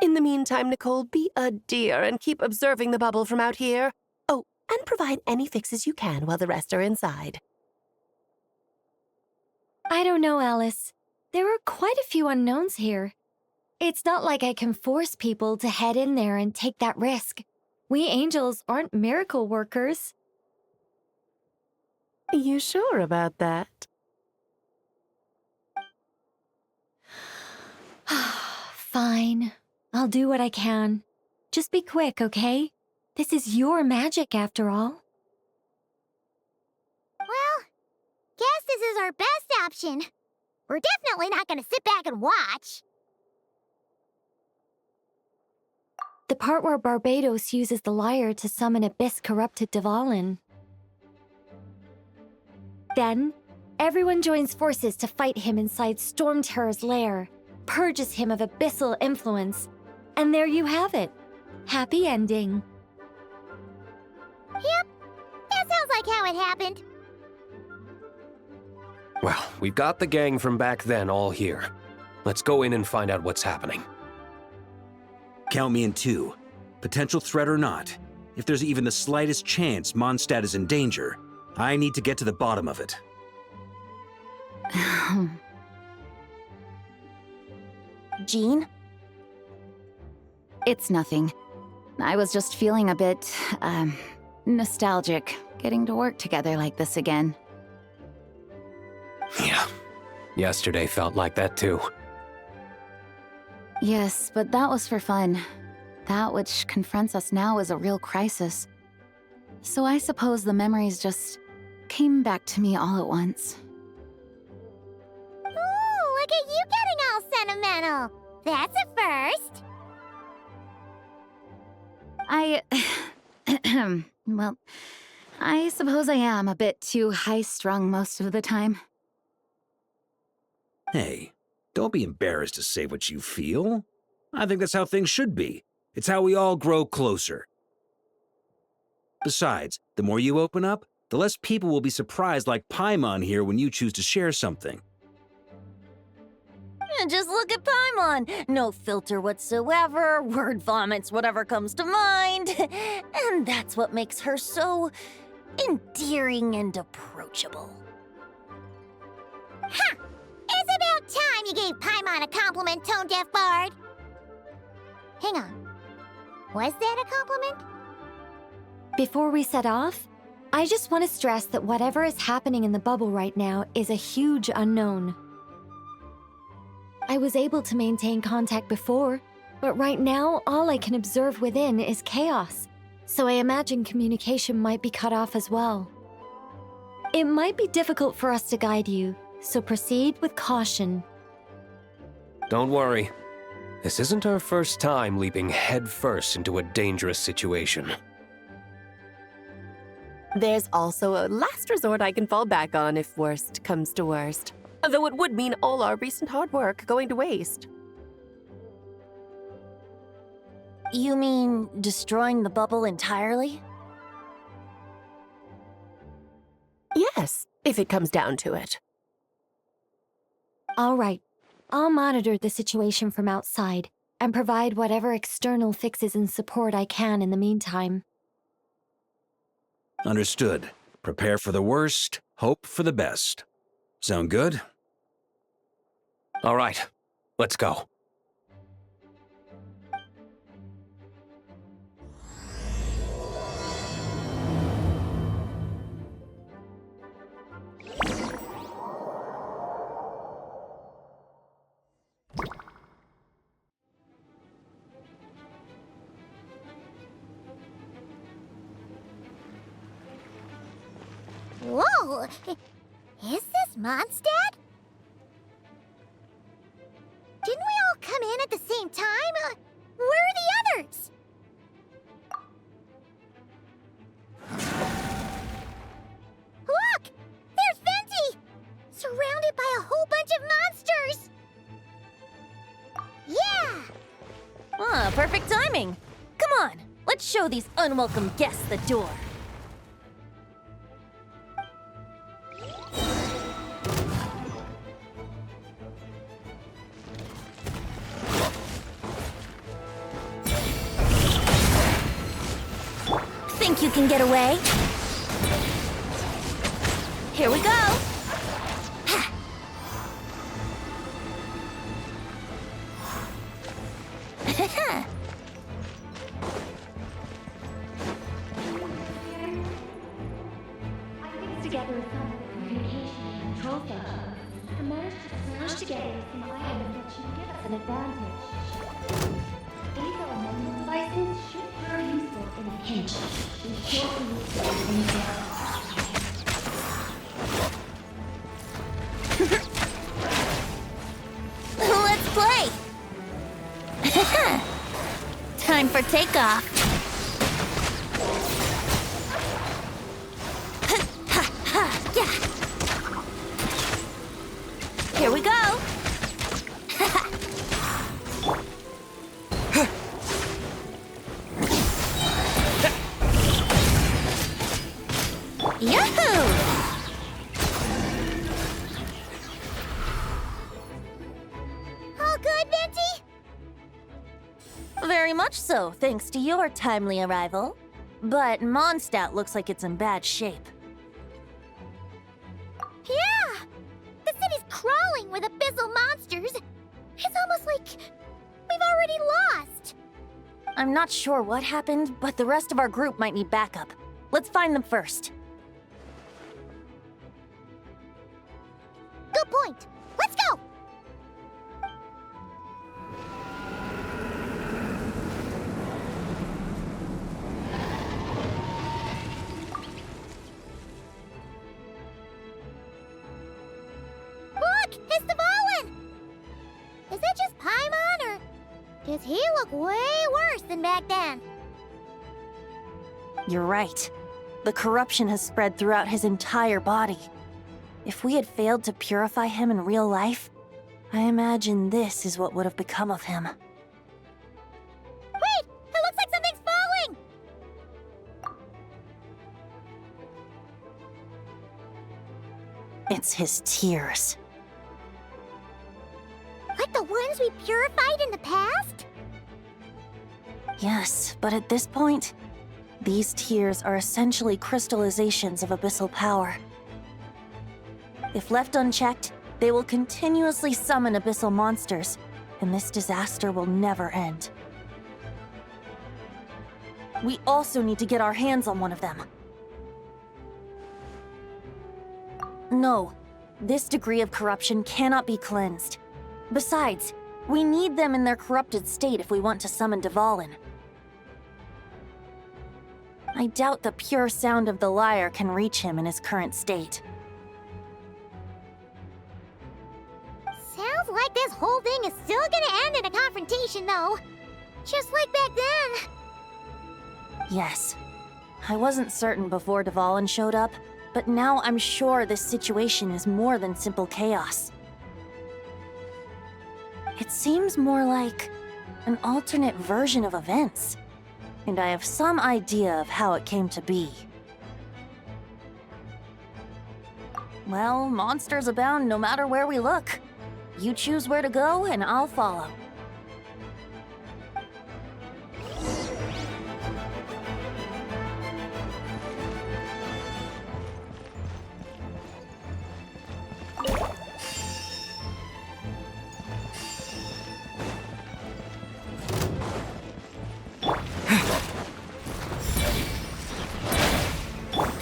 Speaker 3: In the meantime, Nicole, be a dear and keep observing the bubble from out here. Oh, and provide any fixes you can while the rest are inside.
Speaker 8: I don't know, Alice. There are quite a few unknowns here. It's not like I can force people to head in there and take that risk. We angels aren't miracle workers.
Speaker 3: You sure about that?
Speaker 8: Fine. I'll do what I can. Just be quick, okay? This is your magic, after all.
Speaker 1: Well, guess this is our best option. We're definitely not gonna sit back and watch.
Speaker 8: The part where Barbados uses the lyre to summon abyss-corrupted Dvalin. Then, everyone joins forces to fight him inside Storm Terror's lair, purges him of abyssal influence, and there you have it. Happy ending.
Speaker 1: Yep, that sounds like how it happened.
Speaker 11: Well, we've got the gang from back then all here. Let's go in and find out what's happening.
Speaker 10: Count me in 2. Potential threat or not, if there's even the slightest chance Mondstadt is in danger, I need to get to the bottom of it.
Speaker 7: Jean?
Speaker 9: It's nothing. I was just feeling a bit, nostalgic, getting to work together like this again.
Speaker 11: Yeah. Yesterday felt like that too.
Speaker 9: Yes, but that was for fun. That which confronts us now is a real crisis. So I suppose the memories just came back to me all at once.
Speaker 1: Ooh, look at you getting all sentimental. That's a first.
Speaker 9: Well, I suppose I am a bit too high-strung most of the time.
Speaker 10: Hey, don't be embarrassed to say what you feel. I think that's how things should be. It's how we all grow closer. Besides, the more you open up, the less people will be surprised like Paimon here when you choose to share something.
Speaker 7: Just look at Paimon. No filter whatsoever, word vomits whatever comes to mind. And that's what makes her so endearing and approachable.
Speaker 1: Ha! It's about time you gave Paimon a compliment, tone-deaf bard. Hang on. Was that a compliment?
Speaker 8: Before we set off, I just want to stress that whatever is happening in the bubble right now is a huge unknown. I was able to maintain contact before, but right now all I can observe within is chaos, so I imagine communication might be cut off as well. It might be difficult for us to guide you, so proceed with caution.
Speaker 11: Don't worry. This isn't our first time leaping headfirst into a dangerous situation.
Speaker 3: There's also a last resort I can fall back on if worst comes to worst. Though it would mean all our recent hard work going to waste.
Speaker 7: You mean destroying the bubble entirely?
Speaker 3: Yes, if it comes down to it.
Speaker 8: All right, I'll monitor the situation from outside and provide whatever external fixes and support I can in the meantime.
Speaker 10: Understood. Prepare for the worst, hope for the best. Sound good?
Speaker 11: All right, let's go.
Speaker 1: Whoa! Is this Mondstadt? Didn't we all come in at the same time? Where are the others? Look! There's Venti! Surrounded by a whole bunch of monsters! Yeah!
Speaker 7: Ah, perfect timing. Come on, let's show these unwelcome guests the door. Think you can get away? Here we go.
Speaker 4: Together with some communication and control functions, and managed to smash together some items that should give us an advantage. These elemental devices should prove useful in a pinch. We can't be useful in a
Speaker 7: Let's play! Time for takeoff. Here we go. Yahoo!
Speaker 1: All good, Venti?
Speaker 7: Very much so, thanks to your timely arrival. But Mondstadt looks like it's in bad shape.
Speaker 1: Yeah! The city's crawling with abyssal monsters. It's almost like we've already lost.
Speaker 7: I'm not sure what happened, but the rest of our group might need backup. Let's find them first.
Speaker 1: Good point. Let's go! Look! It's Dvalin! Is it just Paimon, or does he look way worse than back then?
Speaker 7: You're right. The corruption has spread throughout his entire body. If we had failed to purify him in real life, I imagine this is what would have become of him.
Speaker 1: Wait! It looks like something's falling!
Speaker 7: It's his tears.
Speaker 1: Like the ones we purified in the past?
Speaker 7: Yes, but at this point, these tears are essentially crystallizations of abyssal power. If left unchecked, they will continuously summon abyssal monsters, and this disaster will never end. We also need to get our hands on one of them. No, this degree of corruption cannot be cleansed. Besides, we need them in their corrupted state if we want to summon Dvalin. I doubt the pure sound of the lyre can reach him in his current state.
Speaker 1: Sounds like this whole thing is still gonna end in a confrontation, though. Just like back then.
Speaker 7: Yes. I wasn't certain before Dvalin showed up, but now I'm sure this situation is more than simple chaos. It seems more like an alternate version of events, and I have some idea of how it came to be. Well, monsters abound no matter where we look. You choose where to go, and I'll follow.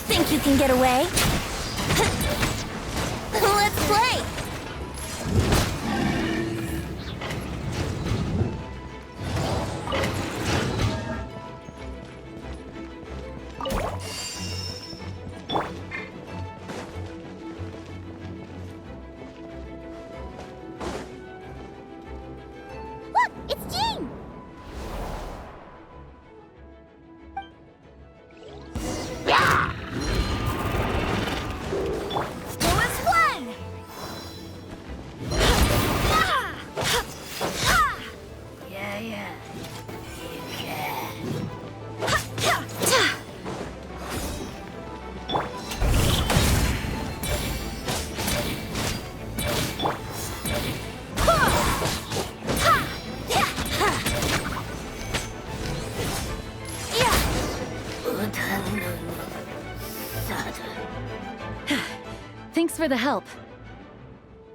Speaker 7: Think you can get away? Let's play!
Speaker 1: Look! It's Jean!
Speaker 9: Thanks for the help.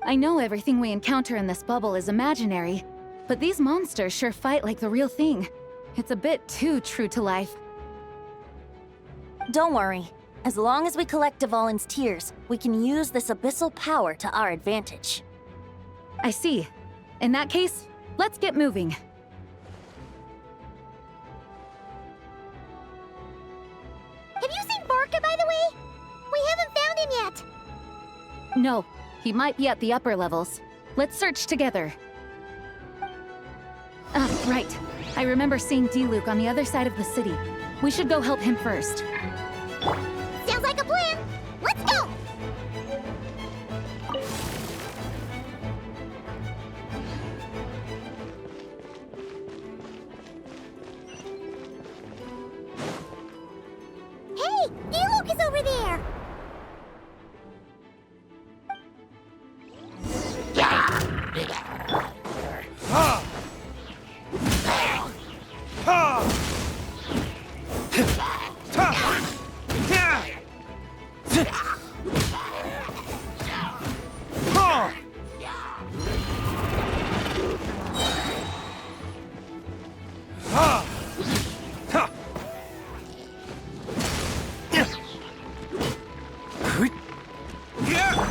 Speaker 9: I know everything we encounter in this bubble is imaginary, but these monsters sure fight like the real thing. It's a bit too true to life.
Speaker 7: Don't worry. As long as we collect Dvalin's tears, we can use this abyssal power to our advantage.
Speaker 9: I see. In that case, let's get moving.
Speaker 1: Have you seen Varka, by the way? We haven't found him yet.
Speaker 9: No, he might be at the upper levels. Let's search together. Right. I remember seeing D-Luke on the other side of the city. We should go help him first.
Speaker 1: Sounds like a plan. Let's go! Hey, D-Luke is over there!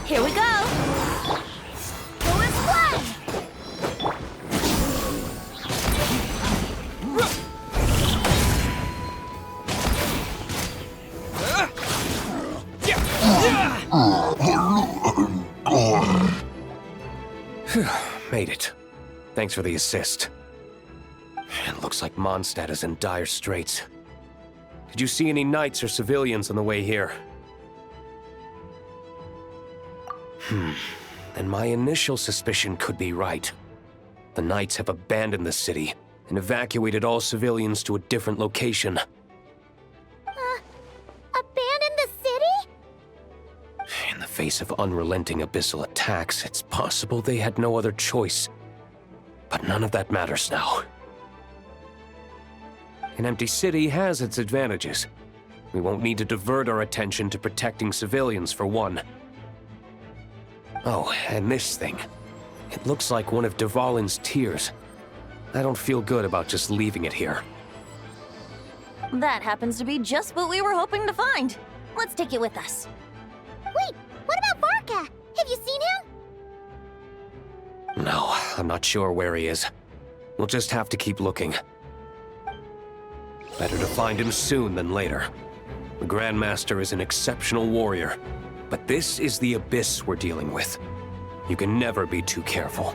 Speaker 7: Here we go!
Speaker 1: Go and fly!
Speaker 11: Made it. Thanks for the assist. It looks like Mondstadt is in dire straits. Did you see any knights or civilians on the way here? Then my initial suspicion could be right. The knights have abandoned the city and evacuated all civilians to a different location.
Speaker 1: Abandon the city?
Speaker 11: In the face of unrelenting abyssal attacks, it's possible they had no other choice. But none of that matters now. An empty city has its advantages. We won't need to divert our attention to protecting civilians, for one. Oh, and this thing. It looks like one of Dvalin's tears. I don't feel good about just leaving it here.
Speaker 7: That happens to be just what we were hoping to find. Let's take it with us.
Speaker 1: Wait, what about Varka? Have you seen him?
Speaker 11: No, I'm not sure where he is. We'll just have to keep looking. Better to find him soon than later. The Grandmaster is an exceptional warrior, but this is the Abyss we're dealing with. You can never be too careful.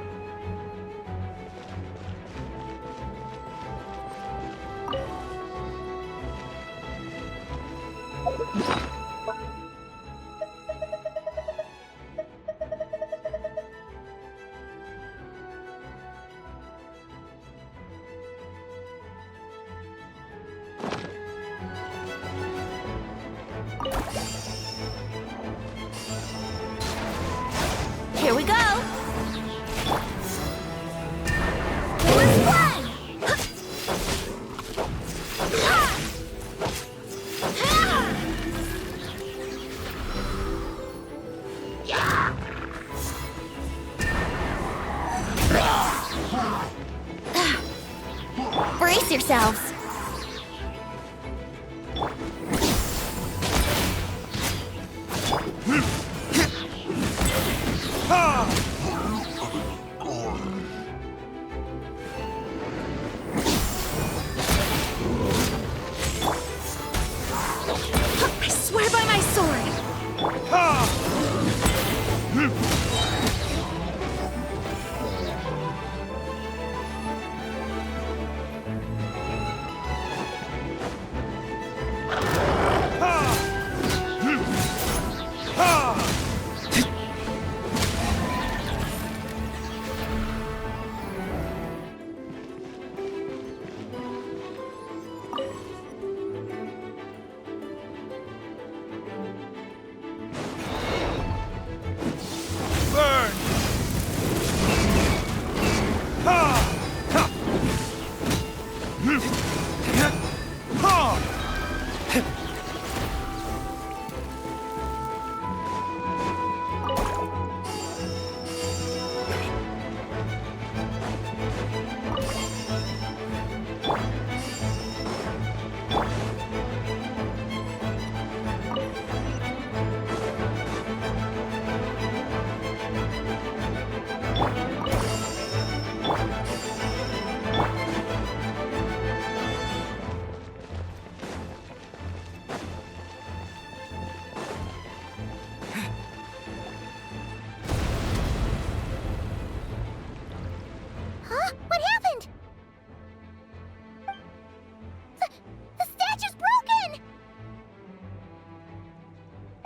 Speaker 7: Here we go!
Speaker 1: Let's fly!
Speaker 7: Brace yourselves!
Speaker 1: I swear by my sword!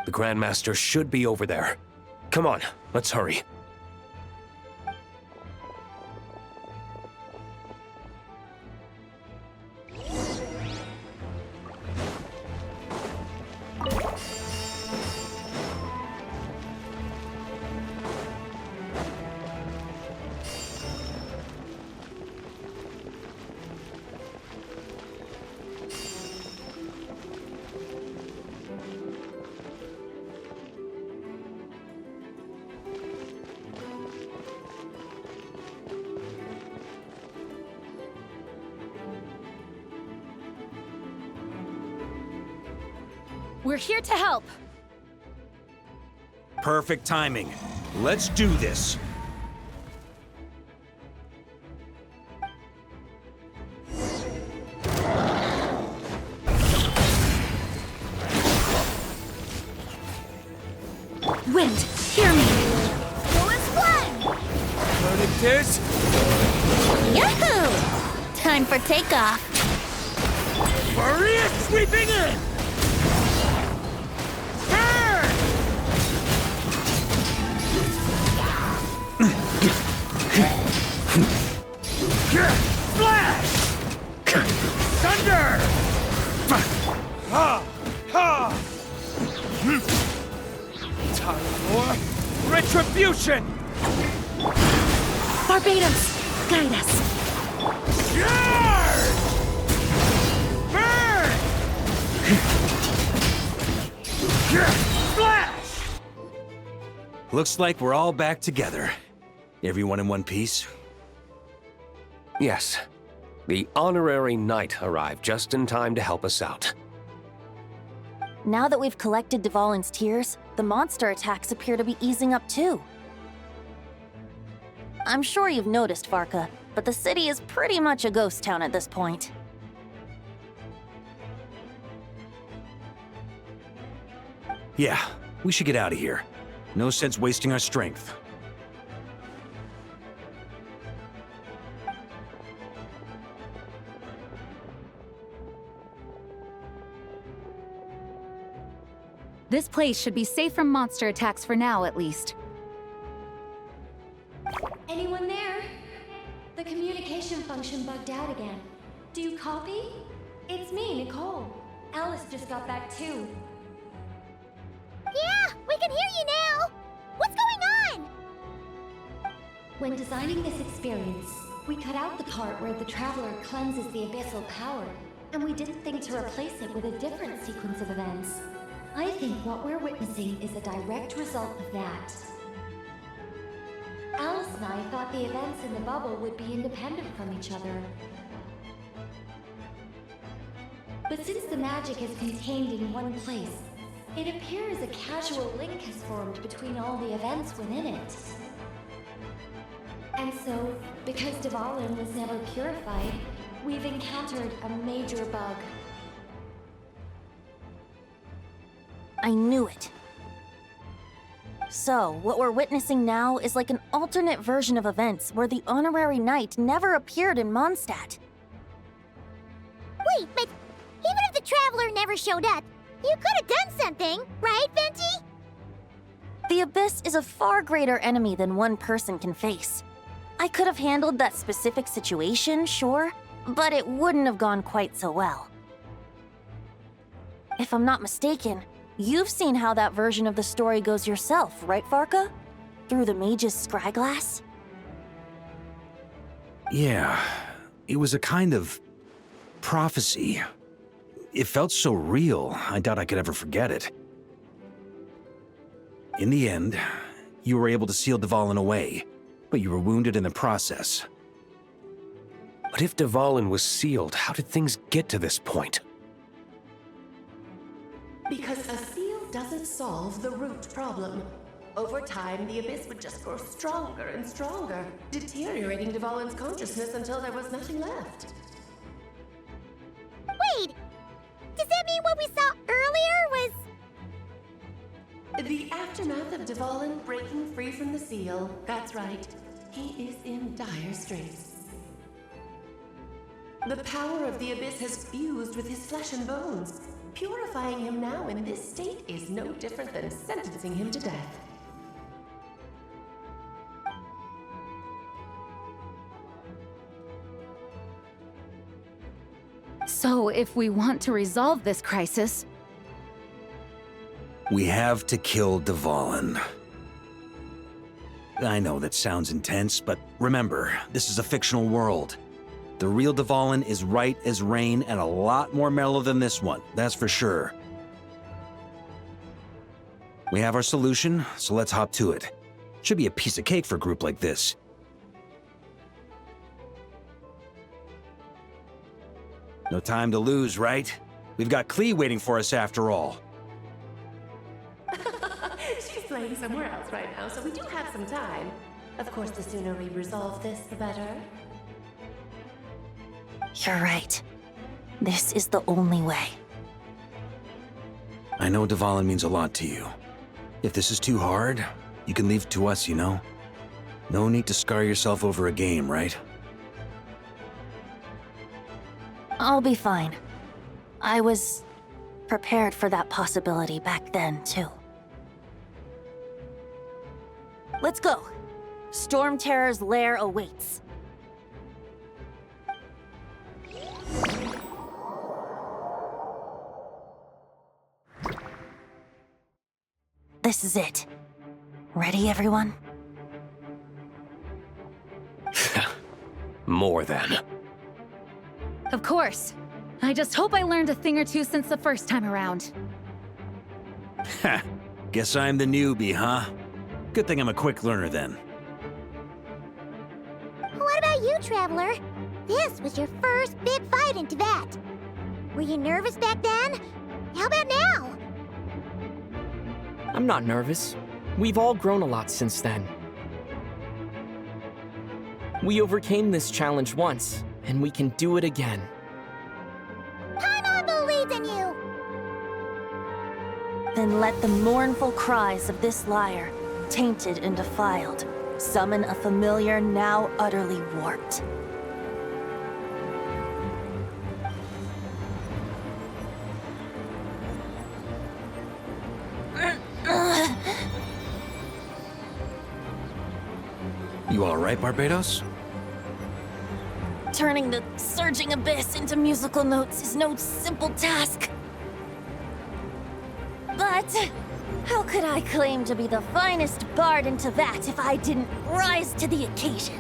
Speaker 11: The Grandmaster should be over there. Come on, let's hurry.
Speaker 9: We're here to help.
Speaker 10: Perfect timing. Let's do this.
Speaker 9: Wind, hear me.
Speaker 18: This?
Speaker 7: Yahoo! Time for takeoff.
Speaker 20: Maria sweeping in!
Speaker 19: Flash! Thunder!
Speaker 20: Ha! Ha! Time for retribution!
Speaker 9: Barbados, guide us.
Speaker 20: Charge! Burn! Flash!
Speaker 10: Looks like we're all back together. Everyone in one piece?
Speaker 11: Yes. The honorary knight arrived just in time to help us out.
Speaker 7: Now that we've collected Dvalin's tears, the monster attacks appear to be easing up too. I'm sure you've noticed, Varka, but the city is pretty much a ghost town at this point.
Speaker 10: Yeah, we should get out of here. No sense wasting our strength.
Speaker 9: This place should be safe from monster attacks for now, at least.
Speaker 4: Anyone there? The communication function bugged out again. Do you copy? It's me, Nicole. Alice just got back too.
Speaker 1: Yeah, we can hear you now! What's going on?
Speaker 4: When designing this experience, we cut out the part where the traveler cleanses the abyssal power, and we didn't think to replace it with a different sequence of events. I think what we're witnessing is a direct result of that. Alice and I thought the events in the bubble would be independent from each other. But since the magic is contained in one place, it appears a casual link has formed between all the events within it. And so, because Dvalin was never purified, we've encountered a major bug.
Speaker 7: I knew it. So, what we're witnessing now is like an alternate version of events where the honorary knight never appeared in Mondstadt.
Speaker 1: Wait, but even if the traveler never showed up, you could have done something, right, Venti?
Speaker 7: The Abyss is a far greater enemy than one person can face. I could have handled that specific situation, sure, but it wouldn't have gone quite so well. If I'm not mistaken, you've seen how that version of the story goes yourself, right, Varka? Through the mage's scryglass?
Speaker 10: Yeah, it was a kind of prophecy. It felt so real, I doubt I could ever forget it. In the end, you were able to seal Dvalin away, but you were wounded in the process.
Speaker 11: But if Dvalin was sealed, how did things get to this point?
Speaker 3: Because a seal doesn't solve the root problem. Over time, the Abyss would just grow stronger and stronger, deteriorating Dvalin's consciousness until there was nothing left.
Speaker 1: Wait! Does that mean what we saw earlier was...
Speaker 3: The aftermath of Dvalin breaking free from the seal. That's right. He is in dire straits. The power of the Abyss has fused with his flesh and bones, Purifying him now in this state is no different than sentencing him to death.
Speaker 9: So, if we want to resolve this crisis,
Speaker 10: we have to kill Dvalin. I know that sounds intense, but remember, this is a fictional world. The real Dvalin is right as rain and a lot more mellow than this one, that's for sure. We have our solution, so let's hop to it. Should be a piece of cake for a group like this. No time to lose, right? We've got Klee waiting for us after all.
Speaker 3: She's playing somewhere else right now, so we do have some time. Of course, the sooner we resolve this, the better.
Speaker 7: You're right. This is the only way.
Speaker 10: I know Dvalin means a lot to you. If this is too hard, you can leave it to us, you know? No need to scar yourself over a game, right?
Speaker 7: I'll be fine. I was prepared for that possibility back then, too. Let's go. Storm Terror's lair awaits. This is it. Ready, everyone?
Speaker 11: More than.
Speaker 9: of course. I just hope I learned a thing or two since the first time around.
Speaker 10: Ha! Guess I'm the newbie, huh? Good thing I'm a quick learner then.
Speaker 1: What about you, Traveler? This was your first big fight in Tibet. Were you nervous back then? How about now?
Speaker 6: I'm not nervous. We've all grown a lot since then. We overcame this challenge once, and we can do it again.
Speaker 1: Paimon believes in you!
Speaker 7: Then let the mournful cries of this lyre, tainted and defiled, summon a familiar now utterly warped.
Speaker 10: You alright, Barbados?
Speaker 7: Turning the surging abyss into musical notes is no simple task. But how could I claim to be the finest bard in Tibet if I didn't rise to the occasion?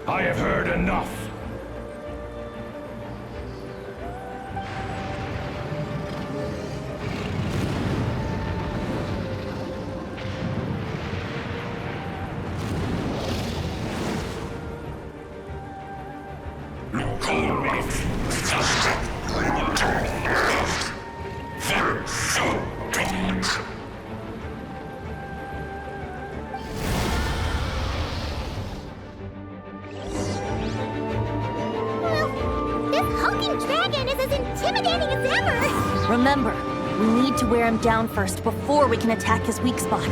Speaker 12: I have heard enough.
Speaker 7: Remember, we need to wear him down first before we can attack his weak spot.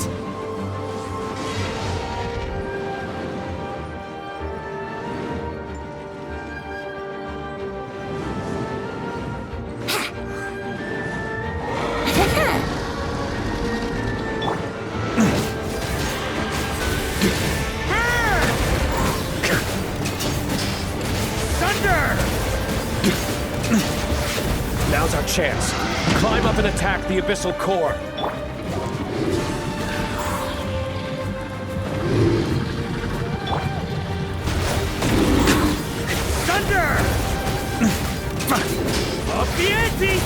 Speaker 20: Now's our chance. Climb up and attack the abyssal core. Thunder! Up the ante!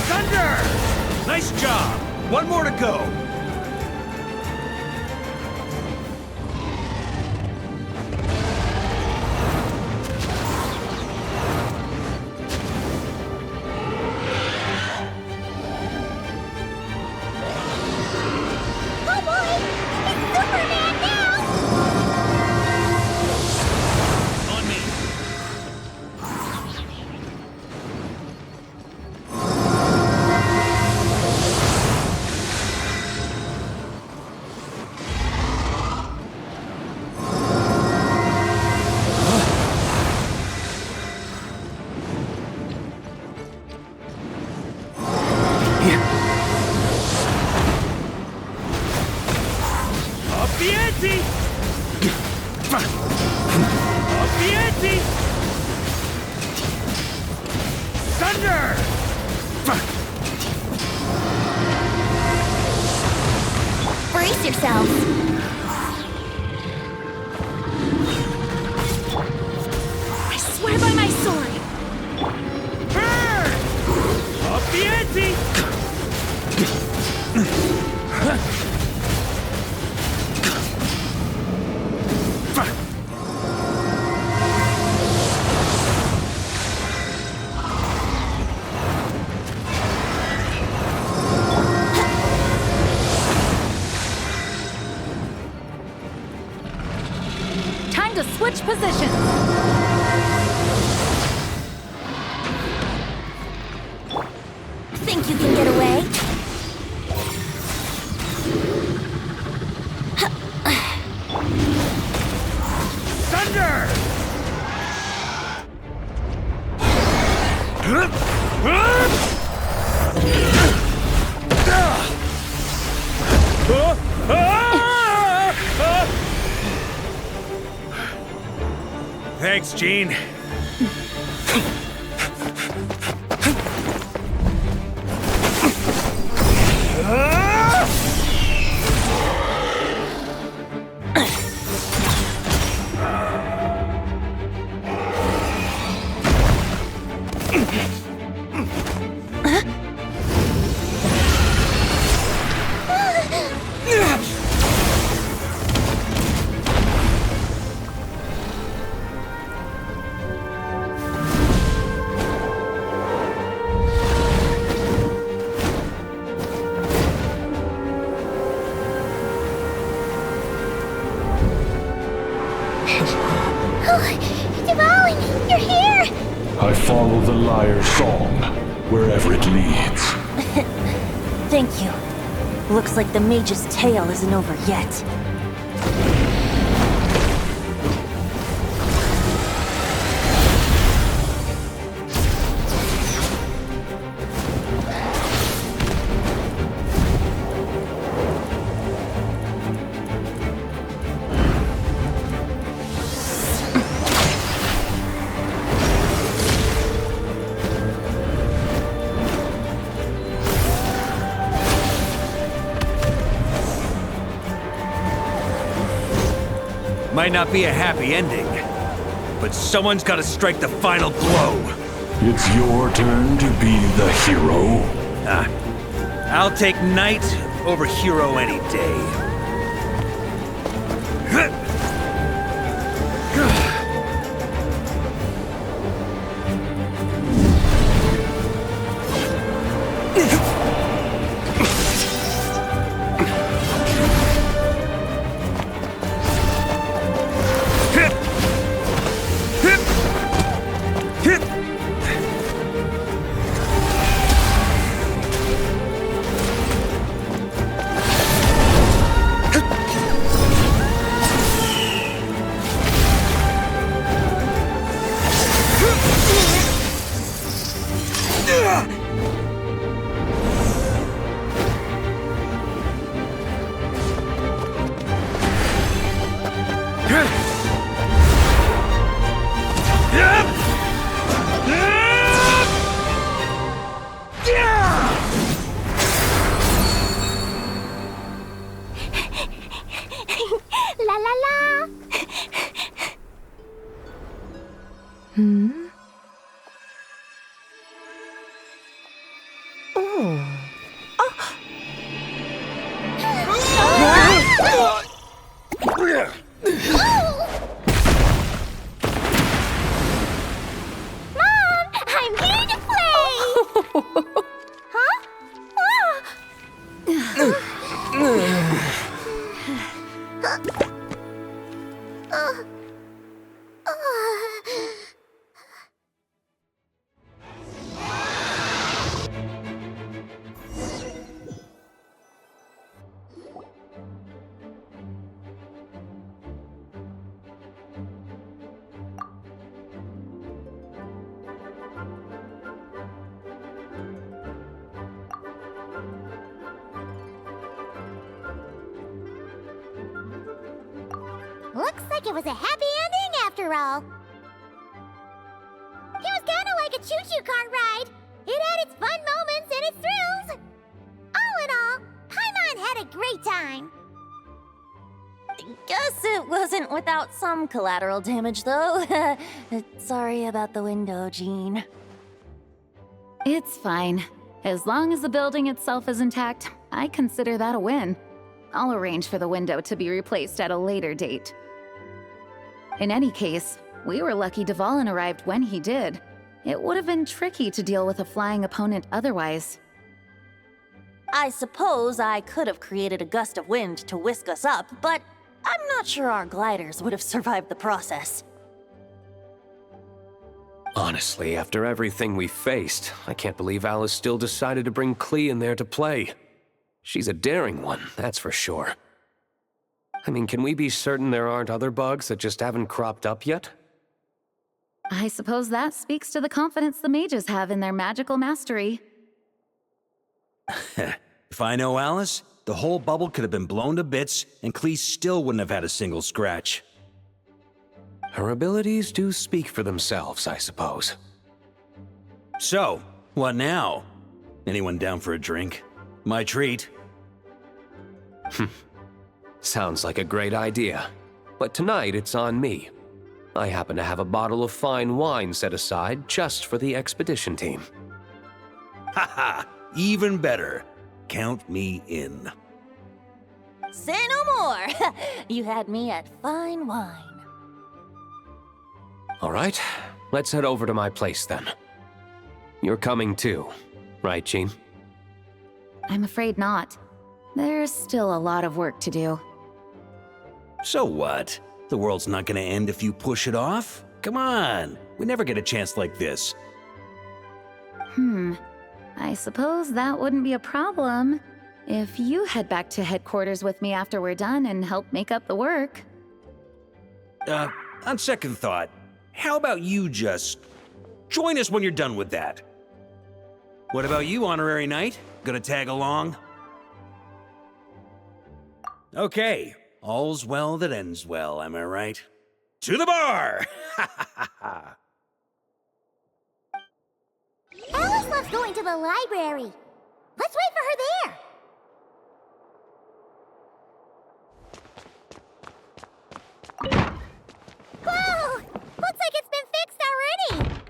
Speaker 20: Thunder! Nice job! One more to go.
Speaker 2: Avvieti! Avvieti! Thunder!
Speaker 1: Brace yourselves.
Speaker 17: I swear by my sword.
Speaker 2: Burn! Avvieti!
Speaker 9: Time to switch positions.
Speaker 1: Think you can get away?
Speaker 2: Thunder! Thanks, Gene.
Speaker 1: Dvalin, you're here!
Speaker 12: I follow the lyre's song, wherever it leads.
Speaker 7: Thank you. Looks like the mage's tale isn't over yet.
Speaker 10: Might not be a happy ending, but someone's got to strike the final blow.
Speaker 12: It's your turn to be the hero.
Speaker 10: I'll take knight over hero any day.
Speaker 5: La la la! Mom, I'm here to play! Huh?
Speaker 1: Looks like it was a happy ending after all. It was kinda like a choo-choo cart ride. It had its fun moments and its thrills. All in all, Paimon had a great time.
Speaker 7: Guess it wasn't without some collateral damage, though. Sorry about the window, Jean.
Speaker 9: It's fine. As long as the building itself is intact, I consider that a win. I'll arrange for the window to be replaced at a later date. In any case, we were lucky Dvalin arrived when he did. It would have been tricky to deal with a flying opponent otherwise.
Speaker 7: I suppose I could have created a gust of wind to whisk us up, but I'm not sure our gliders would have survived the process.
Speaker 11: Honestly, after everything we faced, I can't believe Alice still decided to bring Klee in there to play. She's a daring one, that's for sure. I mean, can we be certain there aren't other bugs that just haven't cropped up yet?
Speaker 9: I suppose that speaks to the confidence the mages have in their magical mastery.
Speaker 10: If I know Alice, the whole bubble could have been blown to bits, and Klee still wouldn't have had a single scratch.
Speaker 11: Her abilities do speak for themselves, I suppose.
Speaker 10: So, what now? Anyone down for a drink? My treat.
Speaker 11: Sounds like a great idea. But tonight it's on me. I happen to have a bottle of fine wine set aside just for the expedition team.
Speaker 10: Haha, even better. Count me in.
Speaker 7: Say no more! You had me at fine wine.
Speaker 11: All right, let's head over to my place then. You're coming too, right, Jean?
Speaker 9: I'm afraid not. There's still a lot of work to do.
Speaker 10: So what? The world's not gonna end if you push it off? Come on, we never get a chance like this.
Speaker 9: I suppose that wouldn't be a problem if you head back to headquarters with me after we're done and help make up the work.
Speaker 10: On second thought, how about you just join us when you're done with that? What about you, Honorary Knight? Gonna tag along? Okay, all's well that ends well, am I right? To the bar!
Speaker 1: Alice loves going to the library. Let's wait for her there. Whoa! Looks like it's been fixed already.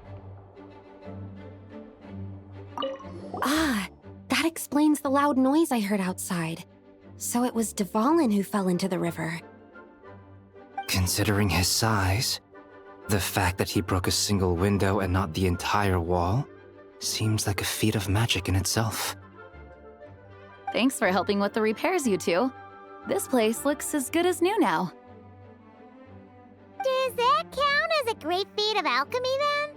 Speaker 21: Ah, that explains the loud noise I heard outside. So it was Dvalin who fell into the river.
Speaker 13: Considering his size, the fact that he broke a single window and not the entire wall seems like a feat of magic in itself.
Speaker 9: Thanks for helping with the repairs, you two. This place looks as good as new now.
Speaker 1: Does that count as a great feat of alchemy then?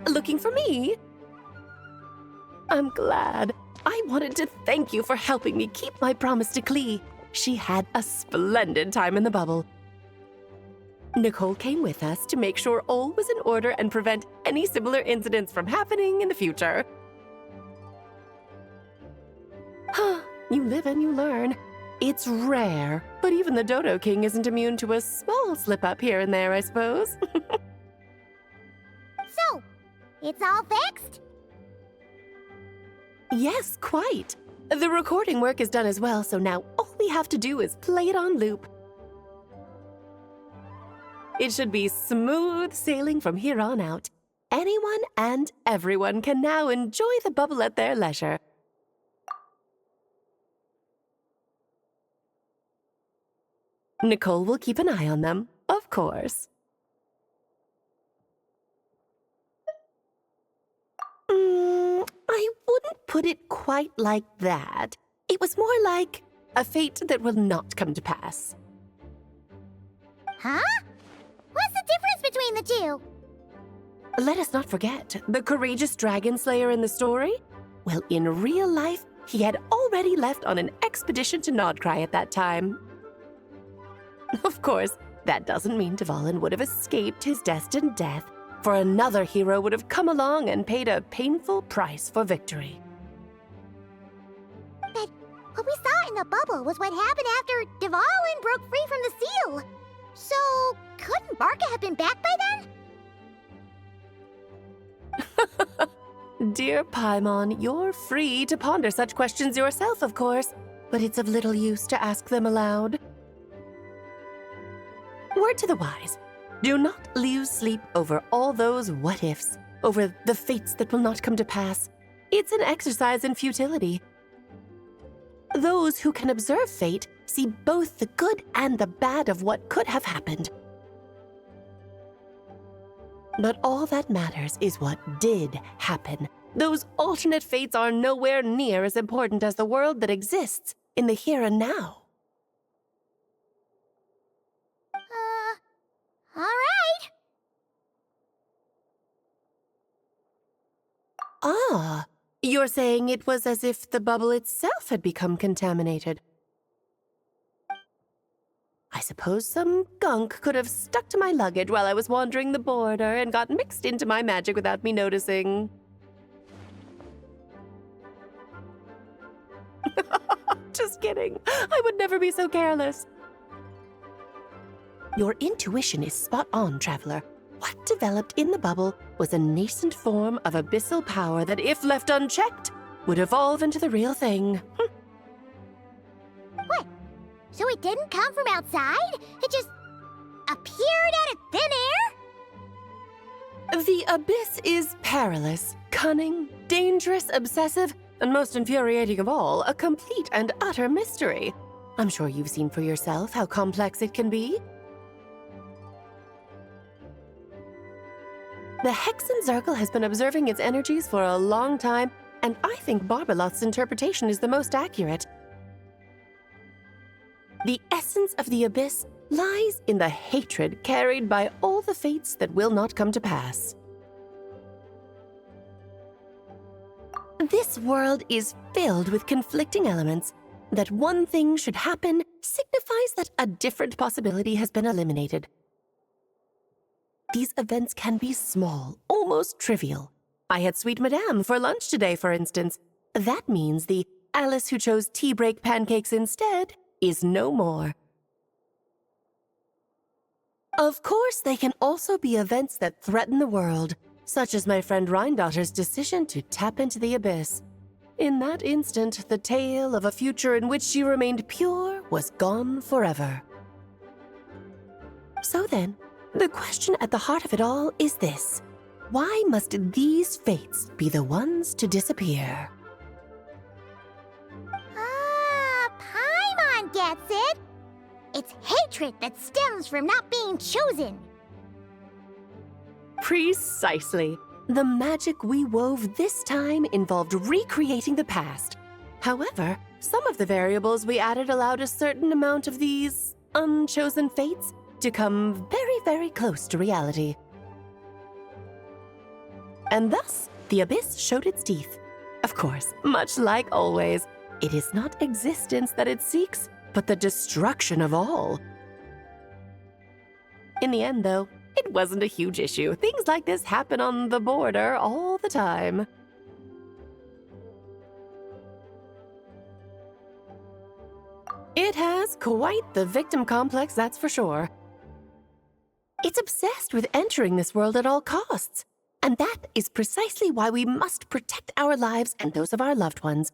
Speaker 3: Looking for me? I'm glad. I wanted to thank you for helping me keep my promise to Klee. She had a splendid time in the bubble. Nicole came with us to make sure all was in order and prevent any similar incidents from happening in the future. You live and you learn. It's rare, but even the Dodo King isn't immune to a small slip-up here and there, I suppose.
Speaker 1: So, it's all fixed?
Speaker 3: Yes, quite. The recording work is done as well, so now all we have to do is play it on loop. It should be smooth sailing from here on out. Anyone and everyone can now enjoy the bubble at their leisure. Nicole will keep an eye on them, of course. put it quite like that. It was more like a fate that will not come to pass.
Speaker 1: Huh? What's the difference between the two?
Speaker 3: Let us not forget the courageous dragon slayer in the story. Well, in real life, he had already left on an expedition to Nodcry at that time. Of course, that doesn't mean Dvalin would have escaped his destined death, for another hero would have come along and paid a painful price for victory.
Speaker 1: But what we saw in the bubble was what happened after Dvalin broke free from the seal. So, couldn't Varka have been back by
Speaker 3: then? Dear Paimon, you're free to ponder such questions yourself, of course, but it's of little use to ask them aloud. Word to the wise, do not lose sleep over all those what-ifs, over the fates that will not come to pass. It's an exercise in futility. Those who can observe fate see both the good and the bad of what could have happened. But all that matters is what did happen. Those alternate fates are nowhere near as important as the world that exists in the here and now.
Speaker 1: All right.
Speaker 3: Ah, you're saying it was as if the bubble itself had become contaminated. I suppose some gunk could have stuck to my luggage while I was wandering the border and got mixed into my magic without me noticing. Just kidding. I would never be so careless. Your intuition is spot on, Traveler. What developed in the bubble was a nascent form of abyssal power that, if left unchecked, would evolve into the real thing.
Speaker 1: What? So it didn't come from outside? It just appeared out of thin air?
Speaker 3: The abyss is perilous, cunning, dangerous, obsessive, and most infuriating of all, a complete and utter mystery. I'm sure you've seen for yourself how complex it can be. The Hexen Circle has been observing its energies for a long time, and I think Barbalot's interpretation is the most accurate. The essence of the abyss lies in the hatred carried by all the fates that will not come to pass. This world is filled with conflicting elements. That one thing should happen signifies that a different possibility has been eliminated. These events can be small, almost trivial. I had Sweet Madame for lunch today, for instance. That means the Alice who chose tea break pancakes instead is no more. Of course, they can also be events that threaten the world, such as my friend Rhindotter's decision to tap into the abyss. In that instant, the tale of a future in which she remained pure was gone forever. So then, the question at the heart of it all is this: why must these fates be the ones to disappear?
Speaker 1: Paimon gets it. It's hatred that stems from not being chosen.
Speaker 3: Precisely. The magic we wove this time involved recreating the past. However, some of the variables we added allowed a certain amount of these unchosen fates to come very, very close to reality. And thus, the abyss showed its teeth. Of course, much like always, it is not existence that it seeks, but the destruction of all. In the end, though, it wasn't a huge issue. Things like this happen on the border all the time. It has quite the victim complex, that's for sure. It's obsessed with entering this world at all costs. And that is precisely why we must protect our lives and those of our loved ones.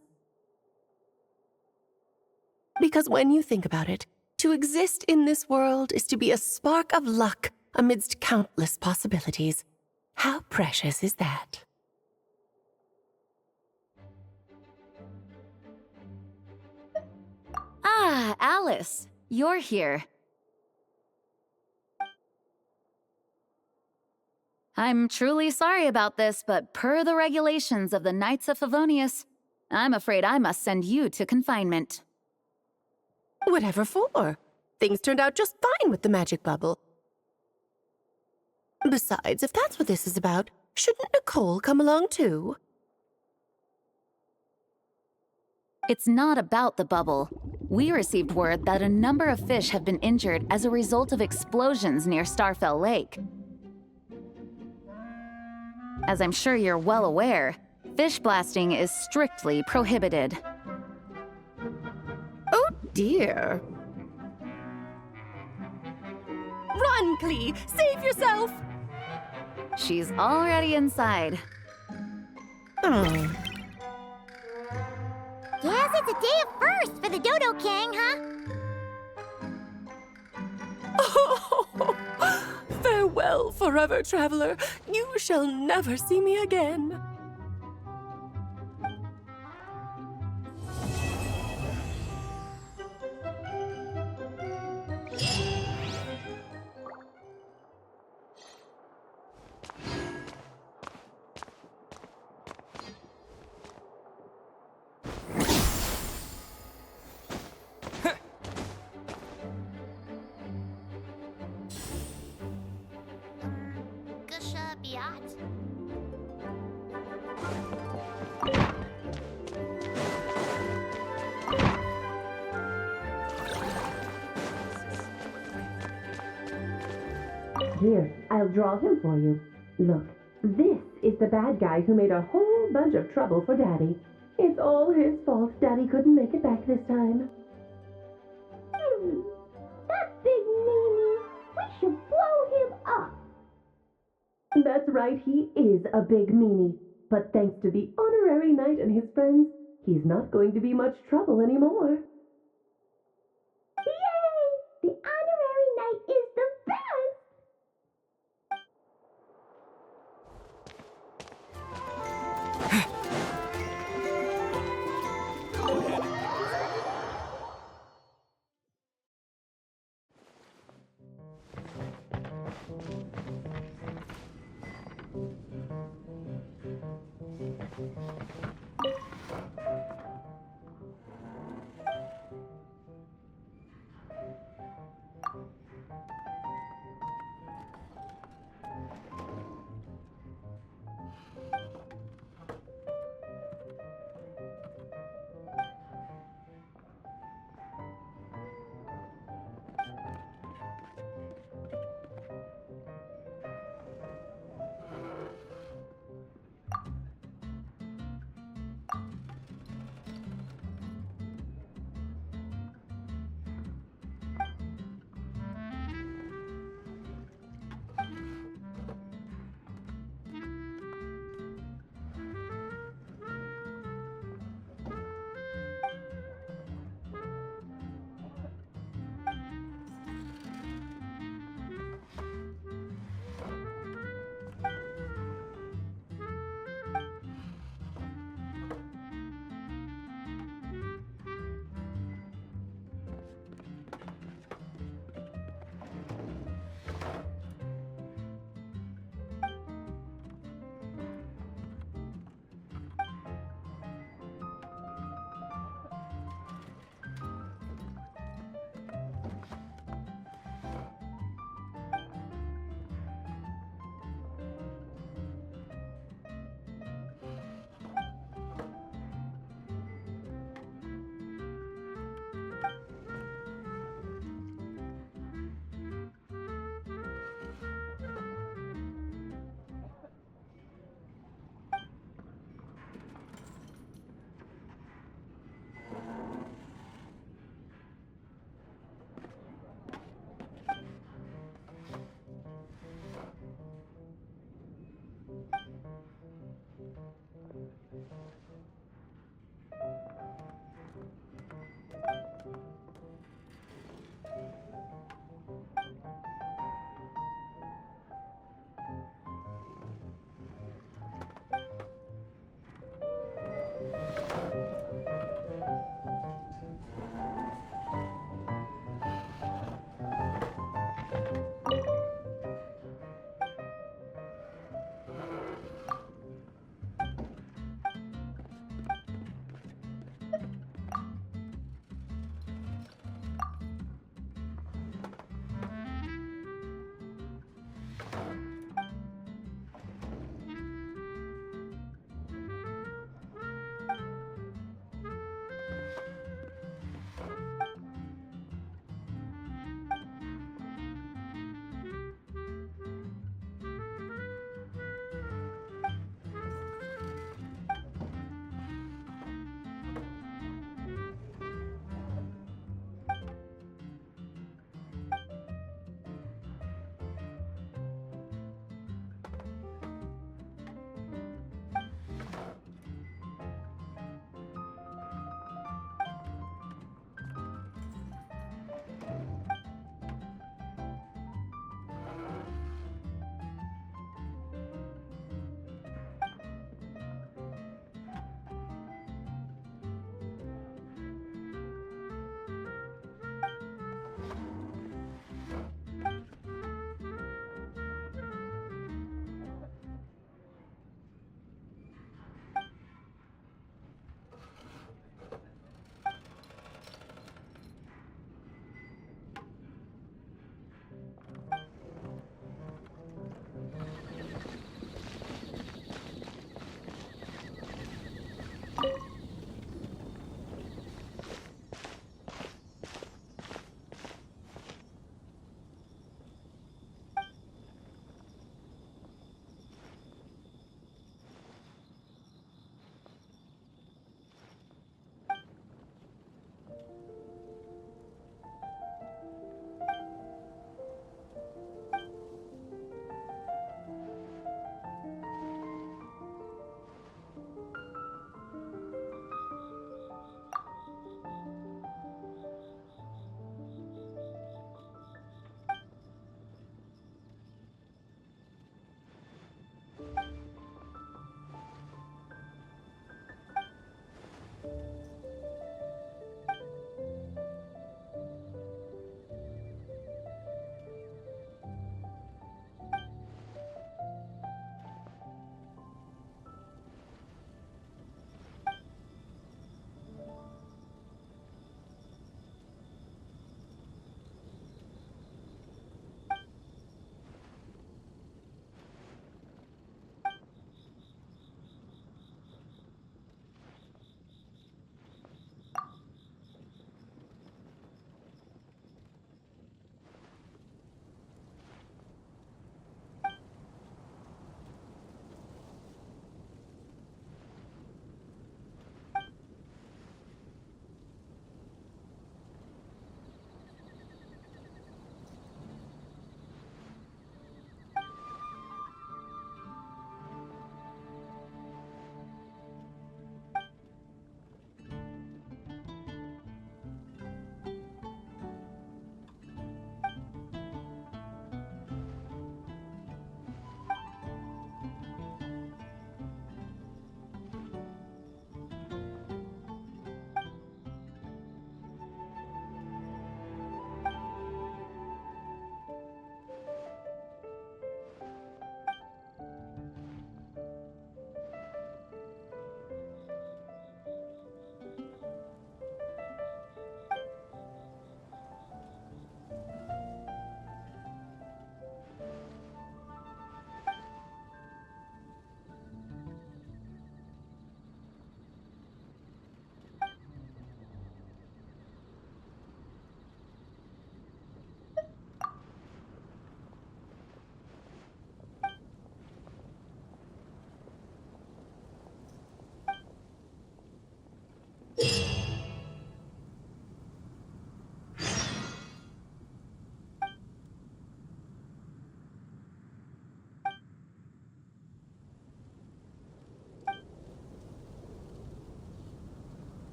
Speaker 3: Because when you think about it, to exist in this world is to be a spark of luck amidst countless possibilities. How precious is that?
Speaker 9: Ah, Alice, you're here. I'm truly sorry about this, but per the regulations of the Knights of Favonius, I'm afraid I must send you to confinement.
Speaker 3: Whatever for? Things turned out just fine with the magic bubble. Besides, if that's what this is about, shouldn't Nicole come along too?
Speaker 9: It's not about the bubble. We received word that a number of fish have been injured as a result of explosions near Starfell Lake. As I'm sure you're well aware, fish blasting is strictly prohibited.
Speaker 3: Oh dear. Run, Klee! Save yourself!
Speaker 9: She's already inside.
Speaker 3: Oh.
Speaker 1: Guess it's a day of first for the Dodo King, huh?
Speaker 3: Oh, farewell, forever traveler. You shall never see me again.
Speaker 1: Gusha Biat.
Speaker 3: Here, I'll draw him for you. Look, this is the bad guy who made a whole bunch of trouble for Daddy. It's all his fault Daddy couldn't make it back this time.
Speaker 1: That big meanie. We should blow him up.
Speaker 3: That's right, he is a big meanie. But thanks to the honorary knight and his friends, he's not going to be much trouble anymore.
Speaker 1: Yay! The honorary knight is the best!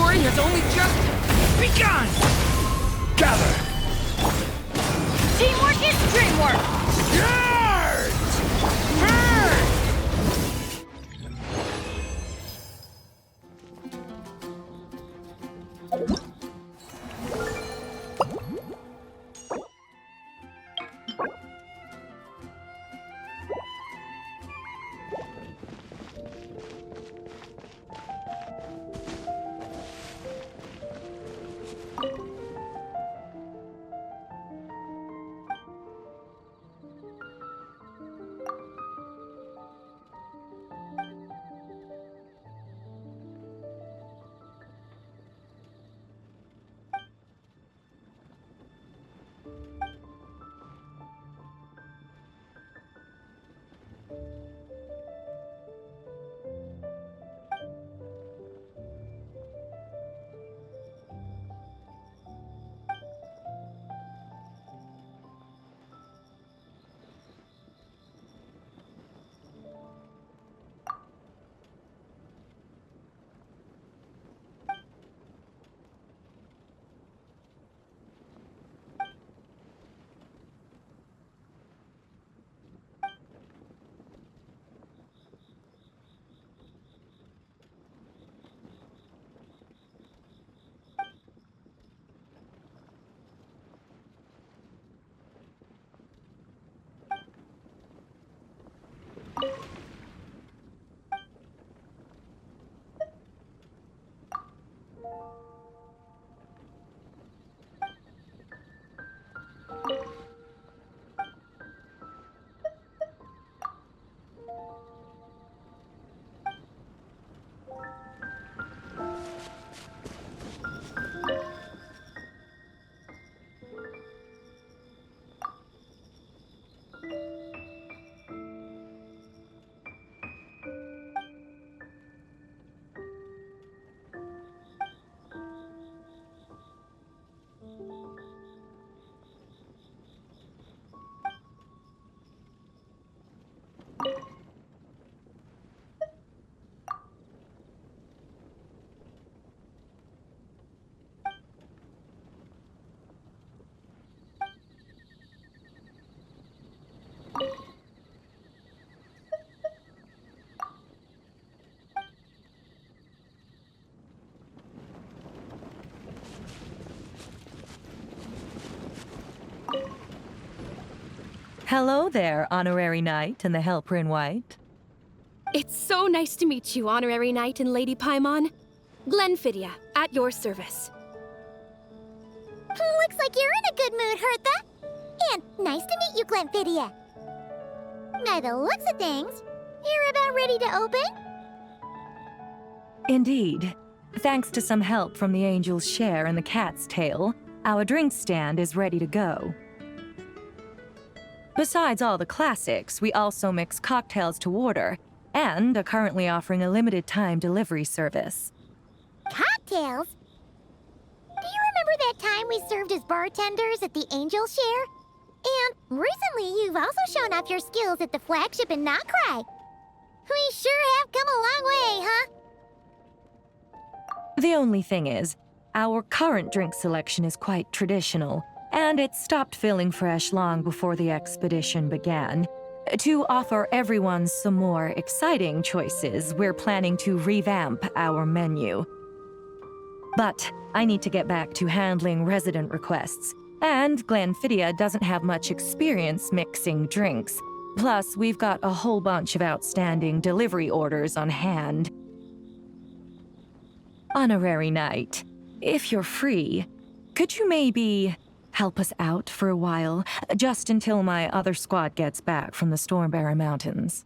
Speaker 2: story has only just begun!
Speaker 19: Gather!
Speaker 5: Teamwork is dreamwork!
Speaker 19: Charge!
Speaker 14: Hello there, Honorary Knight and the Helper in White.
Speaker 22: It's so nice to meet you, Honorary Knight and Lady Paimon. Glenfidia, at your service.
Speaker 1: Looks like you're in a good mood, Hertha. And nice to meet you, Glenfidia. By the looks of things, you're about ready to open?
Speaker 14: Indeed. Thanks to some help from the Angel's Share and the Cat's Tail, our drink stand is ready to go. Besides all the classics, we also mix cocktails to order, and are currently offering a limited-time delivery service.
Speaker 1: Cocktails? Do you remember that time we served as bartenders at the Angel's Share? And recently you've also shown off your skills at the flagship in Nokrai. We sure have come a long way, huh?
Speaker 14: The only thing is, our current drink selection is quite traditional, and it stopped feeling fresh long before the expedition began. To offer everyone some more exciting choices, we're planning to revamp our menu. But I need to get back to handling resident requests, and Glenfidia doesn't have much experience mixing drinks. Plus, we've got a whole bunch of outstanding delivery orders on hand. Honorary Knight, if you're free, could you maybe help us out for a while, just until my other squad gets back from the Stormbearer Mountains?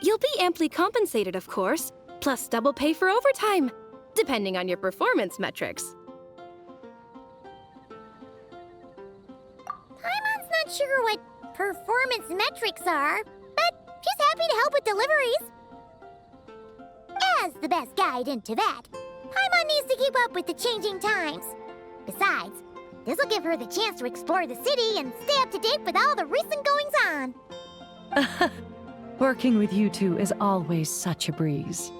Speaker 22: You'll be amply compensated, of course, plus double pay for overtime, depending on your performance metrics.
Speaker 1: Paimon's not sure what performance metrics are, but she's happy to help with deliveries. As the best guide into that, Paimon needs to keep up with the changing times. Besides, this'll give her the chance to explore the city and stay up to date with all the recent goings-on.
Speaker 14: Working with you two is always such a breeze.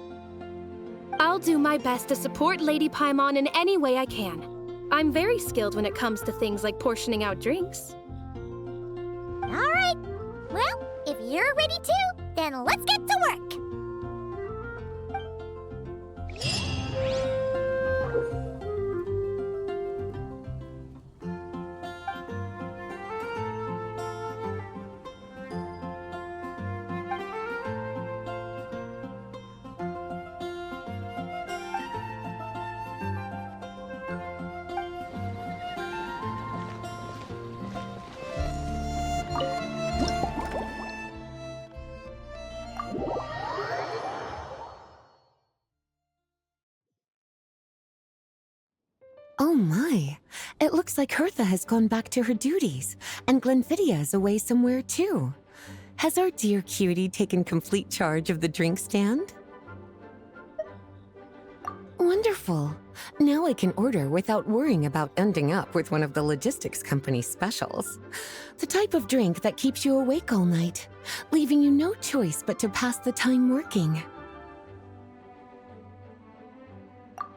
Speaker 22: I'll do my best to support Lady Paimon in any way I can. I'm very skilled when it comes to things like portioning out drinks.
Speaker 1: All right. Well, if you're ready too, then let's get to work.
Speaker 23: Oh my, it looks like Hertha has gone back to her duties, and Glenfidia is away somewhere too. Has our dear cutie taken complete charge of the drink stand? Wonderful. Now I can order without worrying about ending up with one of the logistics company's specials. The type of drink that keeps you awake all night, leaving you no choice but to pass the time working.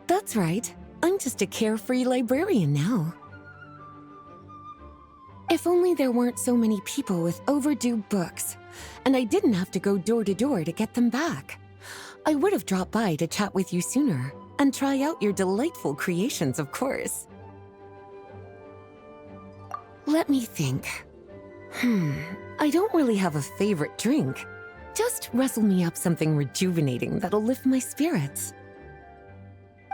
Speaker 23: That's right. I'm just a carefree librarian now. If only there weren't so many people with overdue books, and I didn't have to go door to door to get them back. I would have dropped by to chat with you sooner, and try out your delightful creations, of course. Let me think. I don't really have a favorite drink. Just rustle me up something rejuvenating that'll lift my spirits.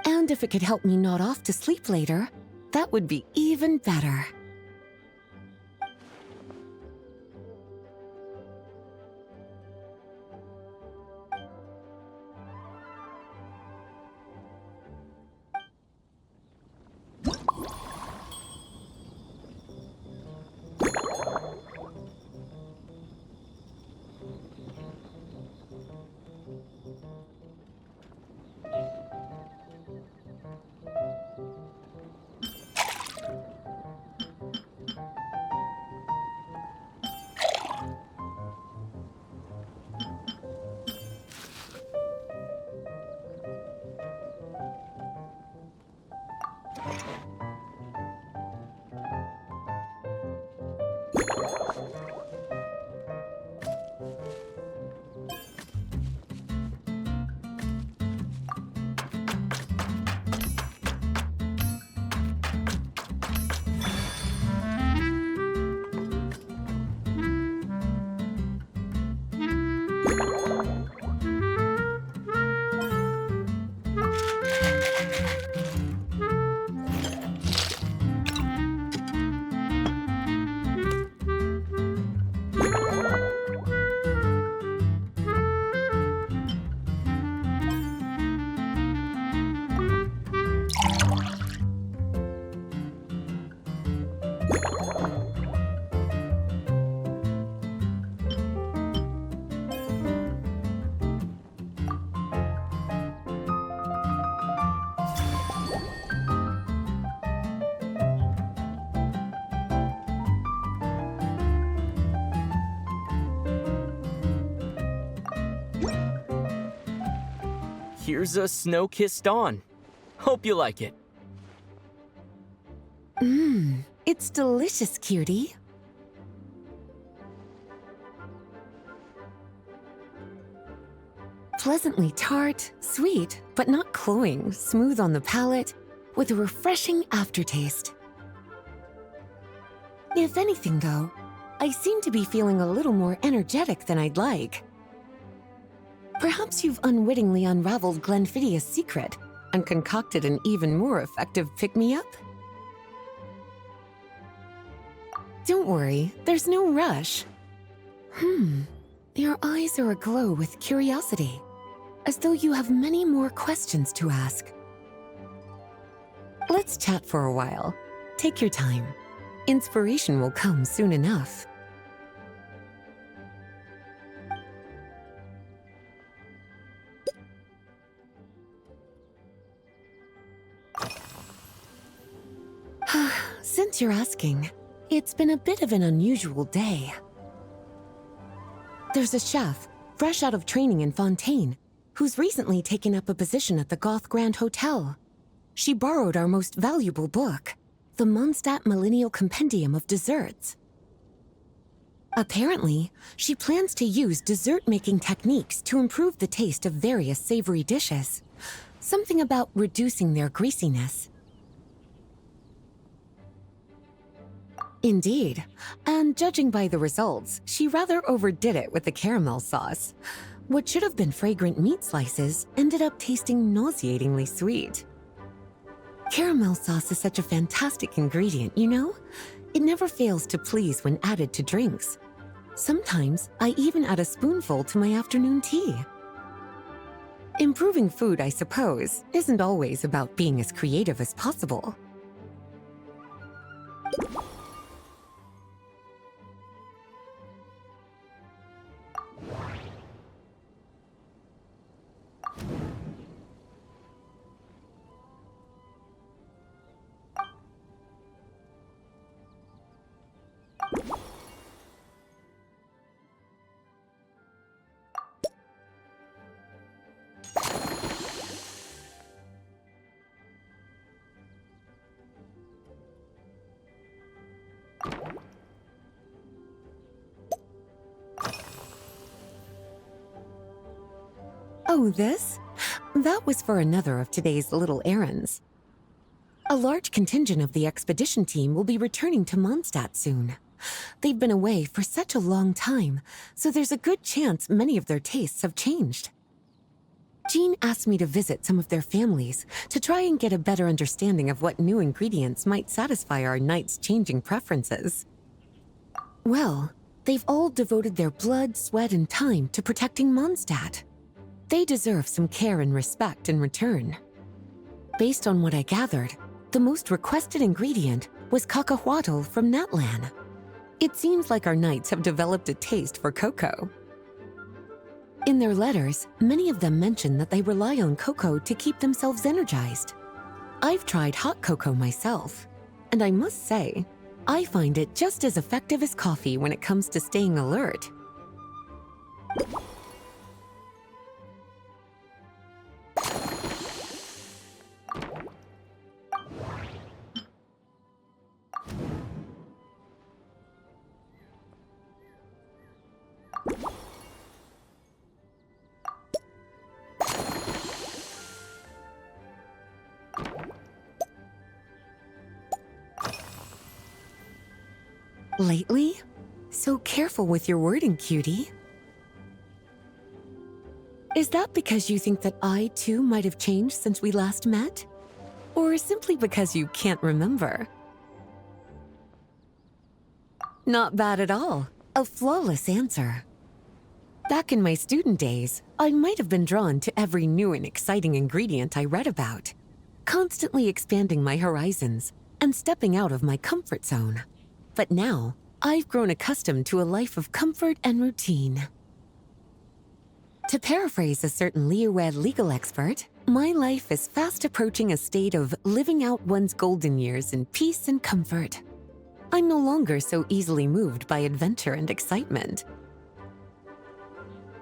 Speaker 23: And if it could help me nod off to sleep later, that would be even better.
Speaker 6: here's a snow-kissed dawn. Hope you like it.
Speaker 23: It's delicious, cutie. Pleasantly tart, sweet, but not cloying, smooth on the palate, with a refreshing aftertaste. If anything, though, I seem to be feeling a little more energetic than I'd like. Perhaps you've unwittingly unraveled Glenfiddia's secret and concocted an even more effective pick-me-up? Don't worry, there's no rush. Your eyes are aglow with curiosity, as though you have many more questions to ask. Let's chat for a while. Take your time. Inspiration will come soon enough. Since you're asking, it's been a bit of an unusual day. There's a chef, fresh out of training in Fontaine, who's recently taken up a position at the Goth Grand Hotel. She borrowed our most valuable book, the Mondstadt Millennial Compendium of Desserts. Apparently, she plans to use dessert-making techniques to improve the taste of various savory dishes. Something about reducing their greasiness. Indeed, and judging by the results, she rather overdid it with the caramel sauce. What should have been fragrant meat slices ended up tasting nauseatingly sweet. Caramel sauce is such a fantastic ingredient, you know? It never fails to please when added to drinks. Sometimes I even add a spoonful to my afternoon tea. Improving food, I suppose, isn't always about being as creative as possible. Oh, this? That was for another of today's little errands. A large contingent of the expedition team will be returning to Mondstadt soon. They've been away for such a long time, so there's a good chance many of their tastes have changed. Jean asked me to visit some of their families to try and get a better understanding of what new ingredients might satisfy our knights' changing preferences. Well, they've all devoted their blood, sweat, and time to protecting Mondstadt. They deserve some care and respect in return. Based on what I gathered, the most requested ingredient was cacahuatl from Natlan. It seems like our knights have developed a taste for cocoa. In their letters, many of them mention that they rely on cocoa to keep themselves energized. I've tried hot cocoa myself, and I must say, I find it just as effective as coffee when it comes to staying alert. Lately? So careful with your wording, cutie. Is that because you think that I, too, might have changed since we last met? Or simply because you can't remember? Not bad at all. A flawless answer. Back in my student days, I might have been drawn to every new and exciting ingredient I read about, constantly expanding my horizons and stepping out of my comfort zone. But now, I've grown accustomed to a life of comfort and routine. To paraphrase a certain Liyue legal expert, my life is fast approaching a state of living out one's golden years in peace and comfort. I'm no longer so easily moved by adventure and excitement.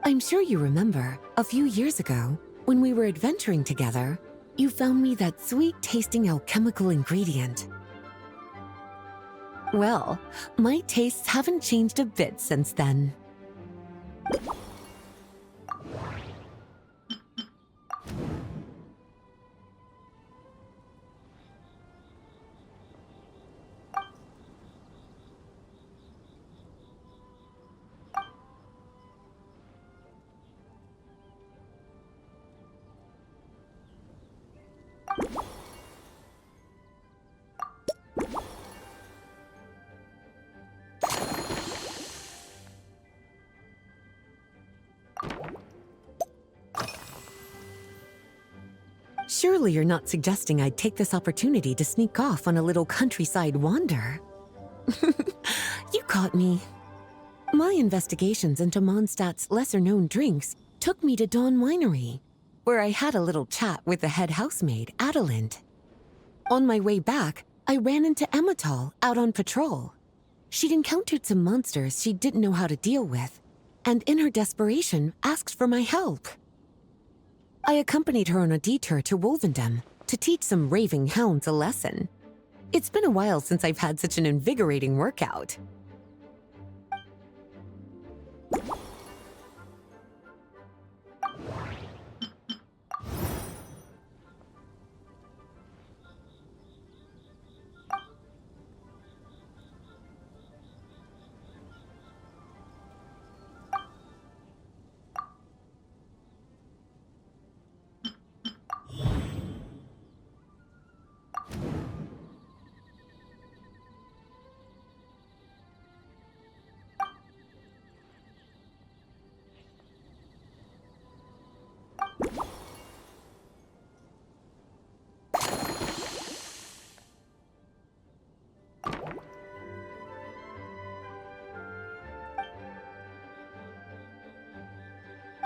Speaker 23: I'm sure you remember, a few years ago, When we were adventuring together, you found me that sweet-tasting alchemical ingredient. Well, my tastes haven't changed a bit since then. Surely you're not suggesting I'd take this opportunity to sneak off on a little countryside wander? You caught me. My investigations into Mondstadt's lesser-known drinks took me to Dawn Winery, where I had a little chat with the head housemaid, Adelind. On my way back, I ran into Emmetal out on patrol. She'd encountered some monsters she didn't know how to deal with, and in her desperation, asked for my help. I accompanied her on a detour to Wolvendom to teach some raving hounds a lesson. It's been a while since I've had such an invigorating workout.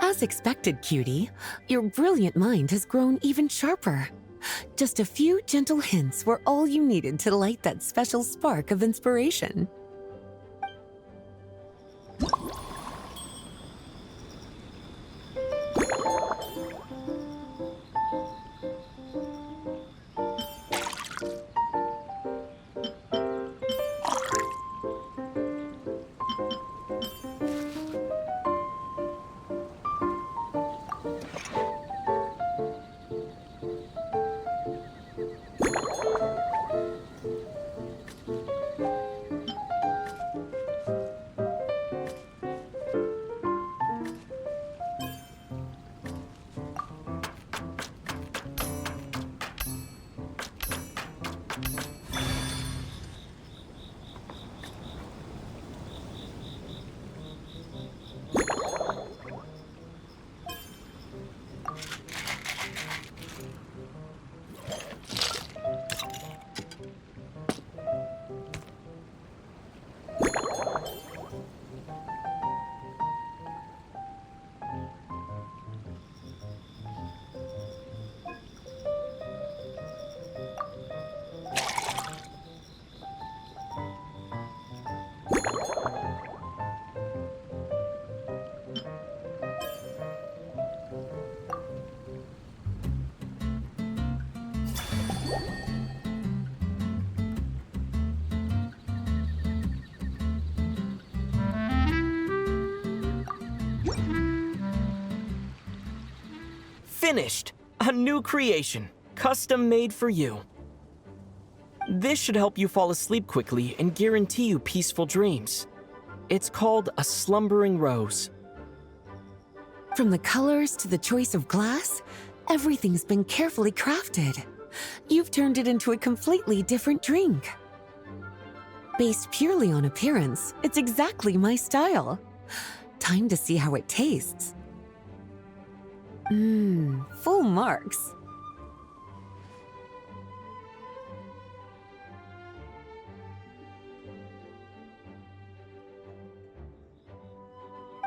Speaker 23: As expected, cutie, your brilliant mind has grown even sharper. Just a few gentle hints were all you needed to light that special spark of inspiration.
Speaker 6: Finished! A new creation, custom made for you. This should help you fall asleep quickly and guarantee you peaceful dreams. It's called a slumbering rose.
Speaker 23: From the colors to the choice of glass, everything's been carefully crafted. You've turned it into a completely different drink. Based purely on appearance, it's exactly my style. Time to see how it tastes. Full marks.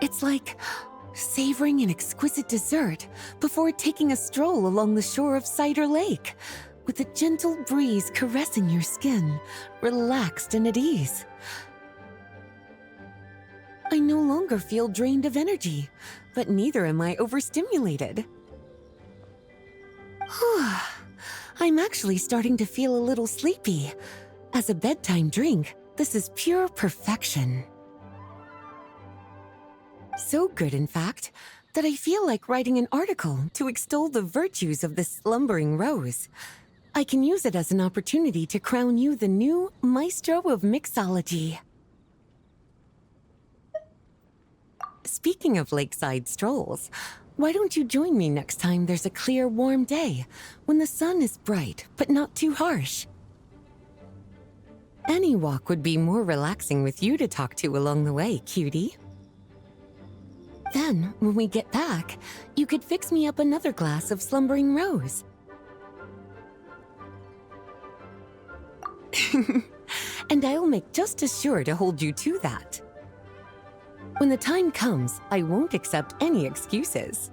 Speaker 23: It's like savoring an exquisite dessert before taking a stroll along the shore of Cider Lake, with a gentle breeze caressing your skin, relaxed and at ease. I no longer feel drained of energy, but neither am I overstimulated. I'm actually starting to feel a little sleepy. As a bedtime drink, this is pure perfection. So good, in fact, that I feel like writing an article to extol the virtues of the slumbering rose. I can use it as an opportunity to crown you the new maestro of mixology. Speaking of lakeside strolls, why don't you join me next time there's a clear, warm day, when the sun is bright but not too harsh? Any walk would be more relaxing with you to talk to along the way, cutie. Then, when we get back, you could fix me up another glass of slumbering rose. And I'll make just as sure to hold you to that. When the time comes, I won't accept any excuses.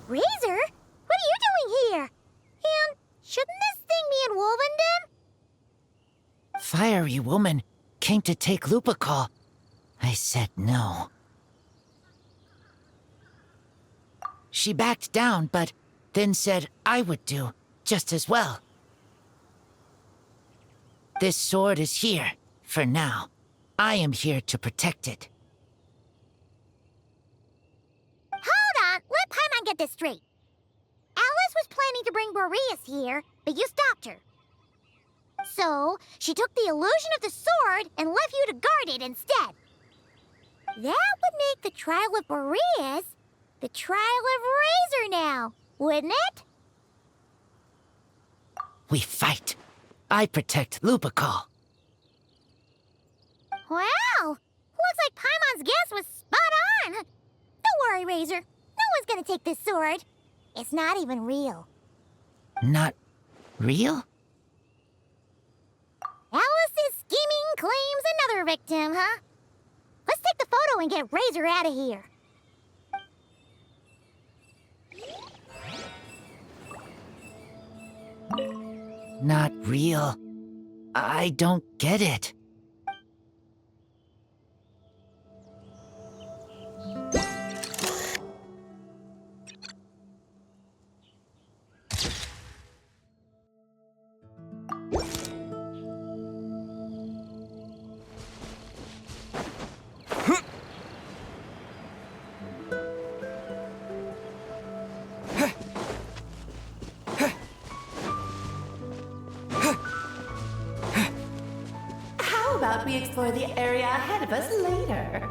Speaker 1: Razor? What are you doing here? And shouldn't this thing be in Wolvenden?
Speaker 8: Fiery woman came to take Lupical. I said no. She backed down, but then said I would do just as well. This sword is here, for now. I am here to protect it.
Speaker 1: Hold on, let Paimon get this straight. Alice was planning to bring Boreas here, but you stopped her. So, she took the illusion of the sword and left you to guard it instead. That would make the trial of Boreas the trial of Razor now, wouldn't it?
Speaker 8: We fight. I protect Lupical.
Speaker 1: Wow! Looks like Paimon's guess was spot on. Don't worry, Razor. No one's gonna take this sword. It's not even real.
Speaker 8: Not real?
Speaker 1: Alice's scheming claims another victim, huh? Let's take the photo and get Razor out of here.
Speaker 8: Not real. I don't get it.
Speaker 15: How about we explore the area ahead of us later?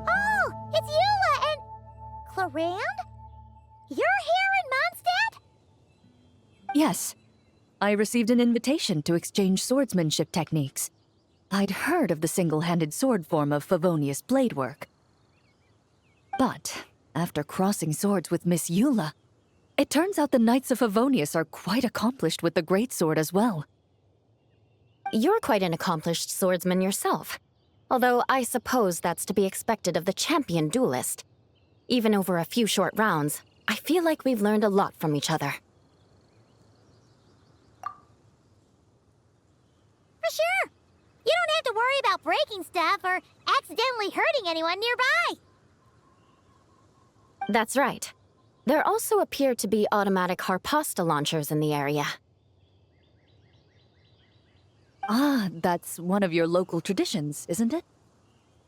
Speaker 1: Oh, it's Eula and... Clarand? You're here in Mondstadt?
Speaker 14: Yes. I received an invitation to exchange swordsmanship techniques. I'd heard of the single-handed sword form of Favonius blade work. But, after crossing swords with Miss Eula, it turns out the Knights of Favonius are quite accomplished with the greatsword as well.
Speaker 21: You're quite an accomplished swordsman yourself. Although I suppose that's to be expected of the champion duelist. Even over a few short rounds, I feel like we've learned a lot from each other.
Speaker 1: For sure. You don't have to worry about breaking stuff or accidentally hurting anyone nearby.
Speaker 21: That's right. There also appear to be automatic harpasta launchers in the area.
Speaker 4: Ah, that's one of your local traditions, isn't it?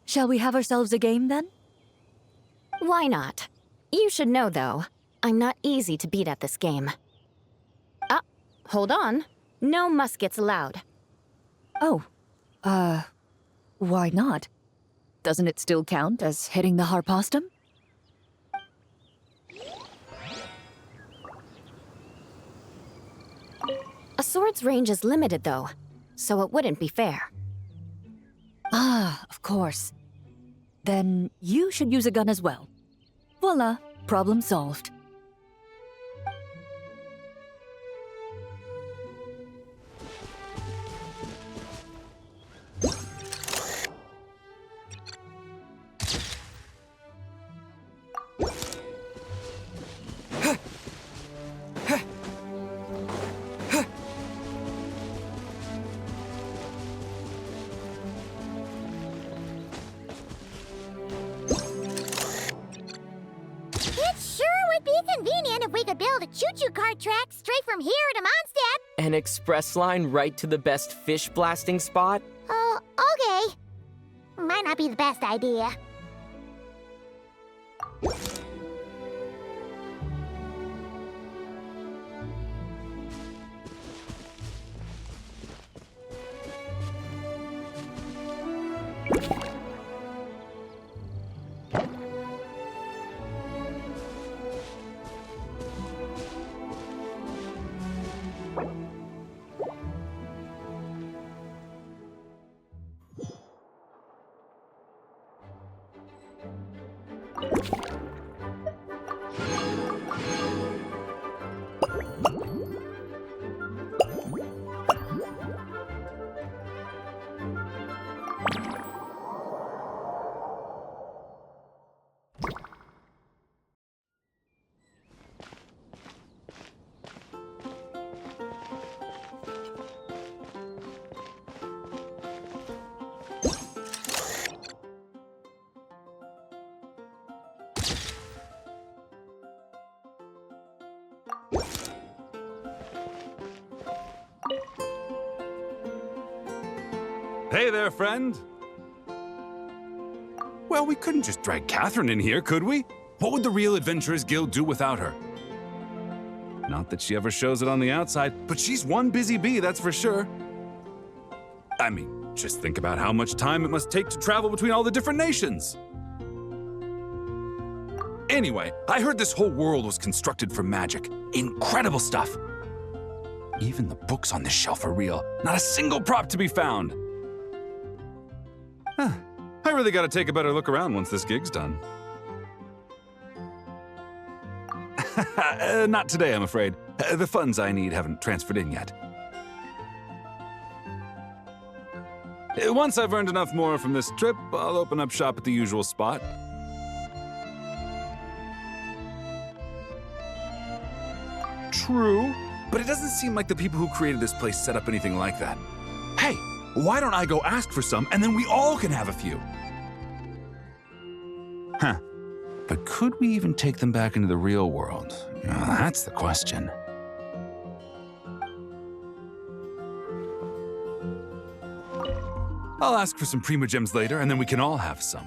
Speaker 4: Shall we have ourselves a game then?
Speaker 21: Why not? You should know, though, I'm not easy to beat at this game. Ah, hold on. No muskets allowed.
Speaker 4: Oh, why not? Doesn't it still count as hitting the harpastum?
Speaker 21: A sword's range is limited, though, so it wouldn't be fair.
Speaker 4: Ah, of course. Then you should use a gun as well. Voila, problem solved.
Speaker 1: Convenient if we could build a choo-choo cart track straight from here to Mondstadt.
Speaker 6: An express line right to the best fish blasting spot?
Speaker 1: Oh, okay. Might not be the best idea.
Speaker 16: Hey there, friend. Well, we couldn't just drag Catherine in here, could we? What would the Real Adventurers Guild do without her? Not that she ever shows it on the outside, but she's one busy bee, that's for sure. I mean, just think about how much time it must take to travel between all the different nations. Anyway, I heard this whole world was constructed for magic. Incredible stuff. Even the books on this shelf are real. Not a single prop to be found. I really gotta take a better look around once this gig's done. Not today, I'm afraid. The funds I need haven't transferred in yet. Once I've earned enough more from this trip, I'll open up shop at the usual spot. True, but it doesn't seem like the people who created this place set up anything like that. Hey, why don't I go ask for some, and then we all can have a few? Huh. But could we even take them back into the real world? Well, that's the question. I'll ask for some Prima Gems later, and then we can all have some.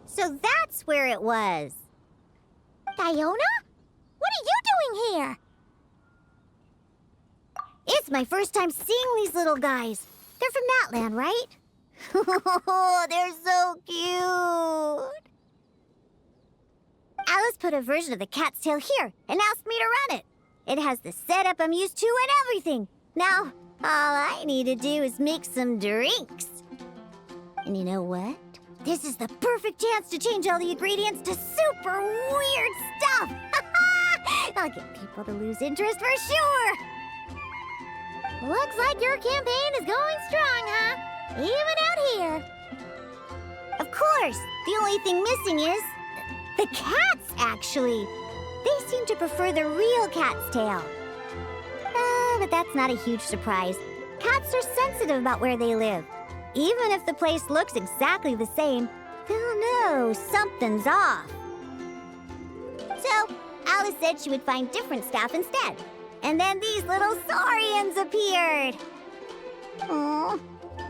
Speaker 1: So that's where it was. Diona? What are you doing here? It's my first time seeing these little guys. They're from that land, right? They're so cute. Alice put a version of the cat's tail here and asked me to run it. It has the setup I'm used to and everything. Now, all I need to do is make some drinks. And you know what? This is the perfect chance to change all the ingredients to super weird stuff. I'll get people to lose interest for sure. Looks like your campaign is going strong, huh? Even out here. Of course, the only thing missing is the cats, actually. They seem to prefer the real cat's tail. But that's not a huge surprise. Cats are sensitive about where they live. Even if the place looks exactly the same, they'll know something's off. So, Alice said she would find different staff instead. And then these little saurians appeared. Aww.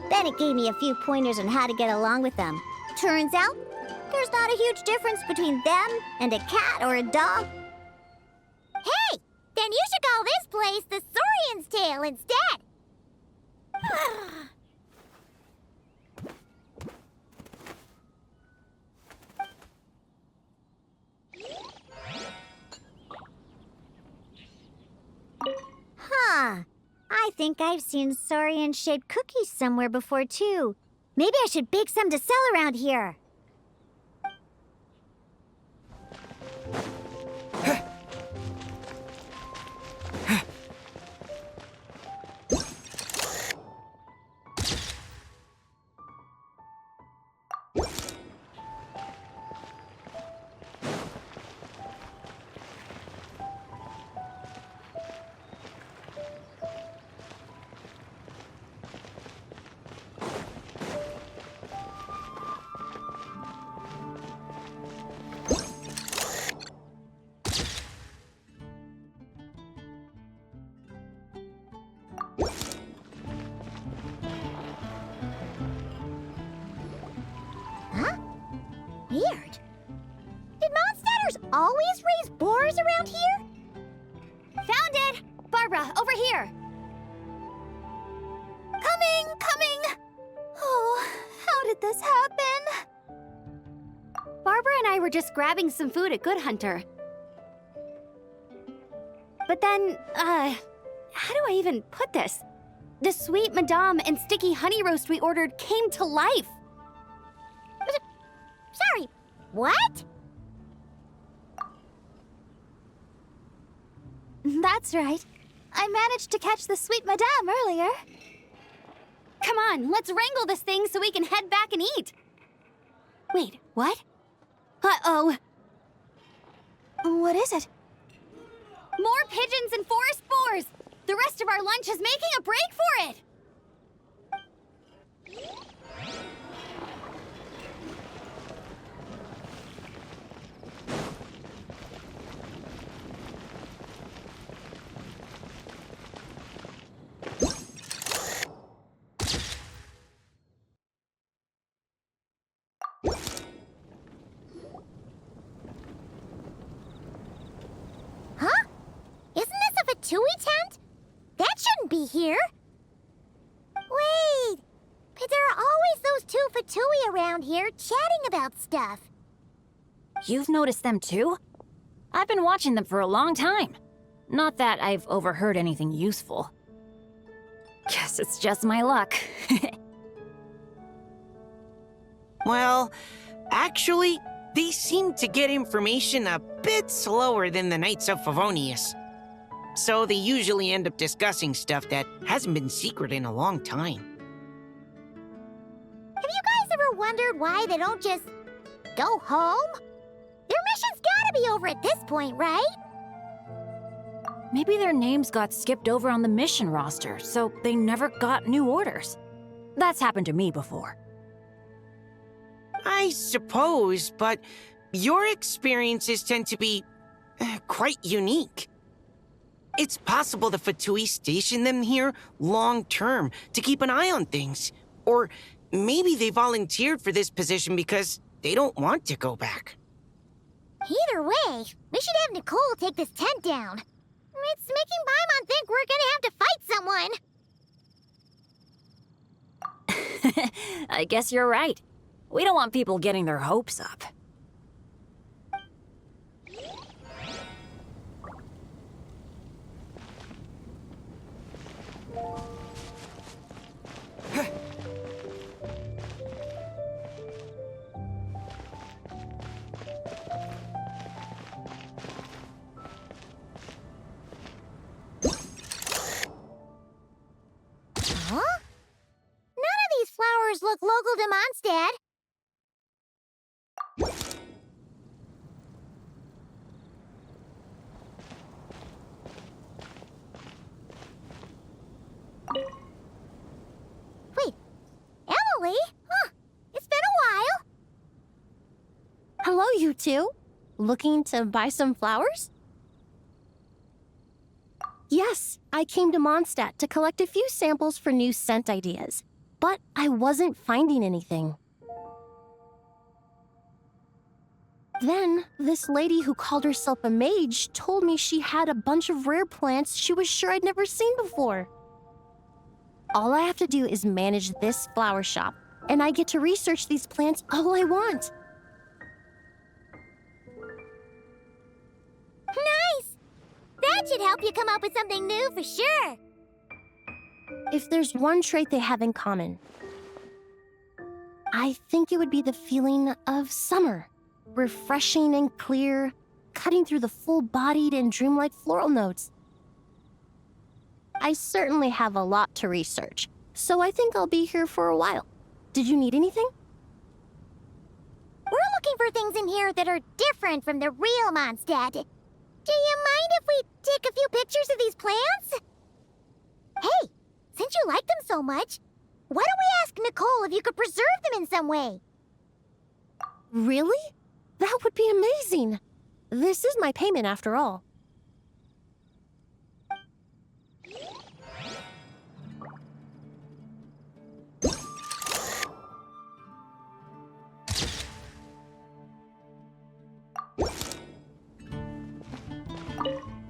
Speaker 1: Bennett gave me a few pointers on how to get along with them. Turns out, there's not a huge difference between them and a cat or a dog. Hey! Then you should call this place the Saurian's Tail instead! Huh. I think I've seen saurian-shaped cookies somewhere before, too. Maybe I should bake some to sell around here. Weird. Did Mondstadters always raise boars around here? Found it! Barbara, over here! Coming! Oh, how did this happen? Barbara and I were just grabbing some food at Good Hunter. But then, how do I even put this? The sweet madame and sticky honey roast we ordered came to life. Sorry, what? That's right. I managed to catch the sweet madame earlier. Come on, let's wrangle this thing so we can head back and eat. Wait, what? Uh-oh. What is it? More pigeons and forest boars! The rest of our lunch is making a break for it! Huh? Isn't this a Fatui tent? That shouldn't be here. Wait, but there are always those two Fatui around here chatting about stuff.
Speaker 17: You've noticed them too? I've been watching them for a long time. Not that I've overheard anything useful. Guess it's just my luck.
Speaker 18: Well, actually, they seem to get information a bit slower than the Knights of Favonius. So they usually end up discussing stuff that hasn't been secret in a long time.
Speaker 1: Have you guys ever wondered why they don't just go home? Their mission's gotta be over at this point, right?
Speaker 17: Maybe their names got skipped over on the mission roster, so they never got new orders. That's happened to me before.
Speaker 18: I suppose, but your experiences tend to be quite unique. It's possible the Fatui stationed them here long-term to keep an eye on things. Or maybe they volunteered for this position because they don't want to go back.
Speaker 1: Either way, we should have Nicole take this tent down. It's making Paimon think we're gonna have to fight someone.
Speaker 17: I guess you're right. We don't want people getting their hopes up.
Speaker 1: Huh? None of these flowers look local to Mondstadt.
Speaker 5: too? Looking to buy some flowers? Yes, I came to Mondstadt to collect a few samples for new scent ideas, but I wasn't finding anything. Then, this lady who called herself a mage told me she had a bunch of rare plants she was sure I'd never seen before. All I have to do is manage this flower shop, and I get to research these plants all I want.
Speaker 1: Nice! That should help you come up with something new for sure.
Speaker 5: If there's one trait they have in common, I think it would be the feeling of summer. Refreshing and clear, cutting through the full-bodied and dreamlike floral notes. I certainly have a lot to research, so I think I'll be here for a while. Did you need anything?
Speaker 1: We're looking for things in here that are different from the real Mondstadt. Do you mind if we take a few pictures of these plants? Hey, since you like them so much, why don't we ask Nicole if you could preserve them in some way?
Speaker 5: Really? That would be amazing. This is my payment after all.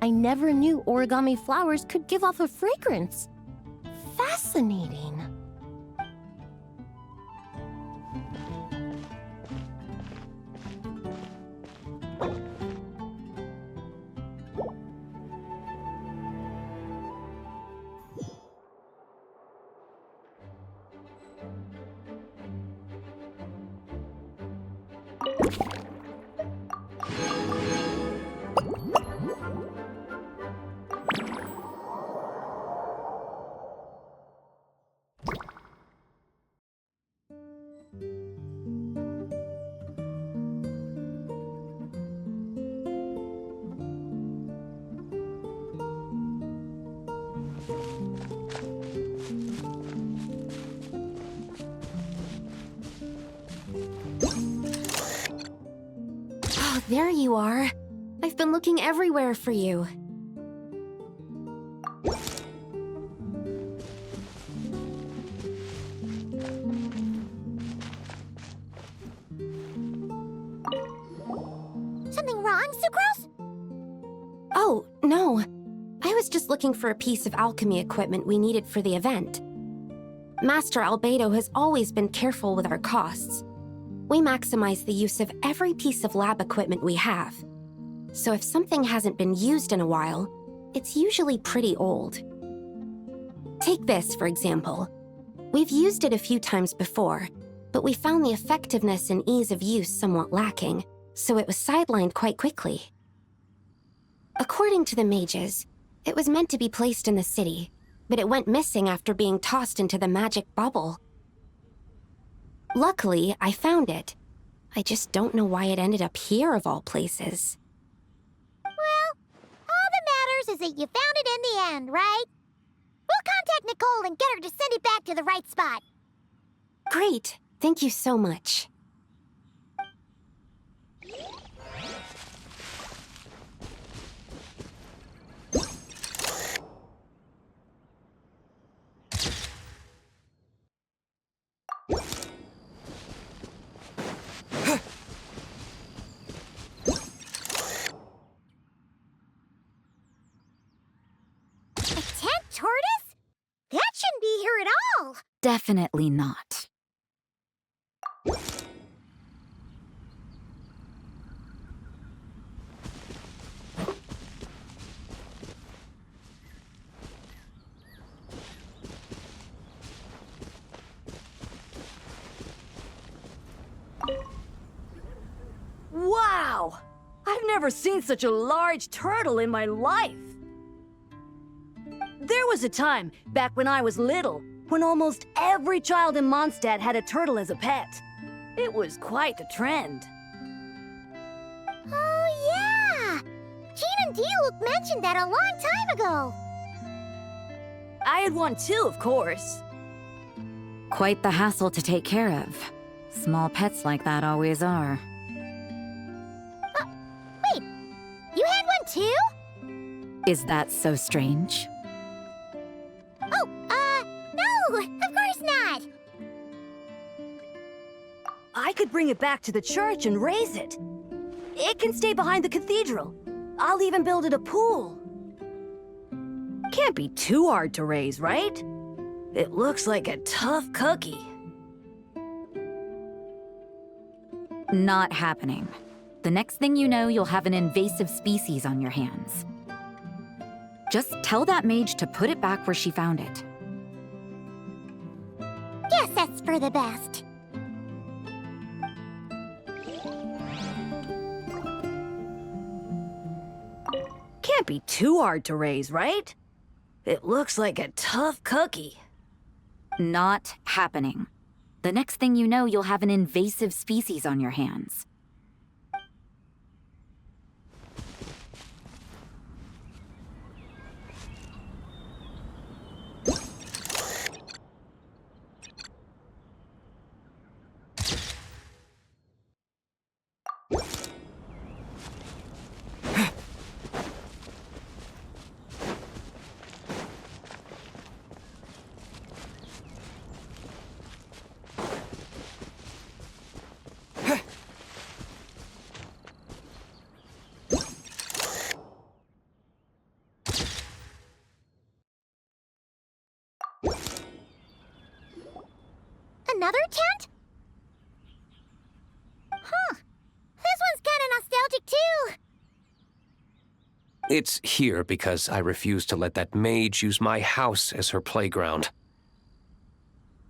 Speaker 5: I never knew origami flowers could give off a fragrance. Fascinating.
Speaker 21: There you are. I've been looking everywhere for you.
Speaker 1: Something wrong, Sucrose?
Speaker 21: Oh, no. I was just looking for a piece of alchemy equipment we needed for the event. Master Albedo has always been careful with our costs. We maximize the use of every piece of lab equipment we have. So if something hasn't been used in a while, it's usually pretty old. Take this, for example. We've used it a few times before, but we found the effectiveness and ease of use somewhat lacking, so it was sidelined quite quickly. According to the mages, it was meant to be placed in the city, but it went missing after being tossed into the magic bubble. Luckily, I found it. I just don't know why it ended up here of all places.
Speaker 1: Well, all that matters is that you found it in the end, right? We'll contact Nicole and get her to send it back to the right spot.
Speaker 21: Great. Thank you so much.
Speaker 1: Tortoise? That shouldn't be here at all.
Speaker 9: Definitely not.
Speaker 4: Wow! I've never seen such a large turtle in my life. There was a time, back when I was little, when almost every child in Mondstadt had a turtle as a pet. It was quite the trend.
Speaker 1: Oh, yeah! Jean and Diluc mentioned that a long time ago.
Speaker 4: I had one too, of course.
Speaker 9: Quite the hassle to take care of. Small pets like that always are.
Speaker 4: Is that so strange?
Speaker 1: Oh, no! Of course not!
Speaker 7: I could bring it back to the church and raise it. It can stay behind the cathedral. I'll even build it a pool. Can't be too hard to raise, right? It looks like a tough cookie.
Speaker 4: Not happening. The next thing you know, you'll have an invasive species on your hands. Just tell that mage to put it back where she found it.
Speaker 1: Guess that's for the best.
Speaker 7: Can't be too hard to raise, right? It looks like a tough cookie.
Speaker 4: Not happening. The next thing you know, you'll have an invasive species on your hands.
Speaker 1: Another tent? Huh. This one's kinda nostalgic too.
Speaker 11: It's here because I refused to let that mage use my house as her playground.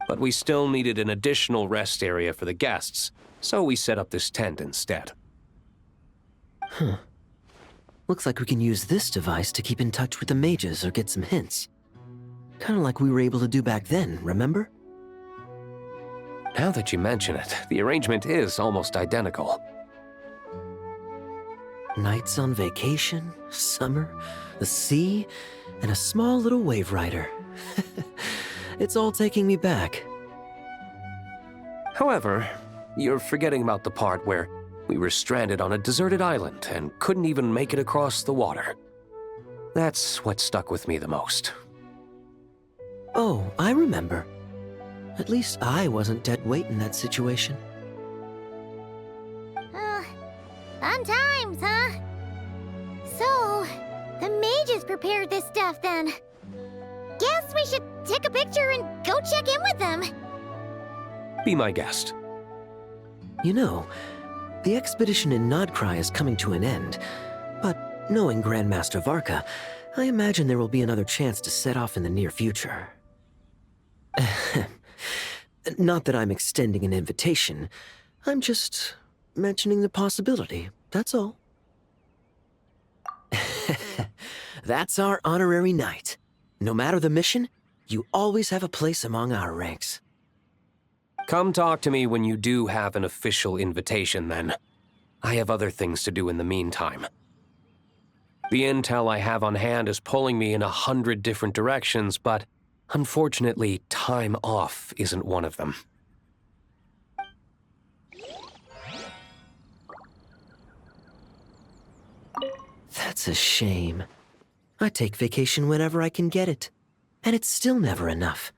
Speaker 11: But we still needed an additional rest area for the guests, so we set up this tent instead.
Speaker 12: Huh. Looks like we can use this device to keep in touch with the mages or get some hints. Kinda like we were able to do back then, remember?
Speaker 11: Now that you mention it, the arrangement is almost identical.
Speaker 12: Nights on vacation, summer, the sea, and a small little wave rider. It's all taking me back.
Speaker 11: However, you're forgetting about the part where we were stranded on a deserted island and couldn't even make it across the water. That's what stuck with me the most.
Speaker 12: Oh, I remember. At least I wasn't dead weight in that situation.
Speaker 1: Fun times, huh? So, the mages prepared this stuff then. Guess we should take a picture and go check in with them.
Speaker 11: Be my guest.
Speaker 12: You know, the expedition in Nodcry is coming to an end, but knowing Grandmaster Varka, I imagine there will be another chance to set off in the near future. Not that I'm extending an invitation. I'm just mentioning the possibility, that's all. That's our honorary knight. No matter the mission, you always have a place among our ranks.
Speaker 11: Come talk to me when you do have an official invitation, then. I have other things to do in the meantime. The intel I have on hand is pulling me in 100 different directions, but unfortunately, time off isn't one of them.
Speaker 12: That's a shame. I take vacation whenever I can get it, and it's still never enough.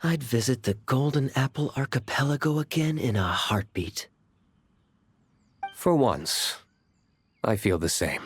Speaker 12: I'd visit the Golden Apple Archipelago again in a heartbeat.
Speaker 11: For once, I feel the same.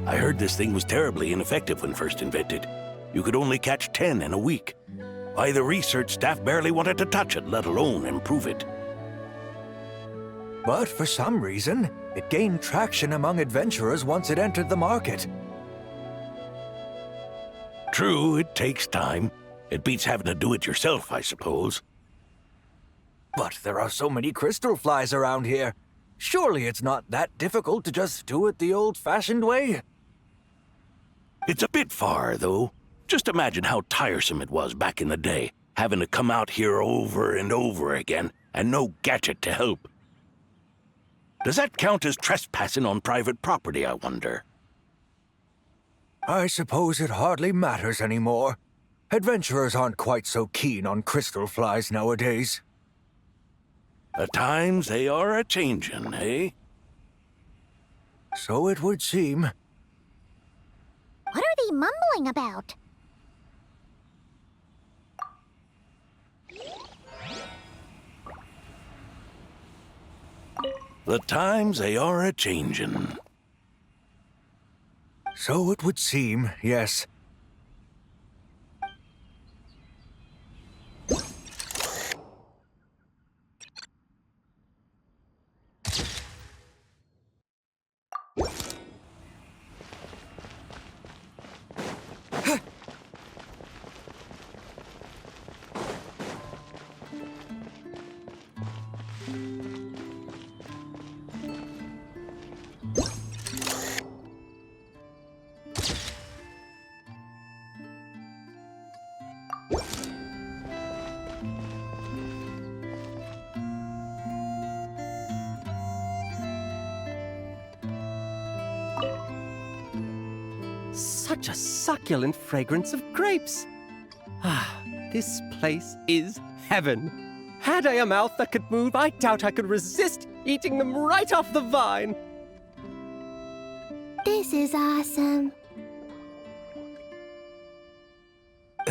Speaker 20: I heard this thing was terribly ineffective when first invented. You could only catch 10 in a week. Why, the research staff barely wanted to touch it, let alone improve it.
Speaker 24: But for some reason, it gained traction among adventurers once it entered the market.
Speaker 20: True, it takes time. It beats having to do it yourself, I suppose.
Speaker 24: But there are so many crystal flies around here. Surely it's not that difficult to just do it the old-fashioned way?
Speaker 20: It's a bit far, though. Just imagine how tiresome it was back in the day, having to come out here over and over again, and no gadget to help. Does that count as trespassing on private property, I wonder?
Speaker 24: I suppose it hardly matters anymore. Adventurers aren't quite so keen on crystal flies nowadays.
Speaker 20: The times they are a-changin', eh?
Speaker 24: So it would seem.
Speaker 1: What are they mumbling about?
Speaker 20: The times they are a-changin'.
Speaker 24: So it would seem, yes.
Speaker 2: Such a succulent fragrance of grapes. Ah, this place is heaven. Had I a mouth that could move, I doubt I could resist eating them right off the vine.
Speaker 22: This is awesome.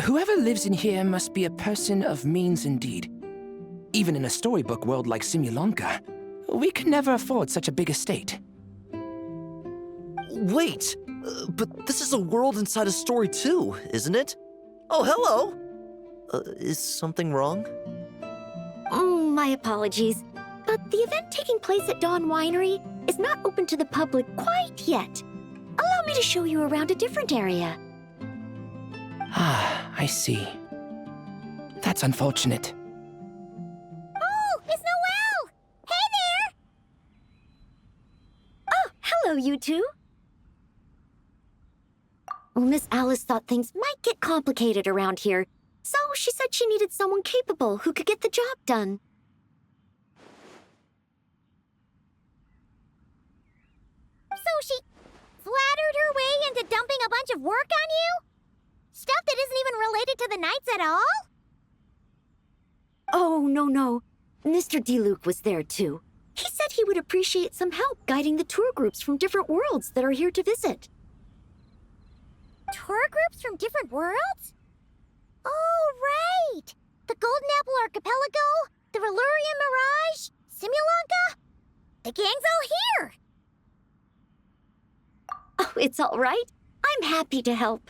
Speaker 3: Whoever lives in here must be a person of means indeed. Even in a storybook world like Simulonka, we could never afford such a big estate.
Speaker 12: Wait, but this is a world inside a story too, isn't it? Oh, hello! Is something wrong?
Speaker 5: My apologies, but the event taking place at Dawn Winery is not open to the public quite yet. Allow me to show you around a different area.
Speaker 3: Ah, I see. That's unfortunate.
Speaker 1: Oh, it's Noelle! Hey there!
Speaker 5: Oh, hello, you two. Well, Miss Alice thought things might get complicated around here, so she said she needed someone capable who could get the job done.
Speaker 1: So she flattered her way into dumping a bunch of work on you? Stuff that isn't even related to the Knights at all?
Speaker 5: Oh, no. Mr. DeLuke was there, too. He said he would appreciate some help guiding the tour groups from different worlds that are here to visit.
Speaker 1: Tour groups from different worlds? Oh, right! The Golden Apple Archipelago, the Valurian Mirage, Simulonka. The gang's all here!
Speaker 5: Oh, it's all right. I'm happy to help.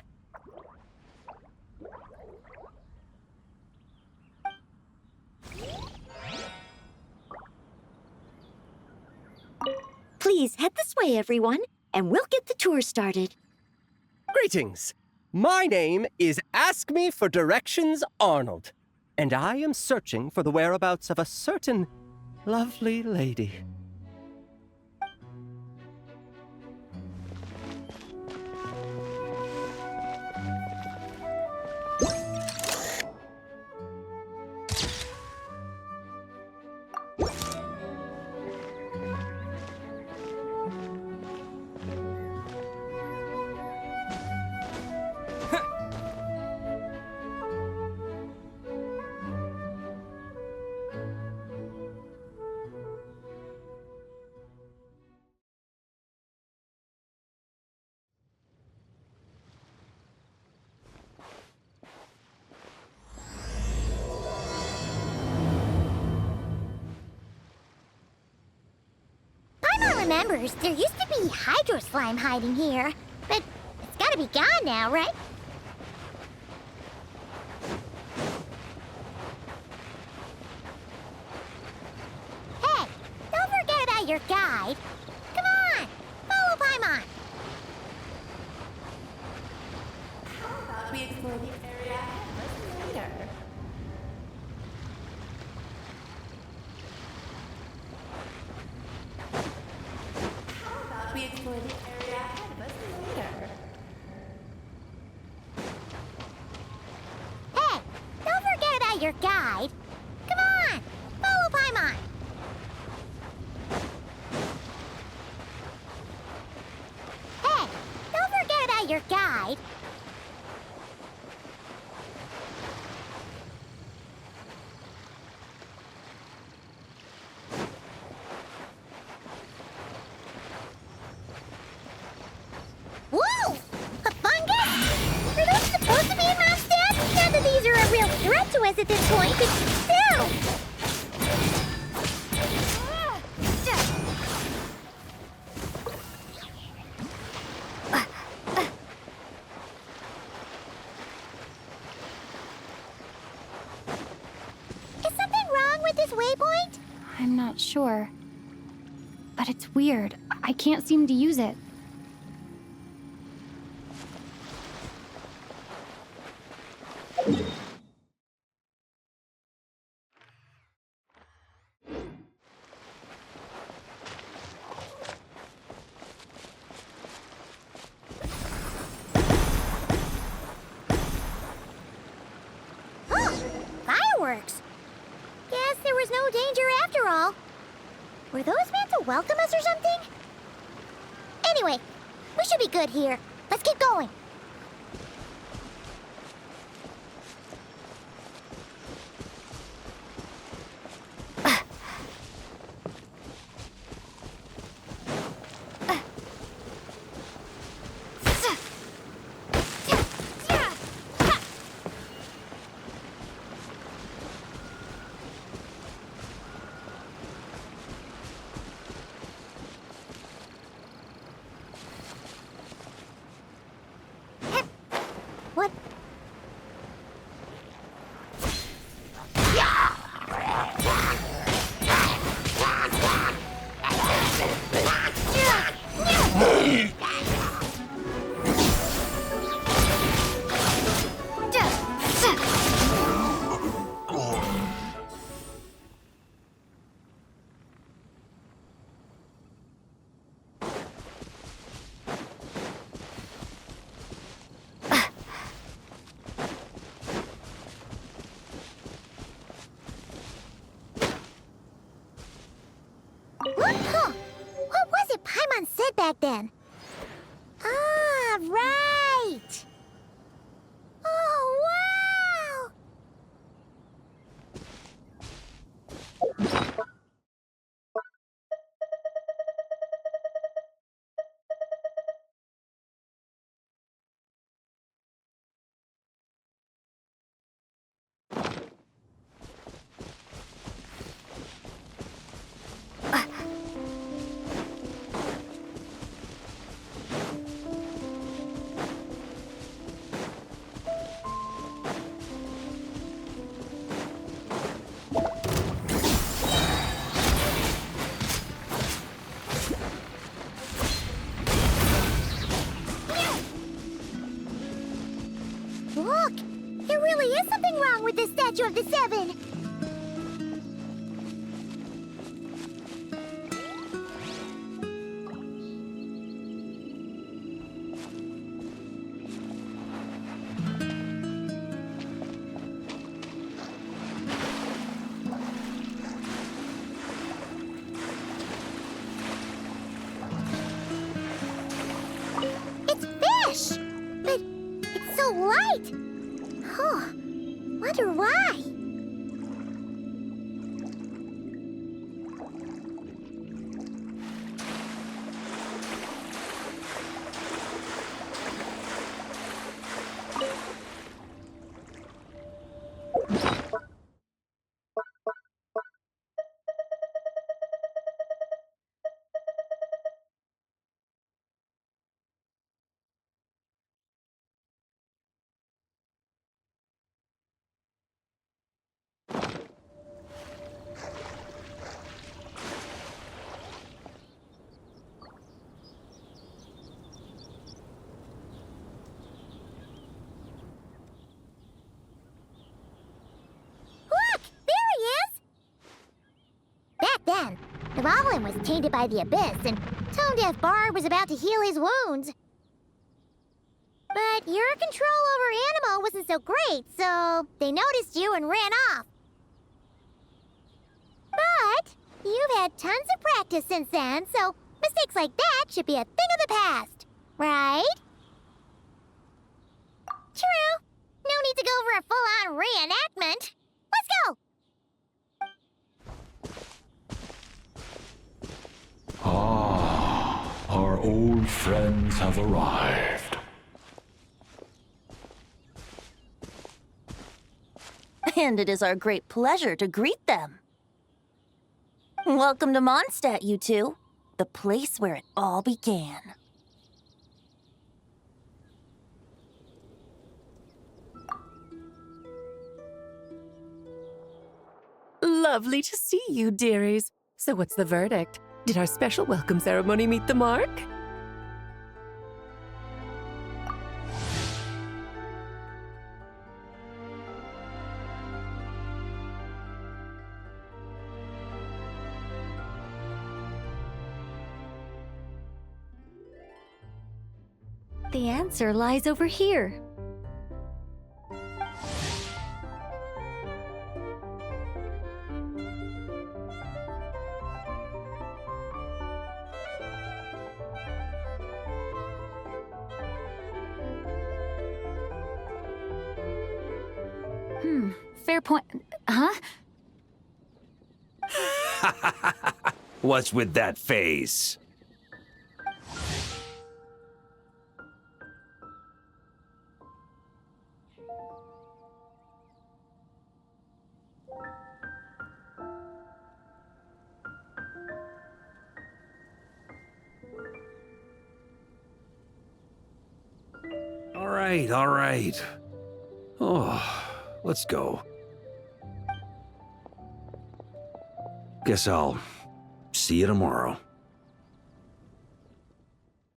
Speaker 5: Please head this way, everyone, and we'll get the tour started.
Speaker 2: Greetings. My name is Ask Me for Directions Arnold, and I am searching for the whereabouts of a certain lovely lady.
Speaker 1: Remembers, there used to be hydro slime hiding here, but it's gotta be gone now, right? Hey, don't forget about your guide. Come on, follow Paimon.
Speaker 15: How about we explore the area ahead of us later?
Speaker 1: your guide. Whoa! A fungus? Are those supposed to be in Mondstadt? Not that these are a real threat to us at this point, but still! Is something wrong with this waypoint?
Speaker 22: I'm not sure. But it's weird. I can't seem to use it.
Speaker 1: Fireworks! Guess there was no danger after all. Were those meant to welcome us or something? Anyway, we should be good here. Let's keep going. What? Huh. What was it Paimon said back then? Ah, right! Oh, wow! Look! There really is something wrong with this statue of the Seven! It's fish! But it's so light! Huh. Wonder why? Then, Dvalin was tainted by the Abyss, and Tone-Deaf Bard was about to heal his wounds. But your control over Animo wasn't so great, so they noticed you and ran off. But you've had tons of practice since then, so mistakes like that should be a thing of the past, right?
Speaker 20: friends have arrived.
Speaker 10: And it is our great pleasure to greet them. Welcome to Mondstadt, you two. The place where it all began.
Speaker 13: Lovely to see you, dearies. So what's the verdict? Did our special welcome ceremony meet the mark?
Speaker 4: The answer lies over here.
Speaker 9: Fair point. Huh?
Speaker 11: What's with that face? All right. Oh, let's go. Guess I'll see you tomorrow.